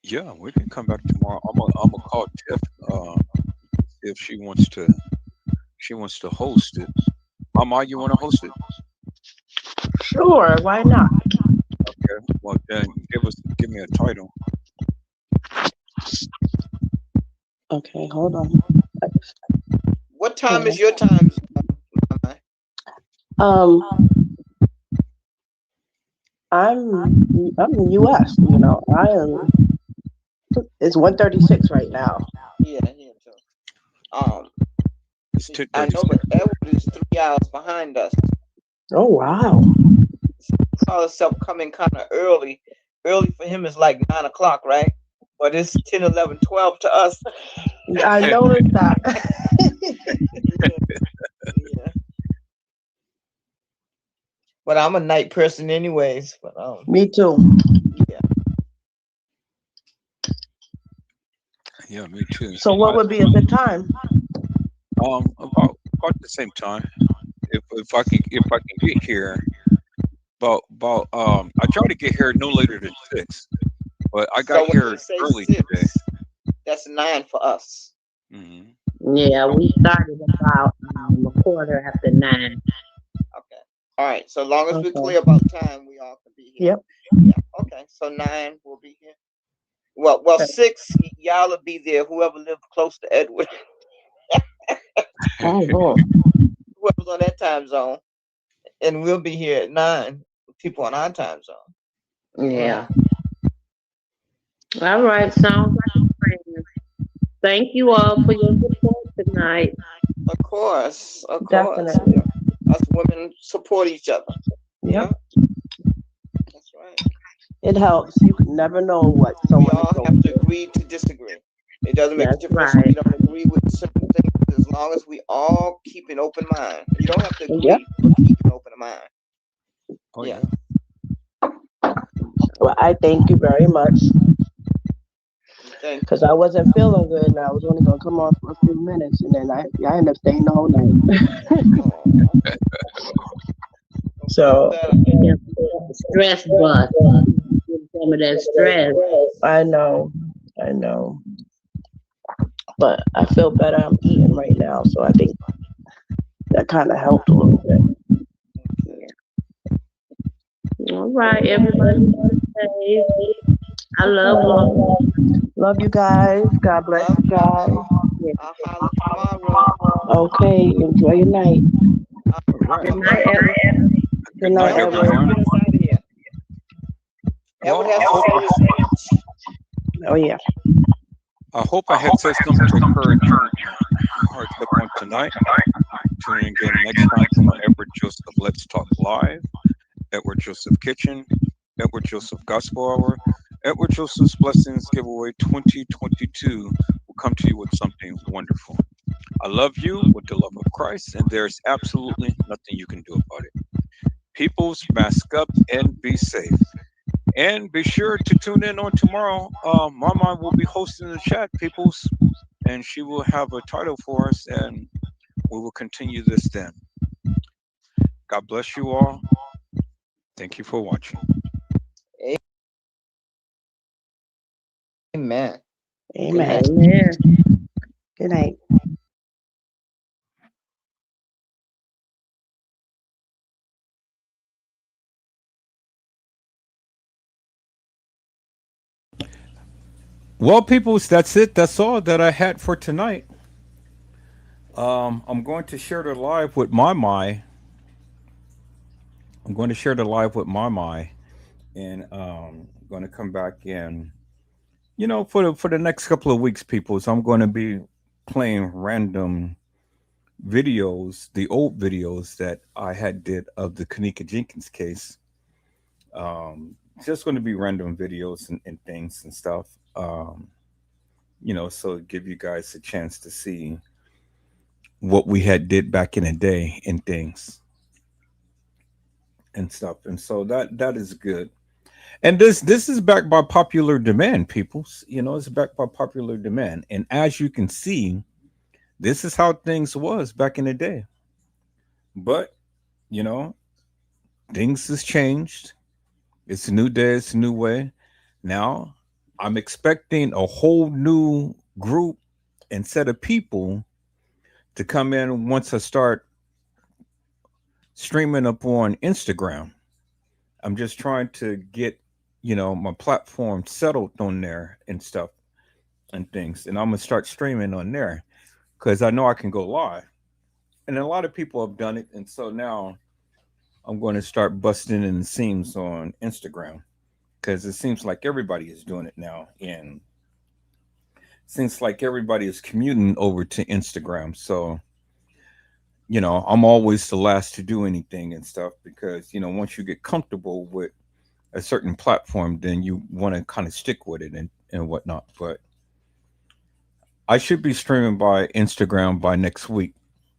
Yeah, we can come back tomorrow. I'm gonna call Tiff. See if she wants to host it. Mama, you want to host it? Sure, why not? Okay. Well, then give me a title. Okay, hold on. What time is your time? I'm in US, you know. It's 1:36 right now. Yeah, yeah. It's I know, but Edward is 3 hours behind us. Oh wow. Saw herself coming kind of early. Early for him is like 9 o'clock, right? But it's 10, 11, 12 to us. I noticed that. Yeah. But I'm a night person anyways. But Me too. Yeah. Yeah, me too. So what would be a good time? About the same time. If I can get here I try to get here no later than 6, but I got So when he here say early today. 6, that's 9 for us. Hmm. Yeah, we started about a quarter after 9. Okay. All right. So long as we're Okay. clear about time, we all can be here. Yep. Yeah. Okay. So 9 will be here. Well, Okay. 6, y'all will be there. Whoever lived close to Edward, Oh Lord. whoever's on that time zone, and we'll be here at 9. People on our time zone. Right. Yeah. All right. Sounds like a plan. Thank you all for your support tonight. Of course. Of course. Definitely. Us women support each other. Yep. Yeah. That's right. It helps. You can never know what We someone is all going have to through. agree to disagree. It doesn't make a That's difference if we right. don't agree with certain things as long as we all keep an open mind. You don't have to Yep. agree, but keep an open mind. Oh Yeah. yeah. Well, I thank you very much Thank because I wasn't feeling good and I was only going to come on for a few minutes and then I ended up staying the whole night. you. Aw. Feel So better. Yeah, stress bust. Get some of that stress. I know, I know, but I feel better. I'm eating right now, so I think that kind of helped a little bit. All right, everybody be safe. I love all. Love you guys. God bless Love you guys. y'all. I'll holler tomorrow. Okay, enjoy your night. All right. Good night, Edward. Good Good night, night, Edward, Edward. everyone. get us out of here. Edward Well, has I to hope say his speech. Oh yeah. I had said something to encourage your hearts up on tonight. Tune in again next time from Edward Joseph Let's Talk Live, Edward Joseph Kitchen, Edward Joseph Gospel Hour, Edward Joseph's Blessings Giveaway 2022 will come to you with something wonderful. I love you with the love of Christ, and there's absolutely nothing you can do about it. Peoples, mask up and be safe. And be sure to tune in on tomorrow. Mama will be hosting the chat, peoples, and she will have a title for us, and we will continue this then. God bless you all. Thank you for watching. Amen. Amen. Amen. Good night. Well, peoples, that's it. That's all that I had for tonight. I'm going to share the live with my. I'm going to share the live with my, and going to come back in. For the next couple of weeks, peoples, I'm going to be playing random videos, the old videos that I had did of the Kanika Jenkins case. Just going to be random videos and things and stuff. So give you guys a chance to see what we had did back in the day and things and stuff. And so that is good. And this is backed by popular demand, peoples. It's backed by popular demand. And as you can see, this is how things was back in the day. But, you know, things has changed. It's a new day, it's a new way. Now, I'm expecting a whole new group and set of people to come in once I start streaming up on Instagram. I'm just trying to get, my platform settled on there and stuff and things. And I'm going to start streaming on there because I know I can go live. And a lot of people have done it. And so now I'm going to start busting in the seams on Instagram because it seems like everybody is doing it now. And seems like everybody is commuting over to Instagram. So, I'm always the last to do anything and stuff because, once you get comfortable with a certain platform, then you want to kind of stick with it and whatnot. But I should be streaming by Instagram by next week,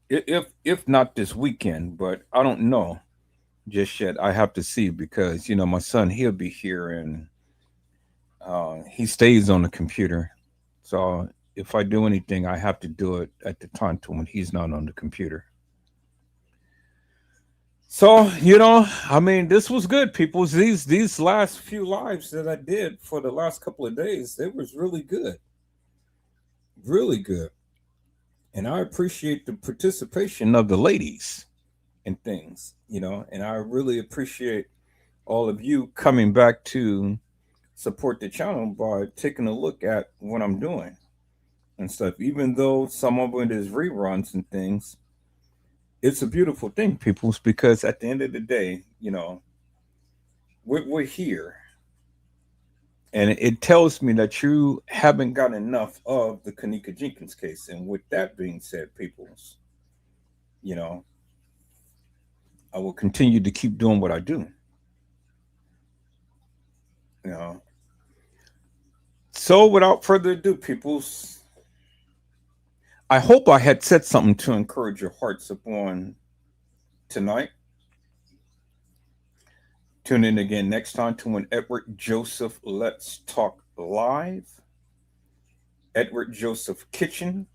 if not this weekend. But I don't know just yet. I have to see because my son, he'll be here and he stays on the computer, so if I do anything, I have to do it at the time to when he's not on the computer. So, I mean, this was good, people. These last few lives that I did for the last couple of days, it was really good. Really good. And I appreciate the participation of the ladies and things, and I really appreciate all of you coming back to support the channel by taking a look at what I'm doing and stuff. Even though some of it is reruns and things, it's a beautiful thing, peoples, because at the end of the day, we're here. And it tells me that you haven't got enough of the Kanika Jenkins case. And with that being said, peoples, you know, I will continue to keep doing what I do. You know. So without further ado, peoples, I hope I had said something to encourage your hearts upon tonight. Tune in again next time to when Edward Joseph Let's Talk Live, Edward Joseph Kitchen,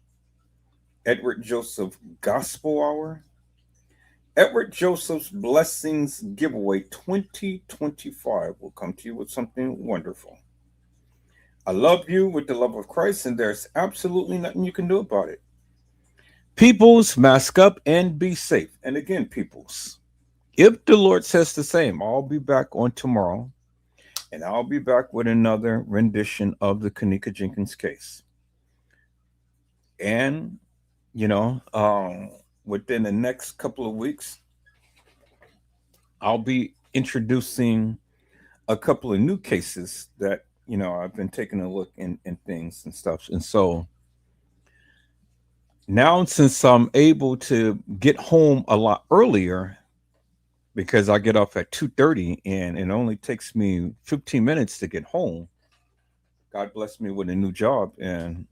Edward Joseph Gospel Hour, Edward Joseph's Blessings Giveaway 2025 will come to you with something wonderful. I love you with the love of Christ, and there's absolutely nothing you can do about it. Peoples, mask up and be safe. And again, peoples, if the Lord says the same, I'll be back on tomorrow, and I'll be back with another rendition of the Kanika Jenkins case. And, within the next couple of weeks, I'll be introducing a couple of new cases that, I've been taking a look in things and stuff. And so now, since I'm able to get home a lot earlier, because I get off at 2:30 and it only takes me 15 minutes to get home. God bless me with a new job and,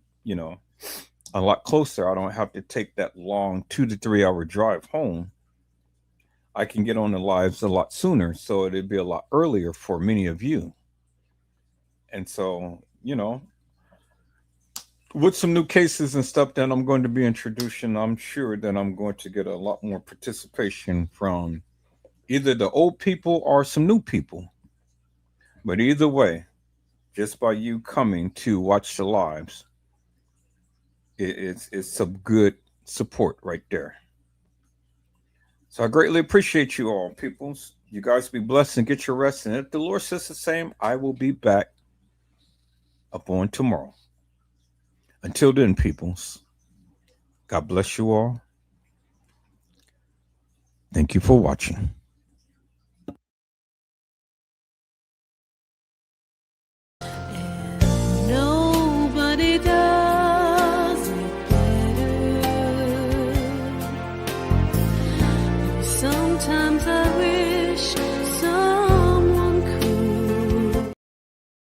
a lot closer. I don't have to take that long 2 to 3 hour drive home. I can get on the lives a lot sooner. So it'd be a lot earlier for many of you. And so, with some new cases and stuff that I'm going to be introducing, I'm sure that I'm going to get a lot more participation from either the old people or some new people. But either way, just by you coming to watch the lives, it's some good support right there. So I greatly appreciate you all, peoples. You guys be blessed and get your rest. And if the Lord says the same, I will be back up on tomorrow. Until then, peoples, God bless you all. Thank you for watching.